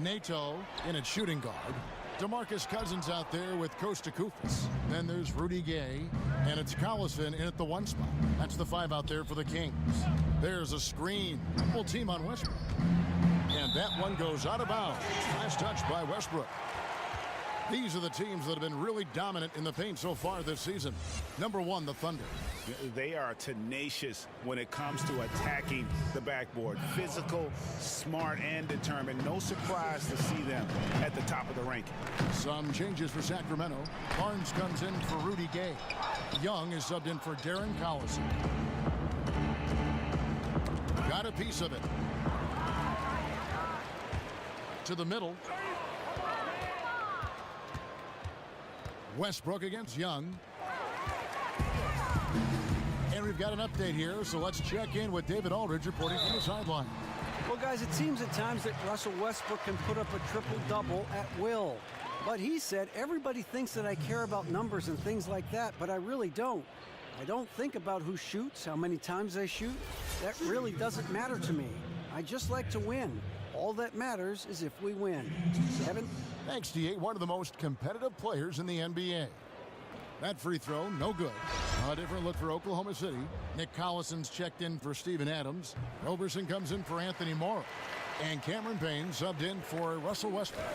Nato in at shooting guard. DeMarcus Cousins out there with Costa Koufis. Then there's Rudy Gay, and it's Collison in at the 1 spot. That's the 5 out there for the Kings. There's a screen. Full team on Westbrook. And that one goes out of bounds. Nice touch by Westbrook. These are the teams that have been really dominant in the paint so far this season. Number 1, the Thunder. They are tenacious when it comes to attacking the backboard. Physical, smart, and determined. No surprise to see them at the top of the ranking. Some changes for Sacramento. Barnes comes in for Rudy Gay. Young is subbed in for Darren Collison. Got a piece of it. To the middle. Westbrook against Young. And we've got an update here, so let's check in with David Aldridge reporting from the sideline. Well, guys, it seems at times that Russell Westbrook can put up a triple-double at will. But he said, everybody thinks that I care about numbers and things like that, but I really don't. I don't think about who shoots, how many times I shoot. That really doesn't matter to me. I just like to win. All that matters is if we win. Kevin? Thanks, D8, one of the most competitive players in the NBA. That free throw, no good. A different look for Oklahoma City. Nick Collison's checked in for Steven Adams. Roberson comes in for Anthony Morrow. And Cameron Payne subbed in for Russell Westbrook.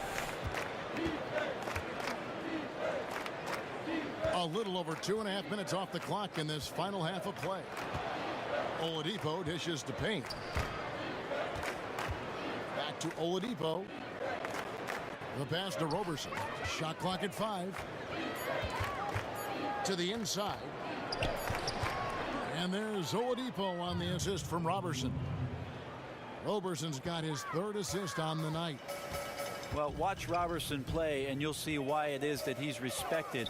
A little over 2.5 minutes off the clock in this final half of play. Oladipo dishes to Payne. Back to Oladipo. The pass to Roberson. Shot clock at 5. To the inside. And there's Oladipo on the assist from Roberson. Roberson's got his 3rd assist on the night. Well, watch Robertson play, and you'll see why it is that he's respected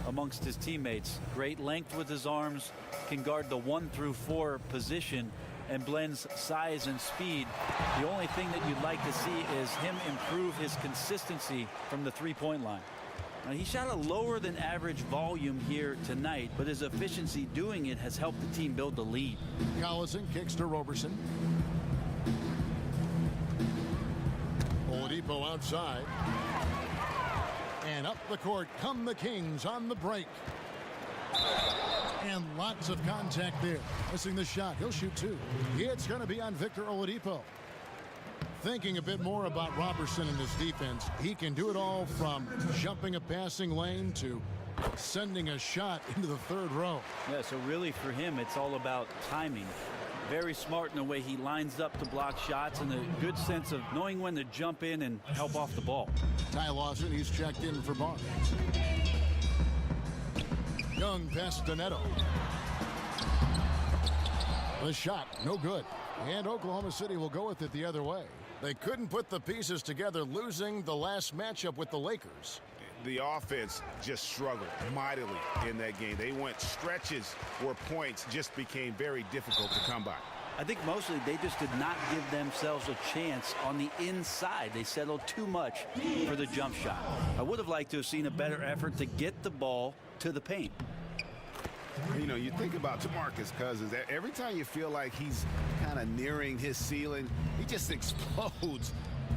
amongst his teammates. Great length with his arms, can guard the 1 through 4 position, and blends size and speed. The only thing that you'd like to see is him improve his consistency from the three-point line. Now, he shot a lower than average volume here tonight, but his efficiency doing it has helped the team build the lead. Collison kicks to Roberson. Oladipo outside. And up the court come the Kings on the break. And lots of contact there. Missing the shot. He'll shoot 2. It's going to be on Victor Oladipo. Thinking a bit more about Robertson and his defense, he can do it all from jumping a passing lane to sending a shot into the 3rd row. Yeah, so really for him, it's all about timing. Very smart in the way he lines up to block shots, and a good sense of knowing when to jump in and help off the ball. Ty Lawson, he's checked in for Barnes. Young past Doneto. The shot, no good. And Oklahoma City will go with it the other way. They couldn't put the pieces together, losing the last matchup with the Lakers. The offense just struggled mightily in that game. They went stretches where points just became very difficult to come by. I think mostly they just did not give themselves a chance on the inside. They settled too much for the jump shot. I would have liked to have seen a better effort to get the ball to the paint. You know, you think about DeMarcus Cousins. Every time you feel like he's kind of nearing his ceiling, he just explodes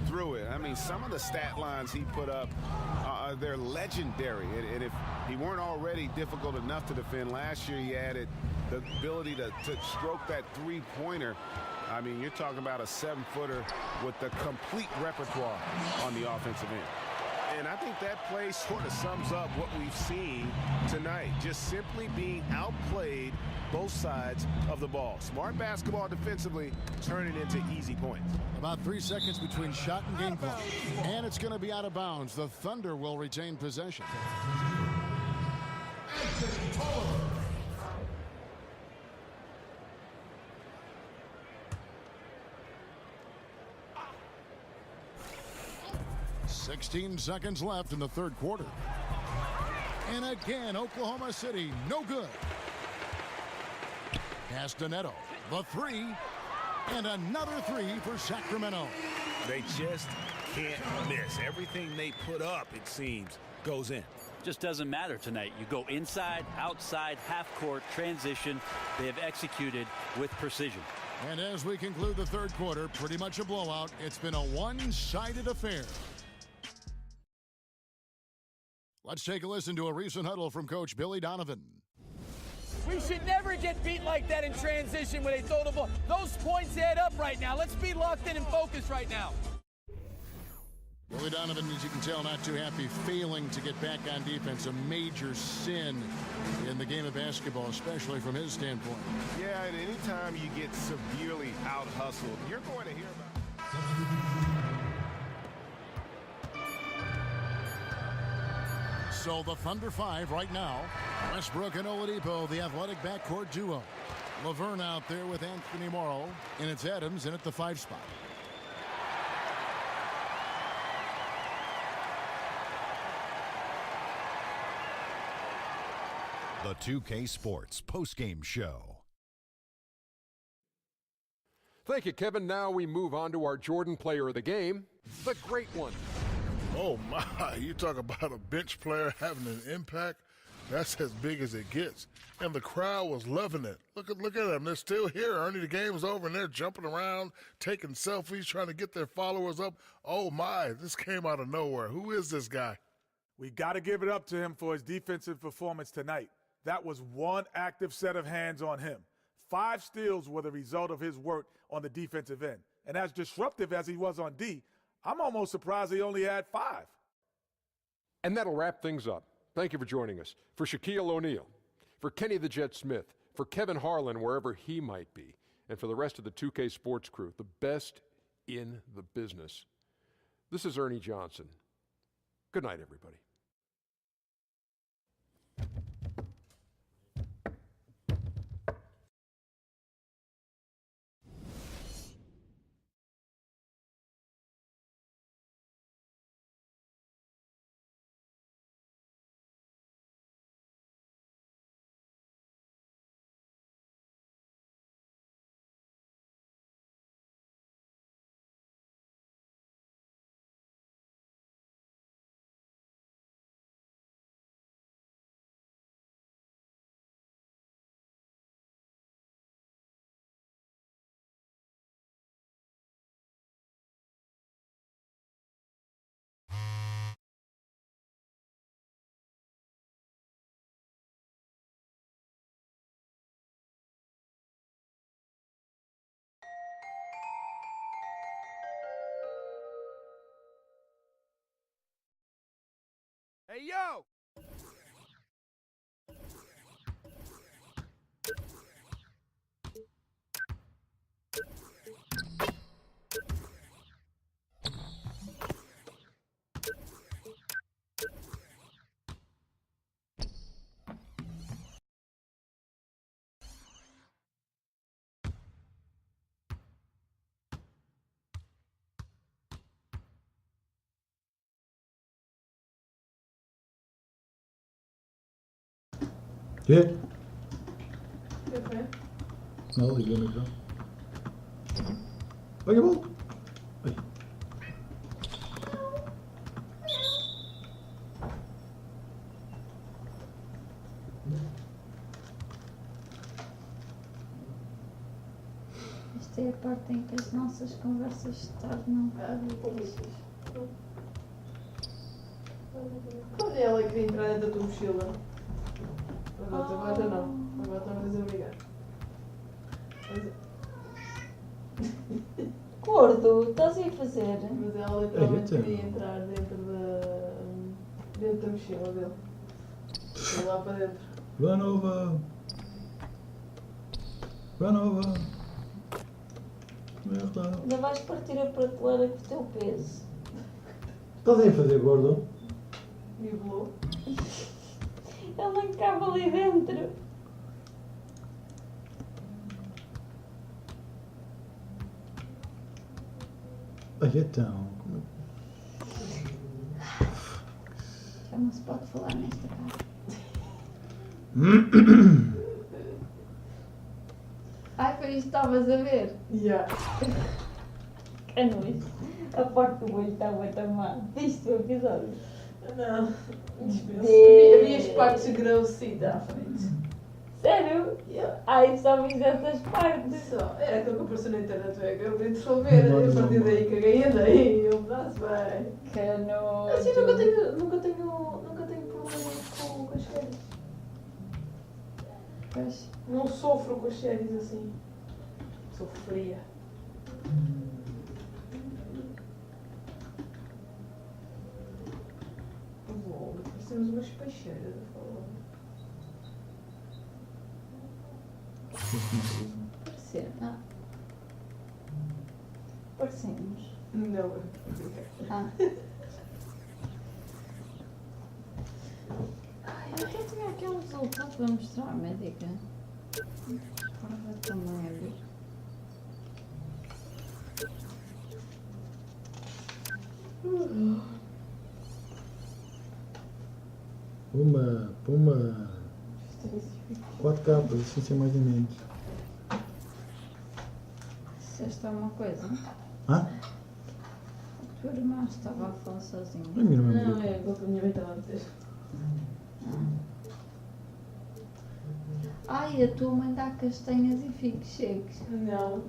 through it. I mean, some of the stat lines he put up, they're legendary. And if he weren't already difficult enough to defend last year, he added the ability to stroke that three-pointer. I mean, you're talking about a 7-footer with the complete repertoire on the offensive end. And I think that play sort of sums up what we've seen tonight. Just simply being outplayed both sides of the ball. Smart basketball defensively, turning into easy points. About 3 seconds between shot and game clock. And it's going to be out of bounds. The Thunder will retain possession. 16 seconds left in the 3rd quarter. And again, Oklahoma City, no good. Castaneto, the 3, and another 3 for Sacramento. They just can't miss. Everything they put up, it seems, goes in. Just doesn't matter tonight. You go inside, outside, half court, transition. They have executed with precision. And as we conclude the 3rd quarter, pretty much a blowout. It's been a one-sided affair. Let's take a listen to a recent huddle from Coach Billy Donovan. We should never get beat like that in transition when they throw the ball. Those points add up right now. Let's be locked in and focused right now. Billy Donovan, as you can tell, not too happy, failing to get back on defense. A major sin in the game of basketball, especially from his standpoint. Yeah, and anytime you get severely out-hustled, you're going to hear about it. So the Thunder 5 right now. Westbrook and Oladipo, the athletic backcourt duo. Laverne out there with Anthony Morrow, and it's Adams in at the 5 spot. The 2K Sports postgame show. Thank you, Kevin. Now we move on to our Jordan player of the game, the great one. Oh, my. You talk about a bench player having an impact. That's as big as it gets. And the crowd was loving it. Look at them. They're still here. Ernie, the game's over, and they're jumping around, taking selfies, trying to get their followers up. Oh, my. This came out of nowhere. Who is this guy? We got to give it up to him for his defensive performance tonight. That was one active set of hands on him. 5 steals were the result of his work on the defensive end. And as disruptive as he was on D, I'm almost surprised he only had 5. And that'll wrap things up. Thank you for joining us. For Shaquille O'Neal, for Kenny the Jet Smith, for Kevin Harlan, wherever he might be, and for the rest of the 2K Sports crew, the best in the business. This is Ernie Johnson. Good night, everybody. Hey, yo! Quê? Café? Não, liguei o micro. Olha a bola. Ai. Esta é a parte em que as nossas conversas se tornam públicas. Olha, ela queria entrar dentro da tua mochila. Agora não. Agora estão a obrigar. Gordo, estás a fazer? Mas ela literalmente queria entrar dentro da mochila dele. Foi lá para dentro. Run over. Run over. Merda. Ainda vais partir a prateleira com o teu peso. Estás aí a fazer, gordo? Nivou. Ele não cabe ali dentro. Ai, então. Já não se pode falar nesta casa. Ai, foi isto que estavas a ver? Yeah. Que nojo. A parte do olho está muito má. Viste o episódio? Não. Dispenso. Deus. Havia as partes grossita à frente. Sério? Yeah. Ai, só viste essas partes. Só. Era aquilo que apareceu na internet. Eu queria resolver. A partir daí caguei e andei. Eu pedaço bem. Que nojo. Assim, nunca tenho problemas com as séries. Pois. Não sofro com as séries assim. Sou fria. Bom, parecemos umas peixeiras a falar. Parecer, não. Parecemos. Não. Ah. Eu até tinha aqui um resultado para mostrar à médica. Prova também ali. Puma. 4 capas, assim sem mais nem menos. Disseste alguma coisa? Hã? A tua irmã estava a falar sozinha. A minha irmã Não, é a culpa da minha mãe estava a dizer. Ai, a tua mãe dá castanhas e figos secos. Não.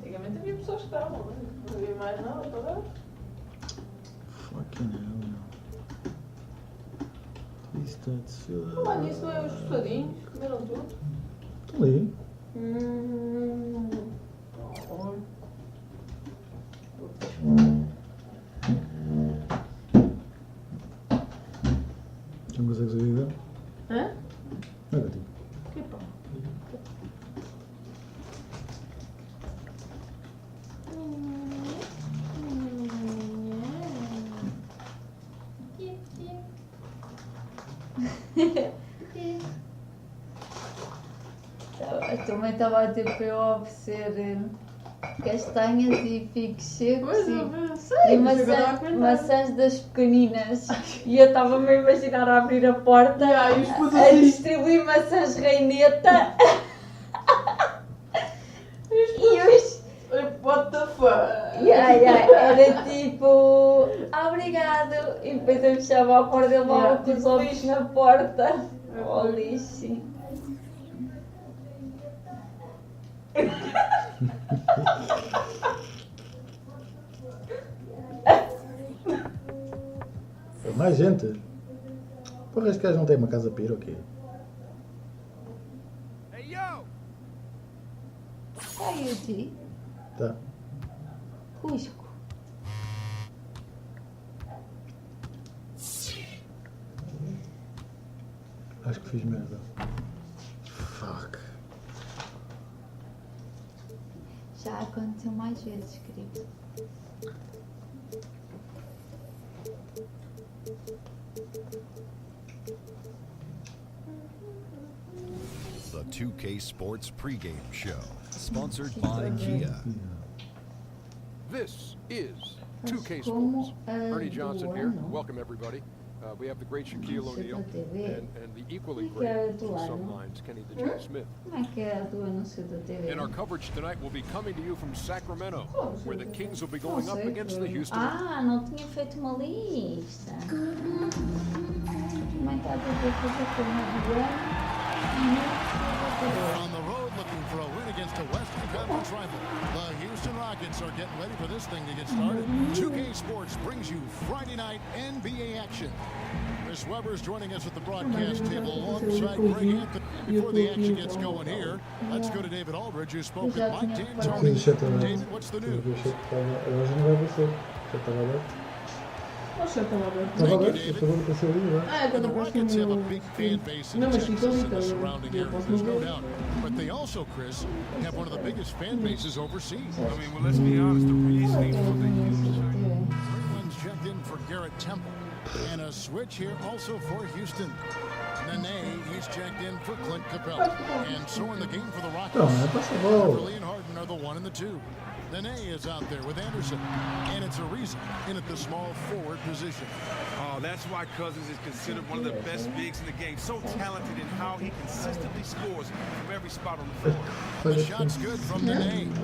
Antigamente havia pessoas que davam, não havia mais nada para dar. Fucking hell. Falar nisso, não é os tostadinhos? Comeram tudo? Estão ali. Não consegues ouvir? Hã? Negativo. Que pão. A tua mãe estava a dizer para eu oferecer castanhas e figos secos e maçãs das pequeninas. E eu estava-me a imaginar a abrir a porta a distribuir maçãs reineta. E os... What the fuck? Era tipo, obrigado. E depois eu fechava a porta e ele levava com os ovos na porta. Oh, lixo. Mais gente? Porra, este gajo não tem uma casa para ir ou quê? Hey, yo! Ai, Udi. Tá. Cusco. Acho que fiz merda. Fuck. Já aconteceu mais vezes, querido. The 2K Sports pregame show, sponsored by Kia. This is 2K Sports. Ernie Johnson here. Welcome, everybody. We have the great Shaquille O'Neal and the equally great, from some lines, Kenny the Jet Smith. Como é que é do anúncio da TV? In our coverage tonight, we'll be coming to you from Sacramento, where the Kings will be going up against the Houston. Ah, não tinha feito uma lista. Como é que a TV fazer com On the road looking for a win against a Western Conference rival. The Houston Rockets are getting ready for this thing to get started. 2K Sports brings you Friday night NBA action. Chris Webber's joining us at the broadcast table alongside Greg Anthony. Before the action gets going here, let's go to David Aldridge, who spoke with Mike D'Antoni. David, what's the news? Hoje não vai você. Já estava aberto. Poxa, estava aberto. Estava aberto, eu estou vendo para ser livre. Ah, The Rockets have a big fan base in Texas and the surrounding areas, there's no doubt. But they also, Chris, have one of the biggest fan bases overseas. I mean, well, let's be honest, the reasoning for the Everyone's checked in for Garrett Temple. And a switch here also for Houston. Nene, he's checked in for Clint Capella. And so in the game for the Rockets, Beverly and Harden are the 1 and the 2. Nene is out there with Anderson, and it's a reason in at the small forward position. Oh, that's why Cousins is considered one of the best bigs in the game. So talented in how he consistently scores from every spot on the floor. The shot's good from Nene.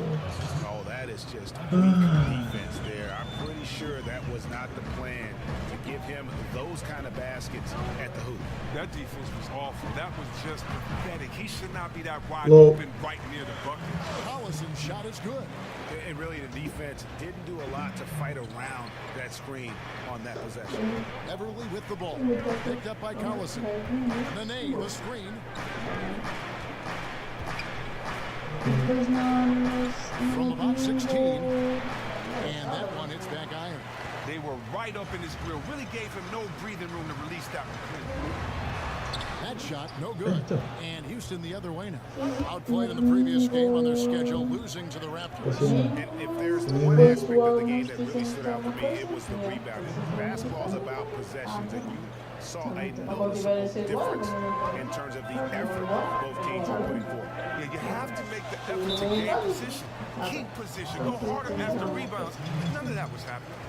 Oh, that is just weak defense there. I'm pretty sure that was not the plan to give him those kind of baskets at the hoop. That defense was awful. That was just pathetic. He should not be that wide open right near the bucket. Collison's shot is good. And really, the defense didn't do a lot to fight around that screen on that possession. Everly with the ball. Picked up by Collison. Nene, the screen. From about 16. And that one hits back iron. They were right up in his grill. Really gave him no breathing room to release that one. That shot, no good. And Houston the other way now. Outplayed in the previous game on their schedule, losing to the Raptors. And if there's one aspect of the game that really stood out for me, it was the rebounding. Basketball's about possessions, and you saw a noticeable difference in terms of the effort both teams are putting forth. Yeah, you have to make the effort to gain position, keep position, go harder after rebounds. None of that was happening.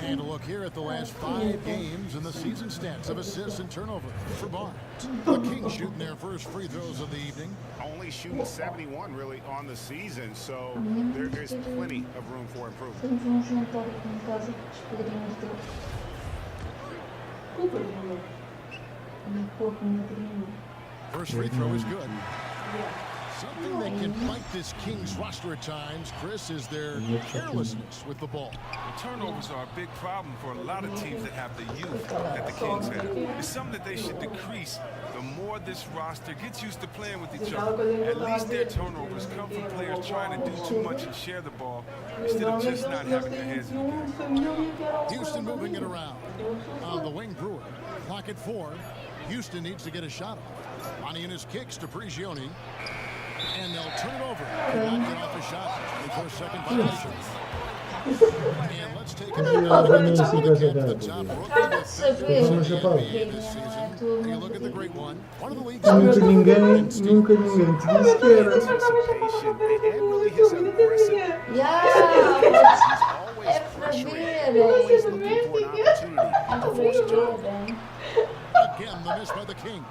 And a look here at the last 5 games and the season stats of assists and turnover for Barnes. The Kings shooting their first free throws of the evening. Only shooting 71 really on the season, so there is plenty of room for improvement. First free throw is good. Something that can bite this Kings roster at times, Chris, is their carelessness with the ball. Turnovers are a big problem for a lot of teams that have the youth that the Kings have. It's something that they should decrease the more this roster gets used to playing with each other. At least their turnovers come from players trying to do too much and share the ball instead of just not having their hands in the game. Houston moving it around. On the wing, Brewer. Clock at 4. Houston needs to get a shot off. Money in his kicks to Prigioni. And they'll turn it over. Not get off a shot. For a second violation. And let's take a the top rookie with 50 NBA this season. Take a look at the great one. One of the league's Nunca ninguém te disse que era. Again, the miss by the King.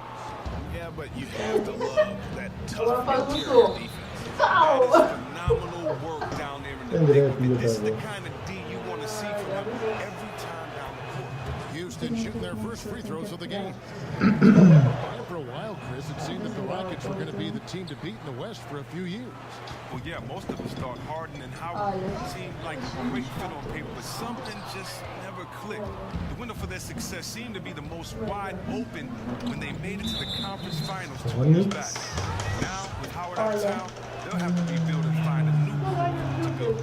Yeah, but you have to love that tough interior defense. That is phenomenal work down there in the paint. This is the kind of D you want to see from them every time down the court. Houston shooting their first free throws of the game. For a while, Chris, it seemed that the Rockets were going to be the team to beat in the West for a few years. Well, yeah, most of us thought Harden and Howard seemed like a great fit on paper, but something just never clicked. The window for their success seemed to be the most wide open when they made it to the conference finals 2 years back. Now, with Howard out of town, they'll they'll have to rebuild and find a new to build.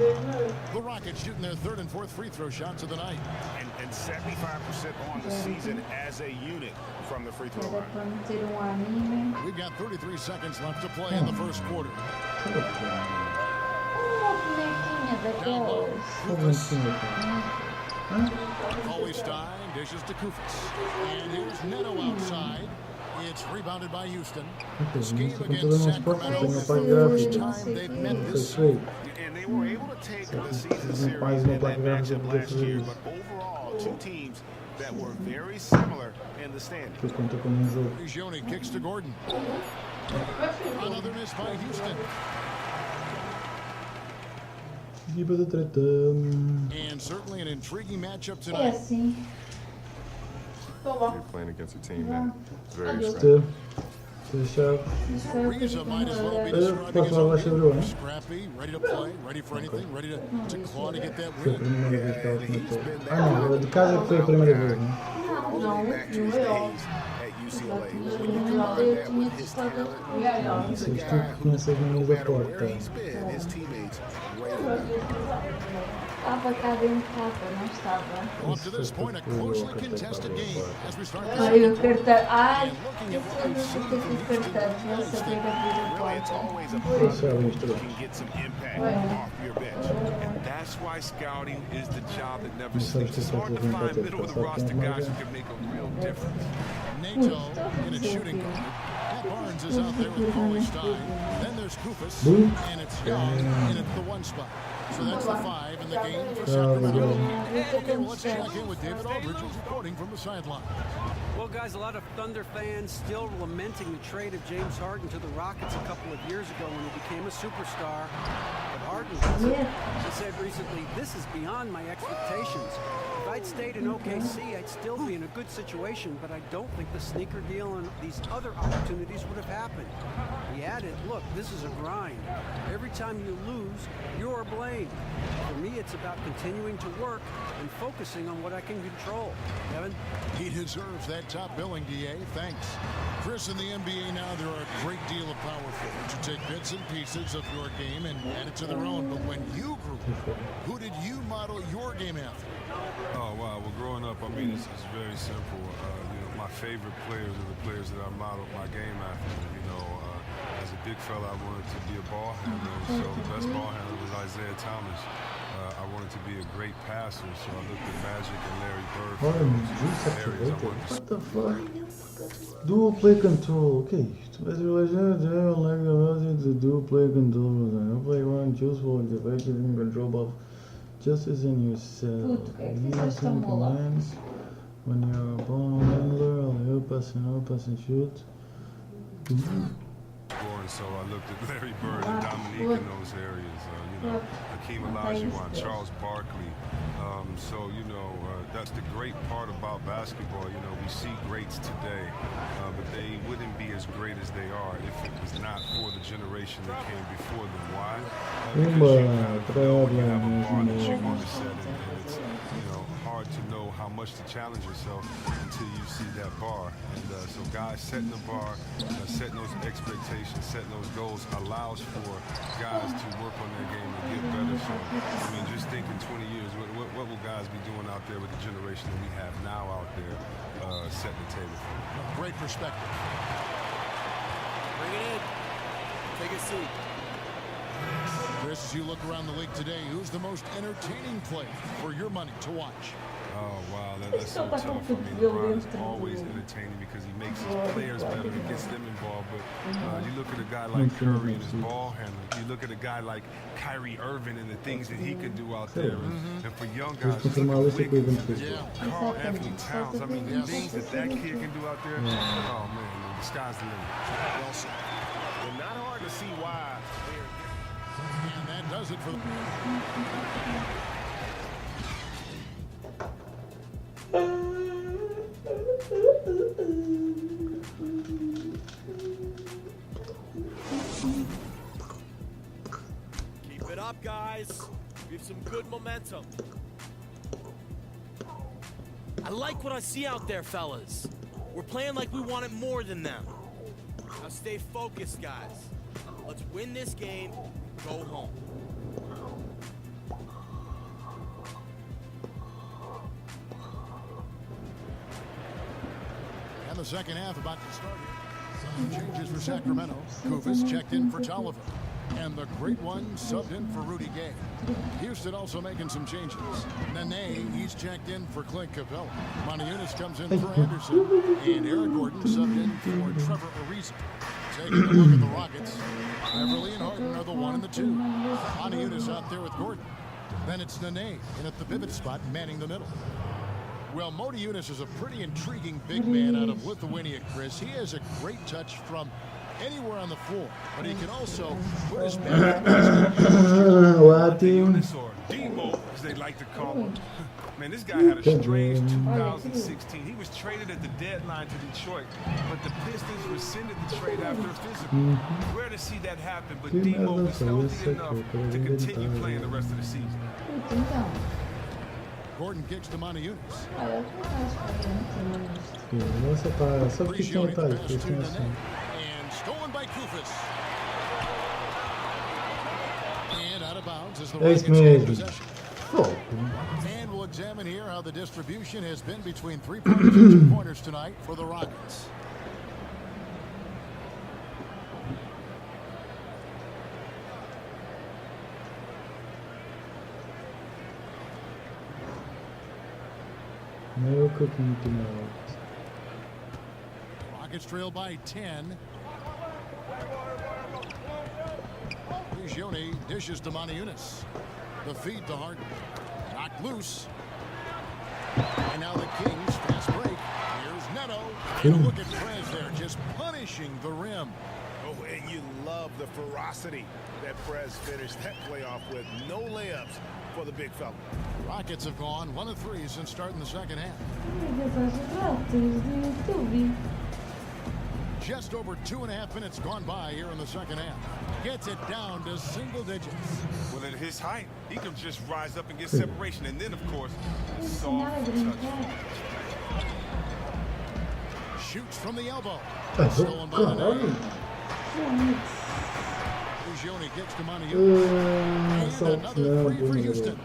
The Rockets shooting their third and fourth free throw shots of the night. And 75% on the season as a unit from the free throw line. We've got 33 seconds left to play in the first quarter. Stein dishes to Kufis. And here's Neto outside. It's rebounded by Houston. This game against Sacramento is the first time they've met this season. And they were able to take the season series in that matchup last year, but overall, two teams that were very similar in the standings. Prigioni kicks to Gordon. Another miss by Houston. And certainly an intriguing matchup tonight. You're playing against a team that's very Reza might as well be described as scrappy, ready to play, ready for anything, ready to claw to get that win. De casa que foi a primeira vez, né? Não, at UCLA. When you combine that with his talent, he's a guy who, no matter where he's been, his teammates rated him. Estava cá dentro de casa, não estava. Up to this point, a closely contested game as we start this. Ai, o cartão. Ai, eu sei que o cartão. Não sabia que abrir a It's porta. always a person who can get some impact off your bench. And that's why scouting is the job that never sleeps. It's hard to find middle of the roster guys who can make a real difference. NATO in a shooting guard. Barnes is out there with Paulie Stein. Then there's Kufis, and it's Young in at the one spot. So that's the 5 in the game for Sacramento. Okay, well, let's check in with David Aldridge, who's reporting from the sideline. Well, guys, a lot of Thunder fans still lamenting the trade of James Harden to the Rockets a couple of years ago when he became a superstar. But Harden has said recently, this is beyond my expectations. If I'd stayed in OKC, I'd still be in a good situation, but I don't think the sneaker deal and these other opportunities would have happened. He added, look, this is a grind. Every time you lose, you're blamed. For me, it's about continuing to work and focusing on what I can control. Kevin? He deserves that top billing, DA. Thanks. Chris, in the NBA now, there are a great deal of power forwards who take bits and pieces of your game and add it to their own. But when you grew up, who did you model your game after? Oh, wow. Well, growing up, I mean, it's very simple. My favorite players are the players that I modeled my game after. As a big fella, I wanted to be a ball handler. So the best ball handler was Isaiah Thomas. I wanted to be a great passer, so I looked at Magic and Larry Bird. What the fuck? Dual play control. Okay. Best relationship, like the dual play control. I play one useful and effective in control of justice in yourself. Using commands when you're a ball handler, I'll pass and shoot. So I looked at Larry Bird and Dominique in those areas. Hakeem Olajuwon, Charles Barkley. That's the great part about basketball. We see greats today, but they wouldn't be as great as they are if it was not for the generation that came before them. Why? Because you have a bar that you want to set, and it's hard to know how much to challenge yourself until you see that bar. And so guys setting the bar, setting those expectations, setting those goals allows for guys to work on their game and get better. So, just think in 20 years, what will guys be doing out there with the generation that we have now out there setting the table for them? Great perspective. Bring it in. Take a seat. Chris, as you look around the league today, who's the most entertaining player for your money to watch? Oh, wow, that's so tough. LeBron's always entertaining because he makes his players better. He gets them involved. But you look at a guy like Curry and his ball handling. You look at a guy like Kyrie Irving and the things that he can do out there. And for young guys, look at Wiggins, Carl Anthony Towns. The things that kid can do out there. Oh, man, the sky's the limit. Well said. And not hard to see why. And that does it for the... Keep it up, guys. We have some good momentum. I like what I see out there, fellas. We're playing like we want it more than them. Now stay focused, guys. Let's win this game, go home. And the second half about to start. Some changes for Sacramento. Kufis checked in for Tolliver. And the great one subbed in for Rudy Gay. Houston also making some changes. Nene, he's checked in for Clint Capella. Montiunas comes in for Anderson. And Eric Gordon subbed in for Trevor Ariza. Taking a look at the Rockets, Beverly and Harden are the 1 and the 2. Montiunas out there with Gordon. Then it's Nene in at the pivot spot, manning the middle. Well, Montiunas is a pretty intriguing big man out of Lithuania, Chris. He has a great touch from anywhere on the floor, but he can also put his back. Montiunas, or Demo, as they like to call him. Man, this guy had a strange 2016. He was traded at the deadline to Detroit, but the Pistons rescinded the trade after a physical. Rare to see that happen, but Demo was healthy enough to continue playing the rest of the season. Gordon kicks to Montiunas. Nossa, tá. Só que tinha tá aí, And stolen by Kufis. And out of bounds as the Rockets gain possession. And we'll examine here how the distribution has been between 3-pointers and 2-pointers tonight for the Rockets. No cooking tonight. Rockets trail by 10. Prigioni dishes to Montiunas. The feed to Harden. Knocked loose. And now the Kings fast break. Here's Neto. And look at Prez there, just punishing the rim. Oh, and you love the ferocity that Prez finished that playoff with. No layups for the big fella. Rockets have gone 1 of 3 since starting the second half. Just over 2.5 minutes gone by here in the second half. Gets it down to single digits. Well, at his height, he can just rise up and get separation. And then, of course, soft touch. Shoots from the elbow. Stolen by the knee. Prigioni gets to Montiunas. And another free for Houston.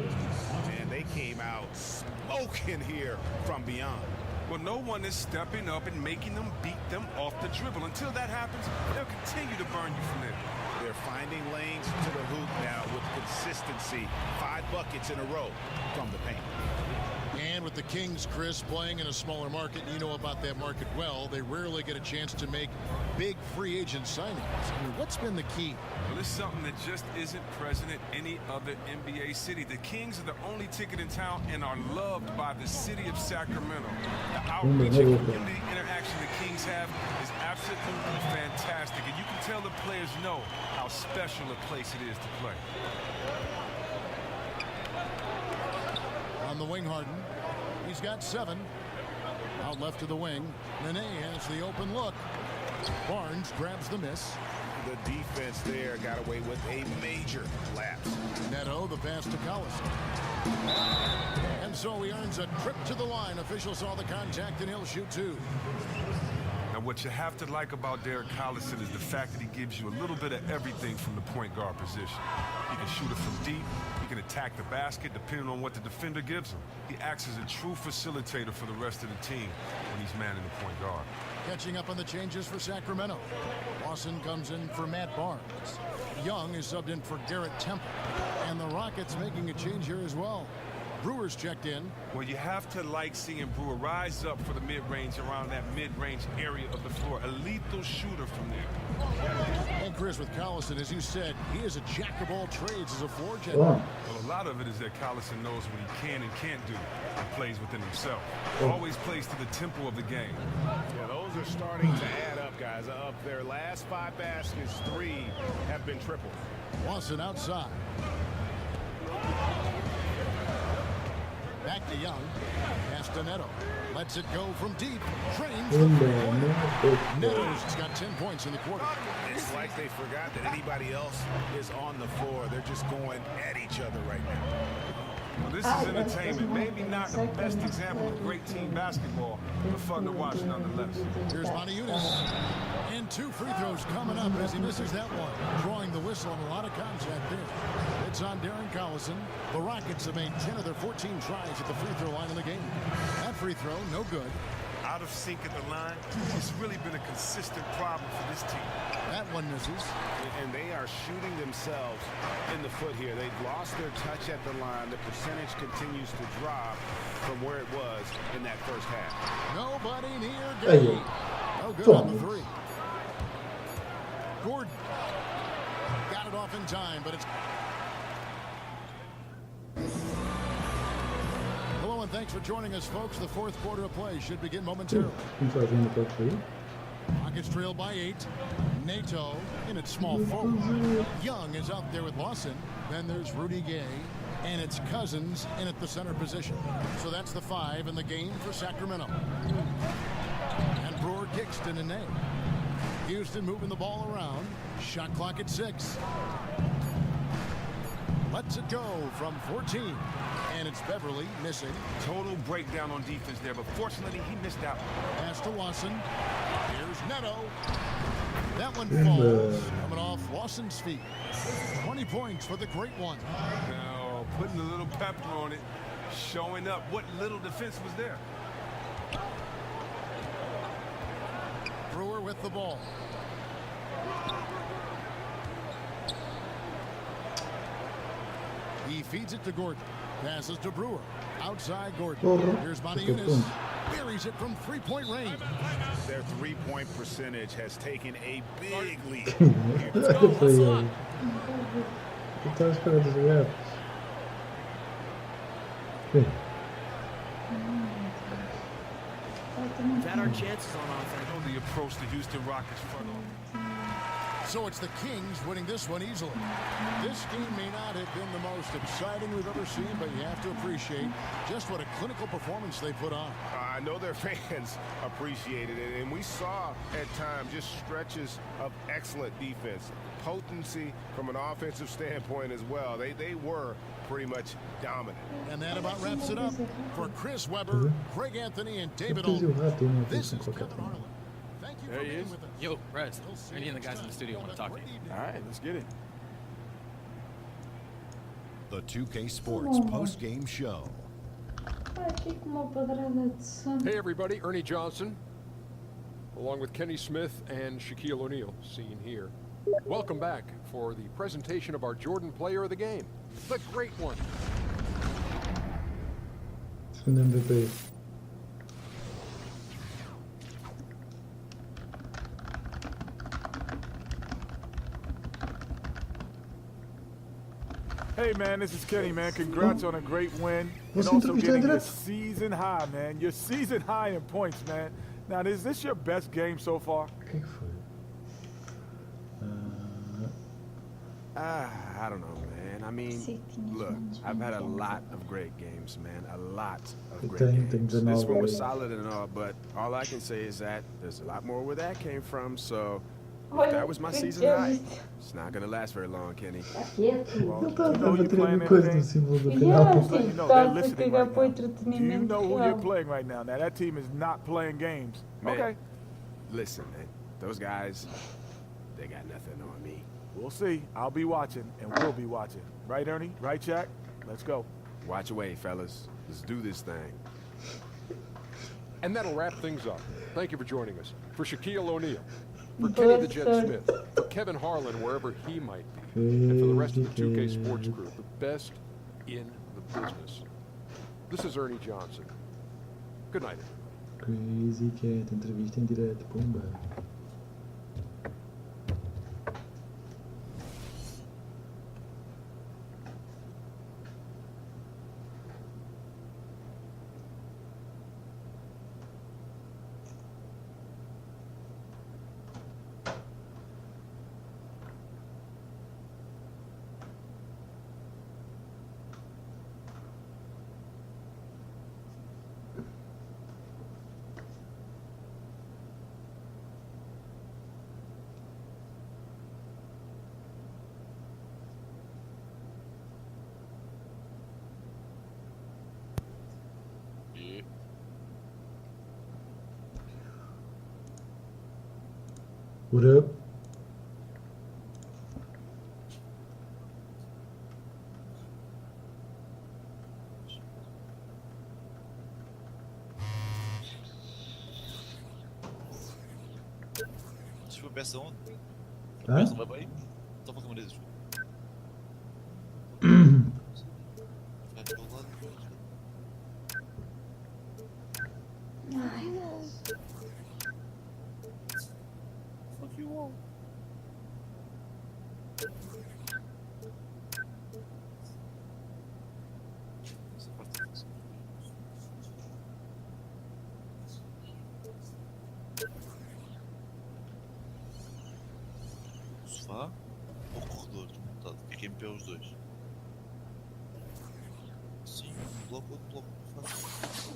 And they came out smoking here from beyond. Well, no one is stepping up and making them beat them off the dribble. Until that happens, they'll continue to burn you from there. They're finding lanes to the hoop now with consistency. 5 buckets in a row from the paint. And with the Kings, Chris, playing in a smaller market, you know about that market well, they rarely get a chance to make big free agent signings. I mean, what's been the key? Well, it's something that just isn't present in any other NBA city. The Kings are the only ticket in town and are loved by the city of Sacramento. The outreach and community interaction the Kings have is absolutely fantastic, and you can tell the players know how special a place it is to play. On the wing, Harden. He's got 7. Out left to the wing. Nene has the open look. Barnes grabs the miss. The defense there got away with a major lapse. Neto, the pass to Collison. And so he earns a trip to the line. Official saw the contact and he'll shoot 2. Now, what you have to like about Derek Collison is the fact that he gives you a little bit of everything from the point guard position. He can shoot it from deep. He can attack the basket depending on what the defender gives him. He acts as a true facilitator for the rest of the team when he's manning the point guard. Catching up on the changes for Sacramento. Lawson comes in for Matt Barnes. Young is subbed in for Garrett Temple. And the Rockets making a change here as well. Brewer's checked in. Well, you have to like seeing Brewer rise up for the mid-range, around that mid-range area of the floor. A lethal shooter from there. And Chris, with Collison, as you said, he is a jack of all trades as a floor general. Well, a lot of it is that Collison knows what he can and can't do and plays within himself. Always plays to the tempo of the game. Yeah, those are starting to add up, guys. Of their last 5 baskets, 3 have been tripled. Lawson outside. Back to Young. Pass to Neto. Lets it go from deep. Trains the Neto's got 10 points in the quarter. It's like they forgot that anybody else is on the floor. They're just going at each other right now. Well, this is entertainment. Maybe not the best example of great team basketball, but fun to watch nonetheless. Here's Moniunas. And 2 free throws coming up as he misses that one. Drawing the whistle on a lot of contact there. It's on Darren Collison. The Rockets have made 10 of their 14 tries at the free throw line in the game. That free throw, no good. Out of sync at the line, it's really been a consistent problem for this team. That one misses. And they are shooting themselves in the foot here. They've lost their touch at the line. The percentage continues to drop from where it was in that first half. Nobody near game. No good on the 3. Gordon got it off in time, but it's... Hello and thanks for joining us, folks. The 4th quarter of play should begin momentarily. Rockets trail by 8. Nato in at small forward. Young is out there with Lawson. Then there's Rudy Gay. And it's Cousins in at the center position. So that's the 5 in the game for Sacramento. And Brewer kicks to Nene. Houston moving the ball around. Shot clock at 6. Lets it go from 14. And it's Beverly missing. Total breakdown on defense there, but fortunately he missed out. Pass to Lawson. Here's Neto. That one falls. Coming off Lawson's feet. 20 points for the great one. Now, putting a little pepper on it, showing up what little defense was there. Brewer with the ball. He feeds it to Gordon. Passes to Brewer. Outside Gordon. Here's Moniunas. Buries it from 3-point range. Their 3-point percentage has taken a big lead. We've had our chances on offense. I know the approach the Houston Rockets front office. So it's the Kings winning this one easily. This game may not have been the most exciting we've ever seen, but you have to appreciate just what a clinical performance they put on. I know their fans appreciated it, and we saw at times just stretches of excellent defense. Potency from an offensive standpoint as well. They were pretty much dominant. And that about wraps it up. For Chris Webber, Craig Anthony, and David Olden, this is Kevin Harlan. Thank you for being with us. Yo, Rez, Ernie and the guys in the studio want to talk to you. All right, let's get it. The 2K Sports post-game show. Hey everybody, Ernie Johnson, along with Kenny Smith and Shaquille O'Neal, seen here. Welcome back for the presentation of our Jordan Player of the Game, the great one. It's an MVP. Hey, man, this is Kenny, man. Congrats on a great win. And also getting your season high, man. Your season high in points, man. Now, is this your best game so far? I don't know, man. I mean, look, I've had a lot of great games, man. A lot of great games. This one was solid and all, but all I can say is that there's a lot more where that came from, so if that was my season high, it's not going to last very long, Kenny. Ele tá batendo coisa no símbolo do canal. Do you know who you're playing right now? Now, that team is not playing games. Man, okay. Listen, man. Those guys, they got nothing on me. We'll see. I'll be watching, and we'll be watching. Right, Ernie? Right, Jack? Let's go. Watch away, fellas. Let's do this thing. And that'll wrap things up. Thank you for joining us. For Shaquille O'Neal, for Kenny the Jet Smith, for Kevin Harlan, wherever he might be, and for the rest of the 2K Sports crew, the best in the business. This is Ernie Johnson. Good night. Crazy Cat, entrevista em direto, pumba. What up? Desculpa, peça onde? Hã? Peça não vai bem? Só para que me dizes. Vai para o lado depois. Ai, Deus. Fuck you all. Essa parte é fácil. O sofá ou o corredor desmontado? O que é em pé os dois? Sim, um bloco, outro bloco. Fácil.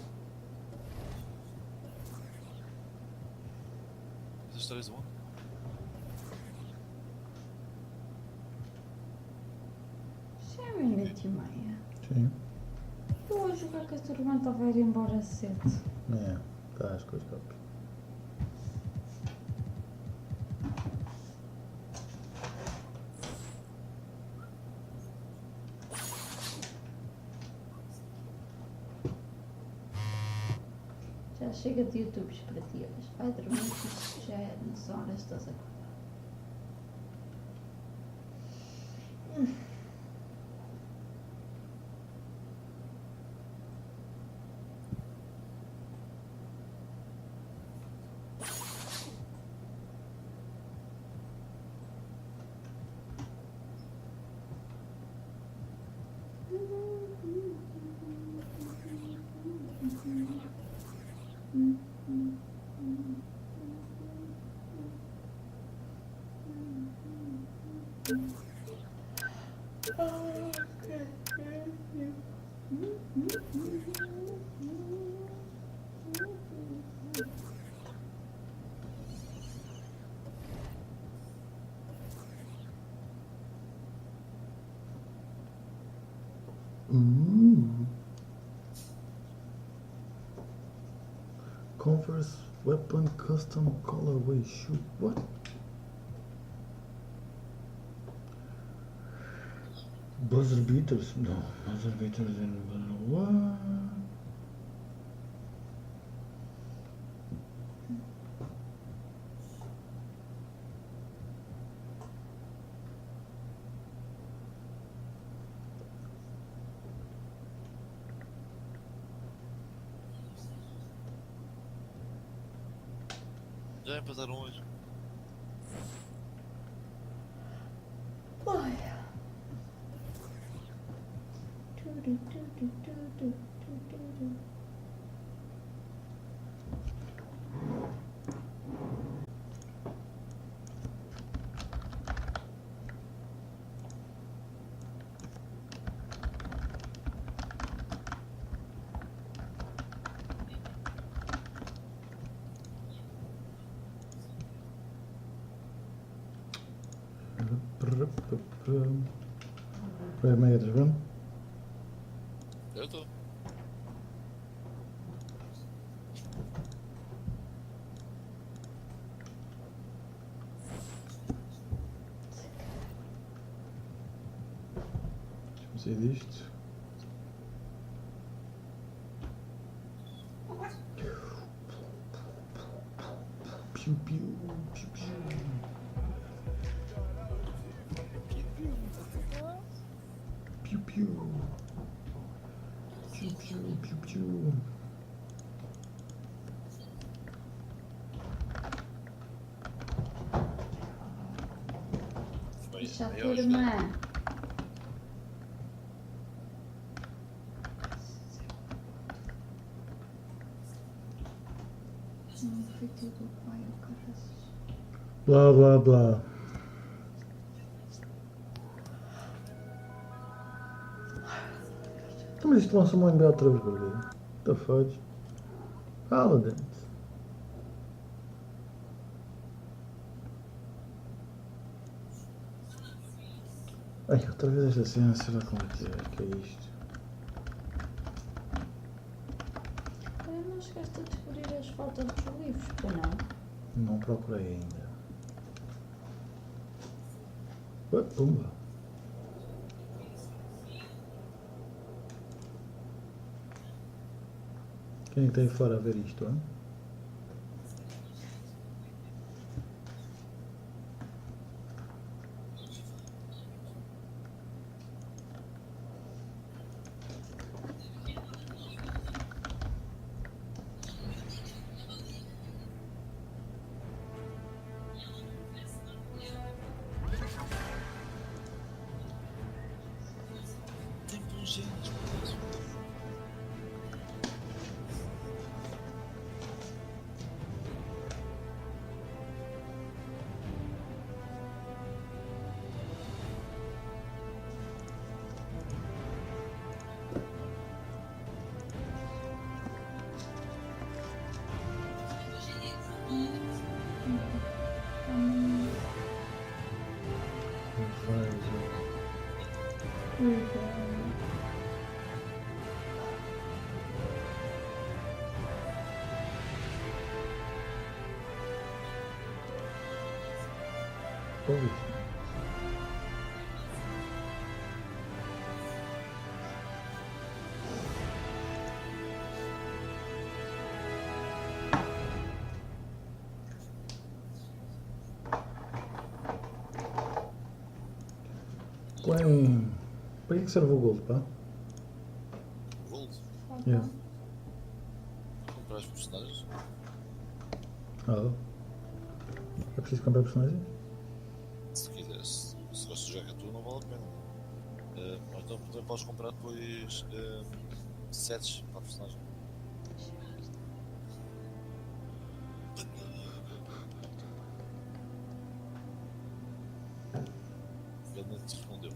Essas histórias onde? Já é meia-noite e meia. Sim. Eu vou jogar que a tua irmã estava a ir embora cedo. É, tá as coisas copy. Já chega de YouTubes para ti hoje. Vai dormir, que isto já é nessa hora estás a acordar. Converse weapon custom colorway shoe. What? Buzzer beaters? No, buzzer beaters in what? Já empataram hoje. Olha. Where am I at the run? Eu estou. Deixa-me sair disto. Piu, piu, piu, piu. Piu, piu. Piu, piu, piu, piu. Deixa a tua irmã. Não foi tudo o pai, o caraças. Blá, blá, blá. Então, mas isto lança-me um NBA outra vez, porquê? What the fudge? Paladins. Ai, outra vez esta cena, será como é que é isto? Não chegaste a descobrir as fotos dos livros, ou não? Não procurei ainda. Pumba. Quem é que está aí fora a ver isto, hein? Para que serve o gold, pá? Gold? Yeah. Comprar os personagens? Ah, é preciso comprar personagens? Se quiseres. Se gostas de jogar com tu, não vale a pena. Ou então também podes comprar depois sets para a personagem. Ele não te respondeu.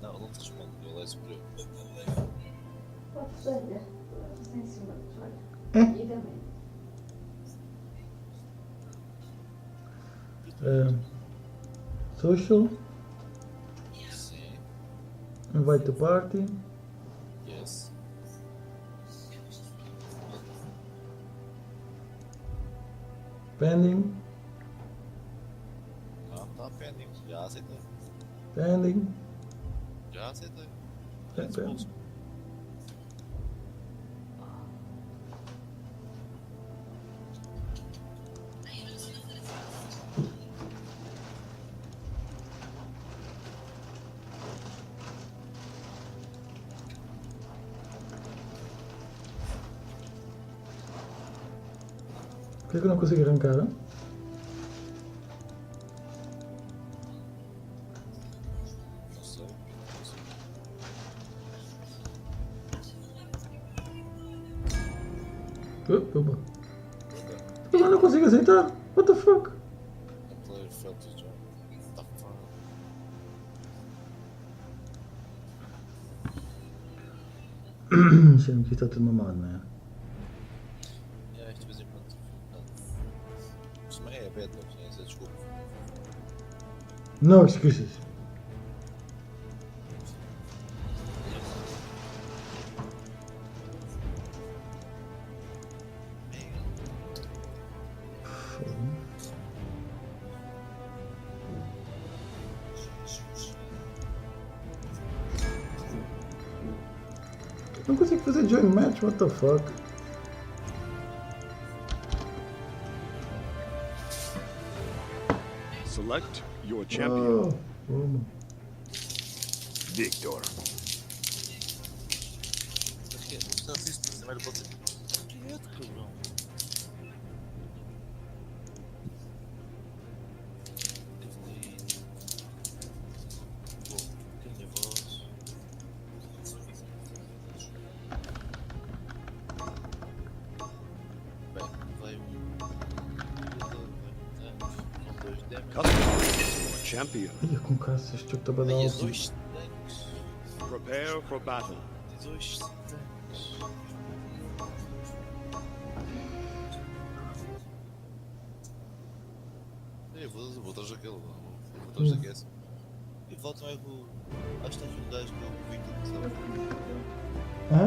Não, ele não te respondeu. Ele é superior. Olha, está em cima dos olhos. E também. Social. Sim. Invite to party. Yes. Pending. Não, está pending. Já aceitei. Pending. Já aceitei. Pending. Por que é que eu não consigo arrancar? Hein? Não sei. Opa. Eu não consigo aceitar. What the fuck? A player failed to join. Tá fora. Cheiro-me que isto está tudo mamado, não é? Isto de vez em quando. Isso também é bad luck, essa desculpa. No excuses. Não consigo fazer join match, what the fuck? Select your champion. Victor. Está assiste primeiro para dizer. Quieto, cabrão. Champion. Ia com caça, este jogo está a dar alto. Prepare for battle. Vou atrás daquele. Vou atrás daquele. E volta não é com. Acho que tens um gajo que é o Victor, sabe? Hã?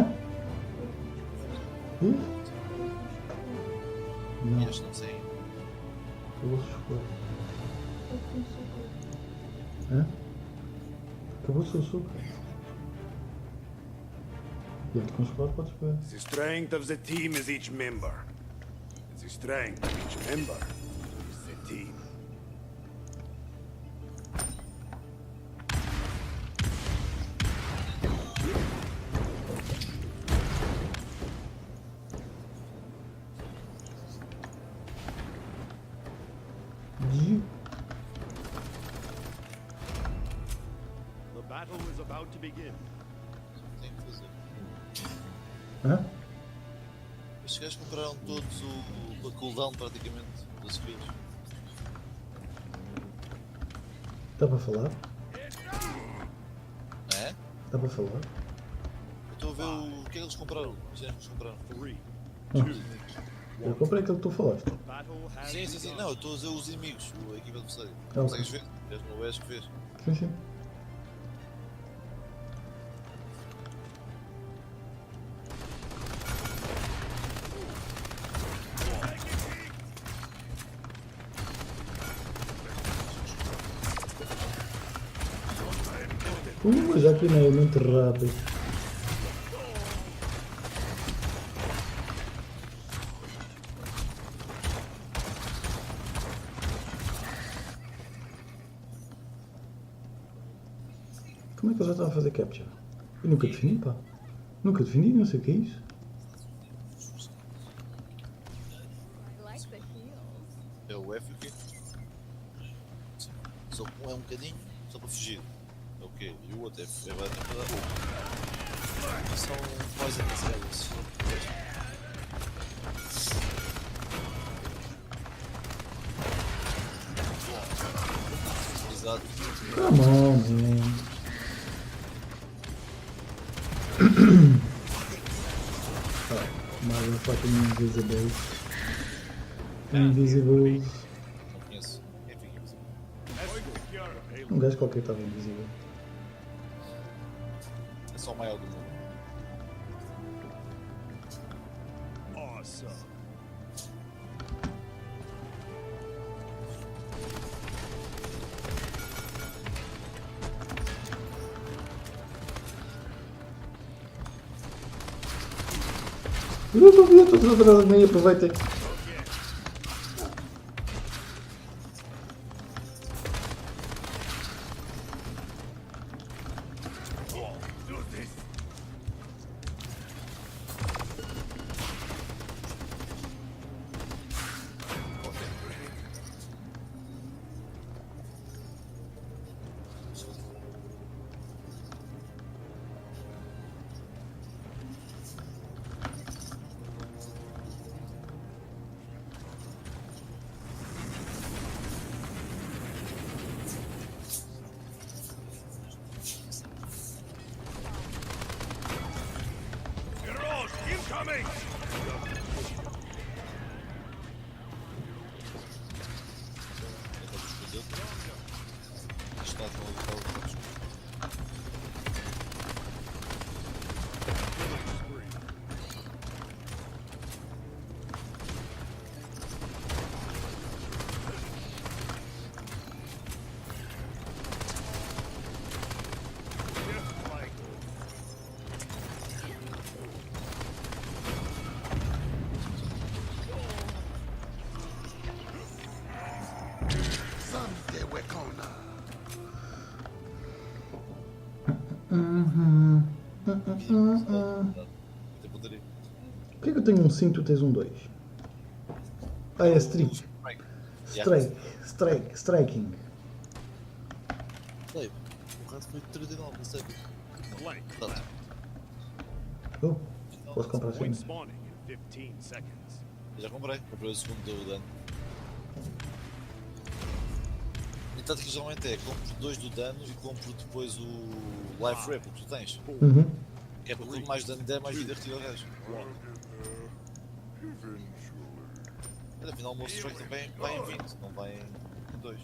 Não. Este não sei. Eu vou escolher. Hã? Acabou o seu suco. Leite com chocolate podes beber. The strength of the team is each member. The strength of each member is the team. The battle is about to begin. Tem que fazer. Hã? Estes gajos compraram todos o cooldown praticamente das skills. Dá para falar? É? Dá para falar? Eu estou a ver o que é que eles compraram. Os gajos que eles compraram. Eu comprei aquilo que tu falaste. Sim. Não, eu estou a dizer os inimigos, a equipa adversária. Ok. Consegues ver? És no West que fez. Sim. Já que não é muito rápido. Como é que eu já estava a fazer capture? Eu nunca defini, pá. Nunca defini, não sei o que é isso. É o F e o quê? Só um é um bocadinho, só para fugir. É o quê? E o outro é para dar o. São mais avançados. Exato. Come on, man. Motherfucking invisibles. Invisibles. Não conheço. Quem fica invisível? Um gajo qualquer estava invisível. É só o maior do mundo. Awesome. Eu estou vendo todos atrás de mim, aproveitem. Incoming! Está com o Por que eu tenho um 5 e tu tens um 2? Ah, é strike. Striking. Sei, o resto foi 39, não sei. Portanto, Oh, posso comprar assim. Point spawning in 15 seconds. eu já comprei o segundo do dano. E tanto que geralmente é, compro 2 do dano e compro depois o life rep que tu tens. Uhum. Que é para quanto mais dano der, mais vida retira o gajo. Mas afinal o meu strike também vai em 20, não vai em 2.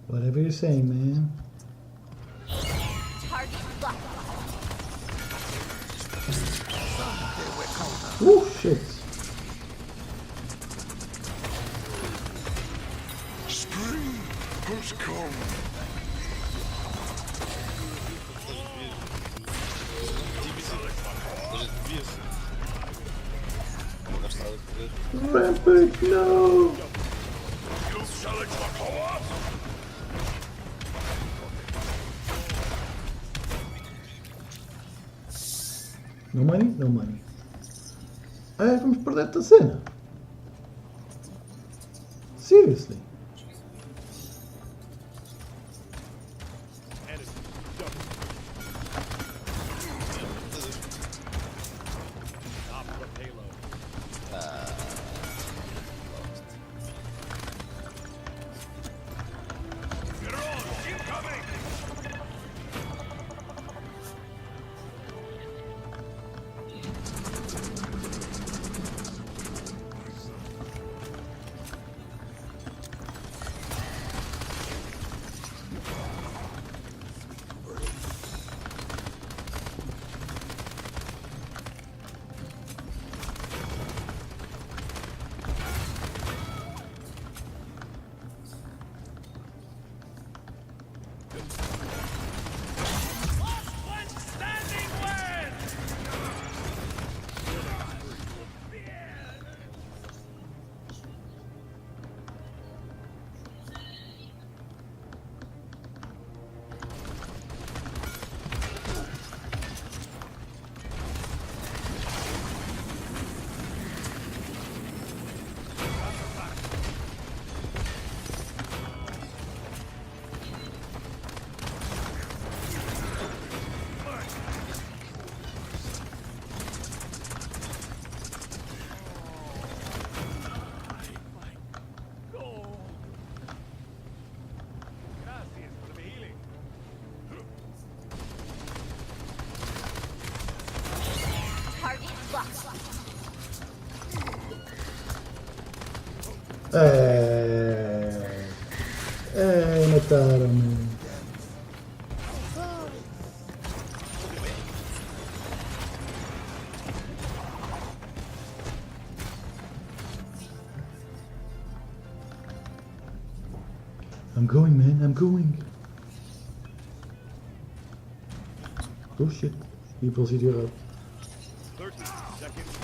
Whatever you're saying, man. Shit. screen has come. Rampage, no! No money? No money. Ah, vamos perder esta cena. Seriously? Mataram-me. I'm going, man, I'm going. Oh shit, people ziet hier uit. 30 seconds.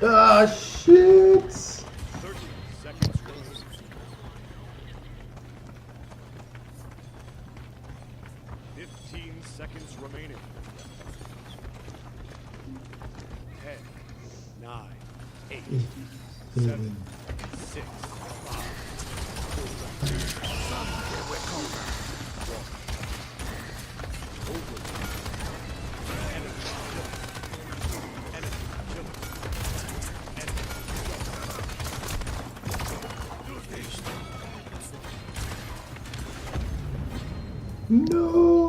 Ah, shit! 30 seconds. 15 seconds remaining. 10, 9, 8, 7, 6, 5, 4, No!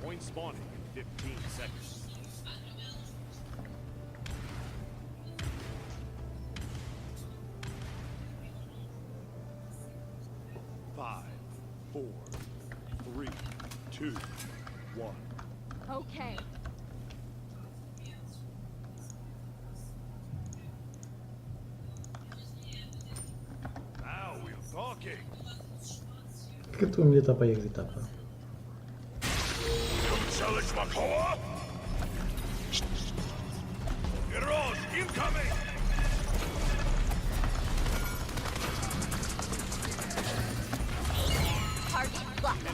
point spawning in 15 seconds. Five, 4, 3, 2, 1. Okay. Now we're talking. Por que a tua mulher está para aí a gritar, pá? Challenge Makoa! Heroes incoming! Target locked.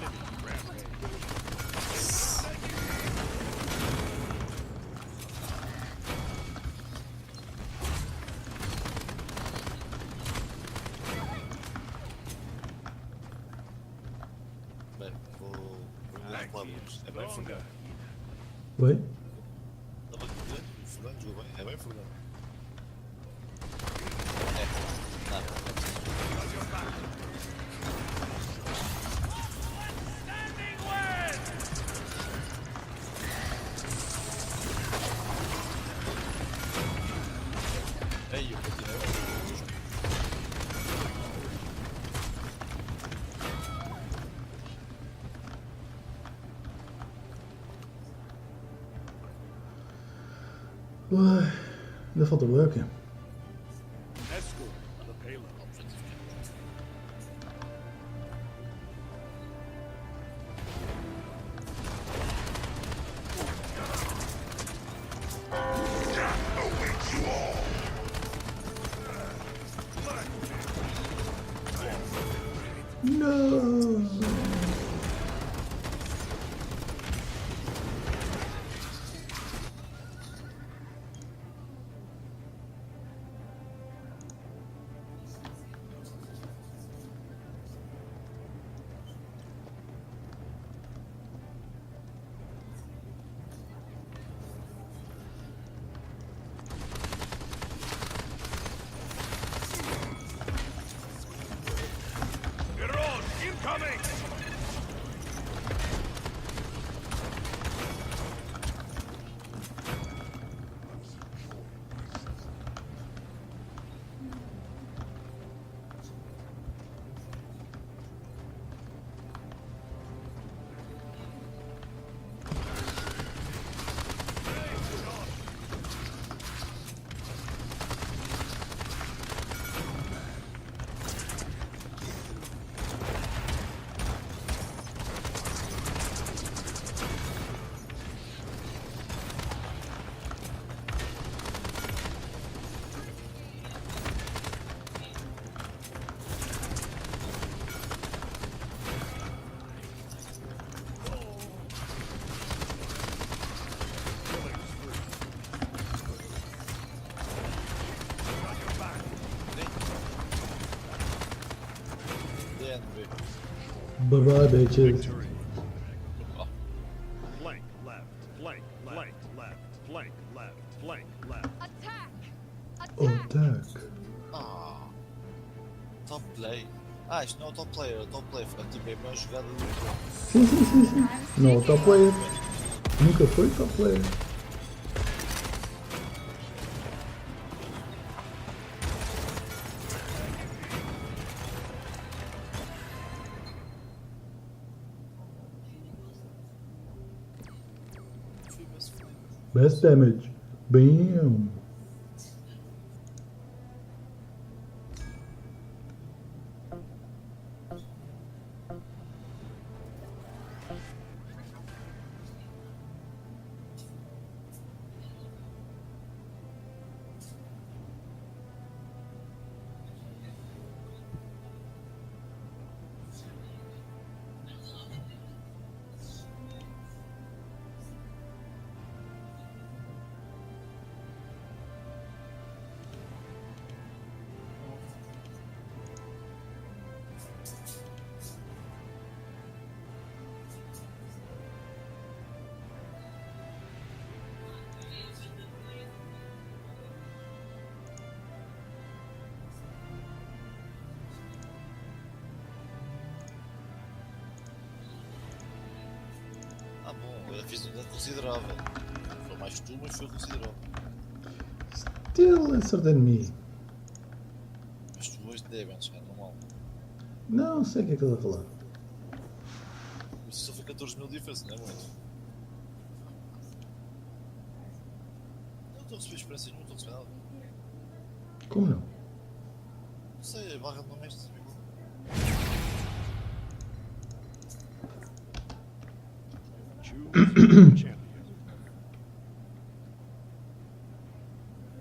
Bem, vou ver os planos. É bem fogão. Oi? Estava a dizer, fogão, jogou bem. É bem fogão. Uai, ainda falta o aqui. Escort the payload. No. Mirror incoming! Bye bye, bitches. Flank left, flank left, flank left, flank left. Attack. Ah. Top play. Ah, isto não é o top player, é o top play. Foi tipo a melhor jogada do jogo. Sim, sim, sim, sim. Não, o top player. Nunca foi top player. Best damage. Bam. Ah bom, eu fiz um dano considerável. Foi mais tu, mas foi considerável. Still lesser than me. Mas tu hoje devem, é normal. Não sei o que é que ele vai falar. Isso só foi 14 mil difference, não é muito? Não estou a receber experiência nenhuma, não estou a receber nada. Como não? Não sei, a barra de não mexe, sabe?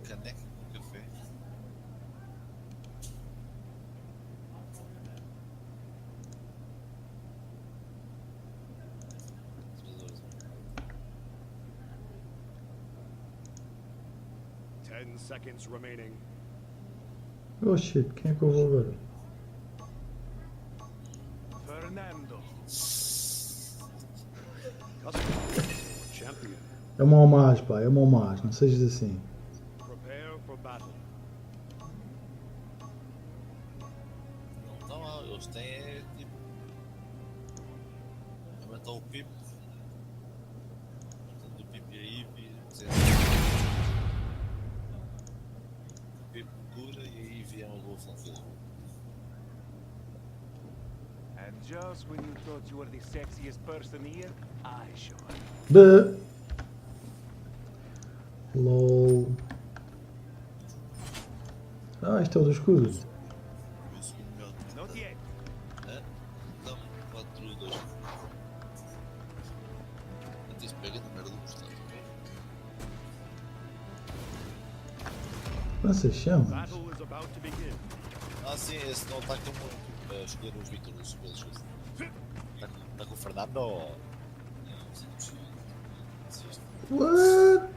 Caneca com café. Seconds remaining. Oh shit, quem é que eu vou agora? Fernando. Champion. É uma homagem, pá, é uma homagem, não sejas assim. Prepare for battle. Não, eles têm é tipo. Aumentar o PIB. Aumentando o PIB e a IV. O PIB cura e a IV é uma boa flanqueira. And just when you thought you were the sexiest person here, I show up. The LOL. Ah, isto é o do escudo. Não, 4-2. Até se pega na merda do costado. Lança chamas. Ah, sim, esse não ataca muito. É escolher o Victor dos pelos. Está com o Fernando. What?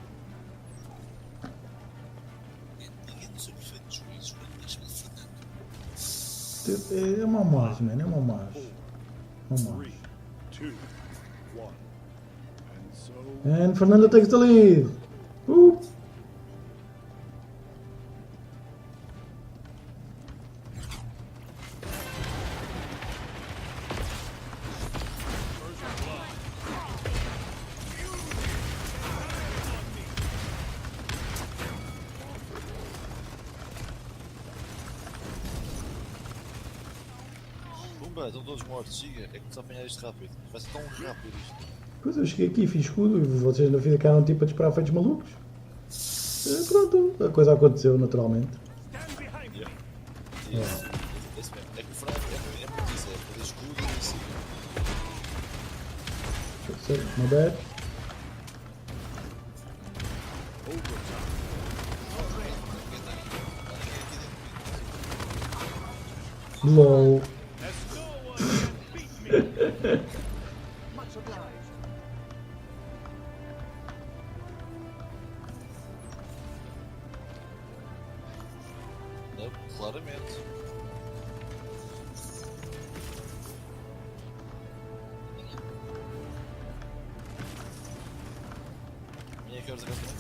Ninguém não sabe feito de juízes, mas deixa-me Fernando. É uma homagem, mano. É uma homagem. And Fernando takes the lead. Pumba, estão todos mortos, siga. É que precisa apanhar isto rápido. Vai ser tão rápido isto. Pois eu cheguei aqui, fiz escudo e vocês não ficaram tipo a disparar feitos malucos. Pronto, a coisa aconteceu naturalmente. Esse mesmo. É que o Fernando é muito isso, é fazer escudo e siga. My bad. LOL. Não, claramente. Minha que horas acabou?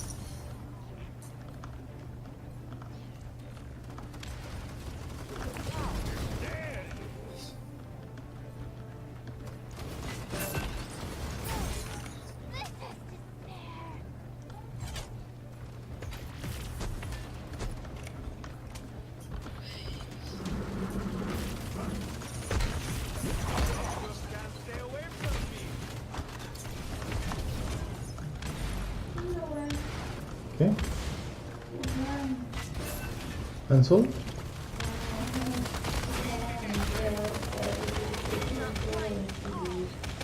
Okay. Cancel.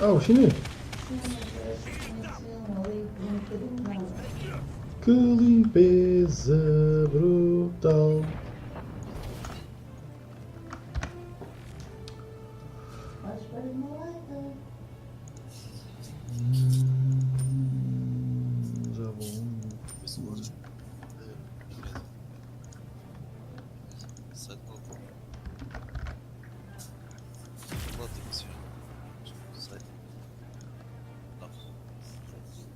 Oh, chinês. Que limpeza brutal. Já vou. Sai de novo. Lá tipo assim. Sai. Não.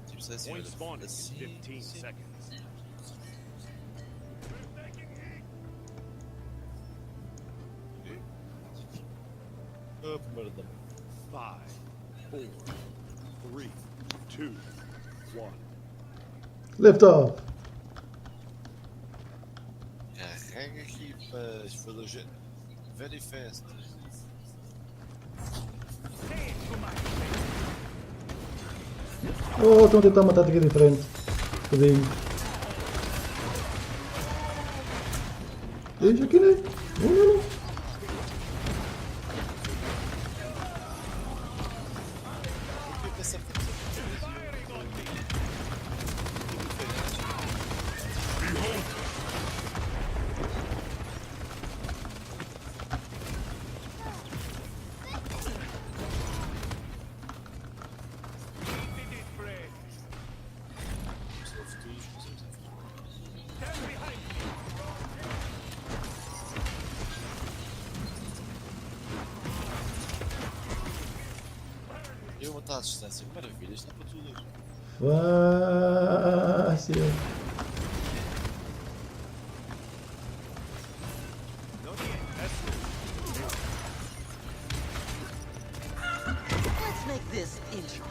Tipo sai assim. Point spawn in Assim. 15 seconds. Ah, primeiro dama. 5, 4, 3, 2, 1. Lift off. Carrega aqui para fazer very fast. Oh, estão a tentar uma tática diferente. Tadinho. Deixa aqui, né? Não. Eu matar a distância, que maravilha, isto dá para tudo. Fácil. Let's make this interesting.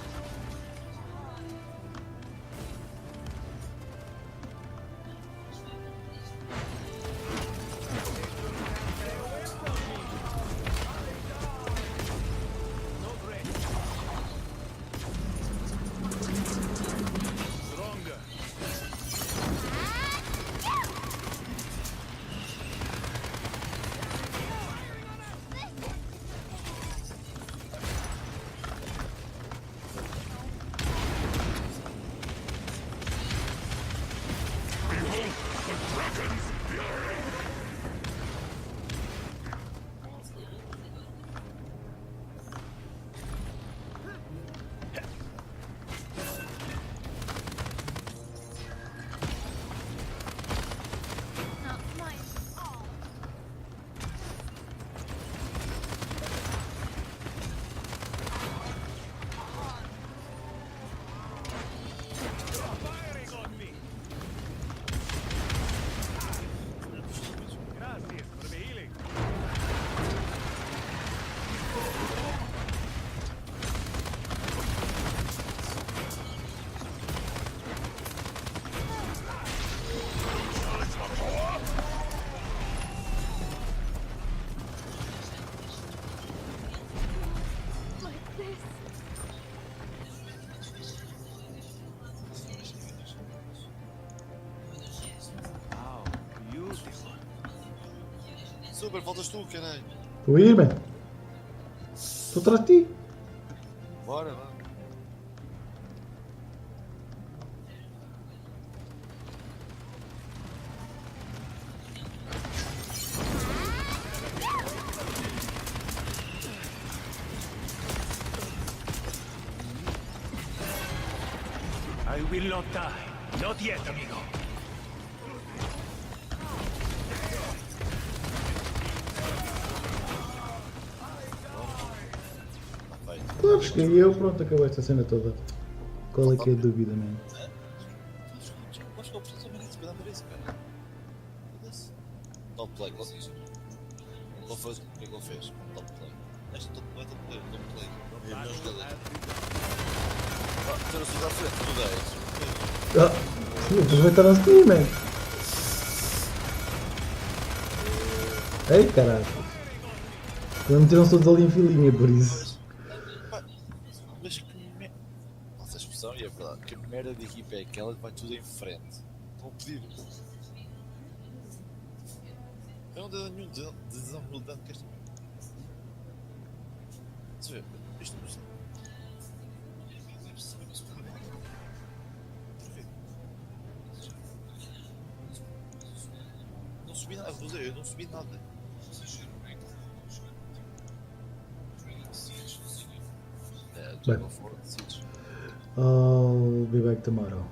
Wow, beautiful. Super, faltas tu, caralho. Estou a ir, man. Estou atrás de ti. Bora, vá. I will not die. Not yet, amigo. Claro, cheguei eu, pronto, acabou esta cena toda. Qual é que é a dúvida, man? Acho que eu preciso também de cuidar isso, cara. Foda-se. Top play, qual seja? Qual foi o que ele fez? Top play. Este top play, top play, top play. É o melhor jogador. Ter a sua frente, tudo é isso. Aproveitaram-se de mim, man. Ei, caralho. Meteram-se todos ali em filinha, por isso. Mas que merda. Nossa, a expressão, e é verdade. Que merda de equipa é aquela que vai tudo em frente? Estão a pedir. Eu não dei nenhum decisão militante que esta merda. Você vê, isto não está. Não subi nada, eu não subi nada. I'll be back tomorrow.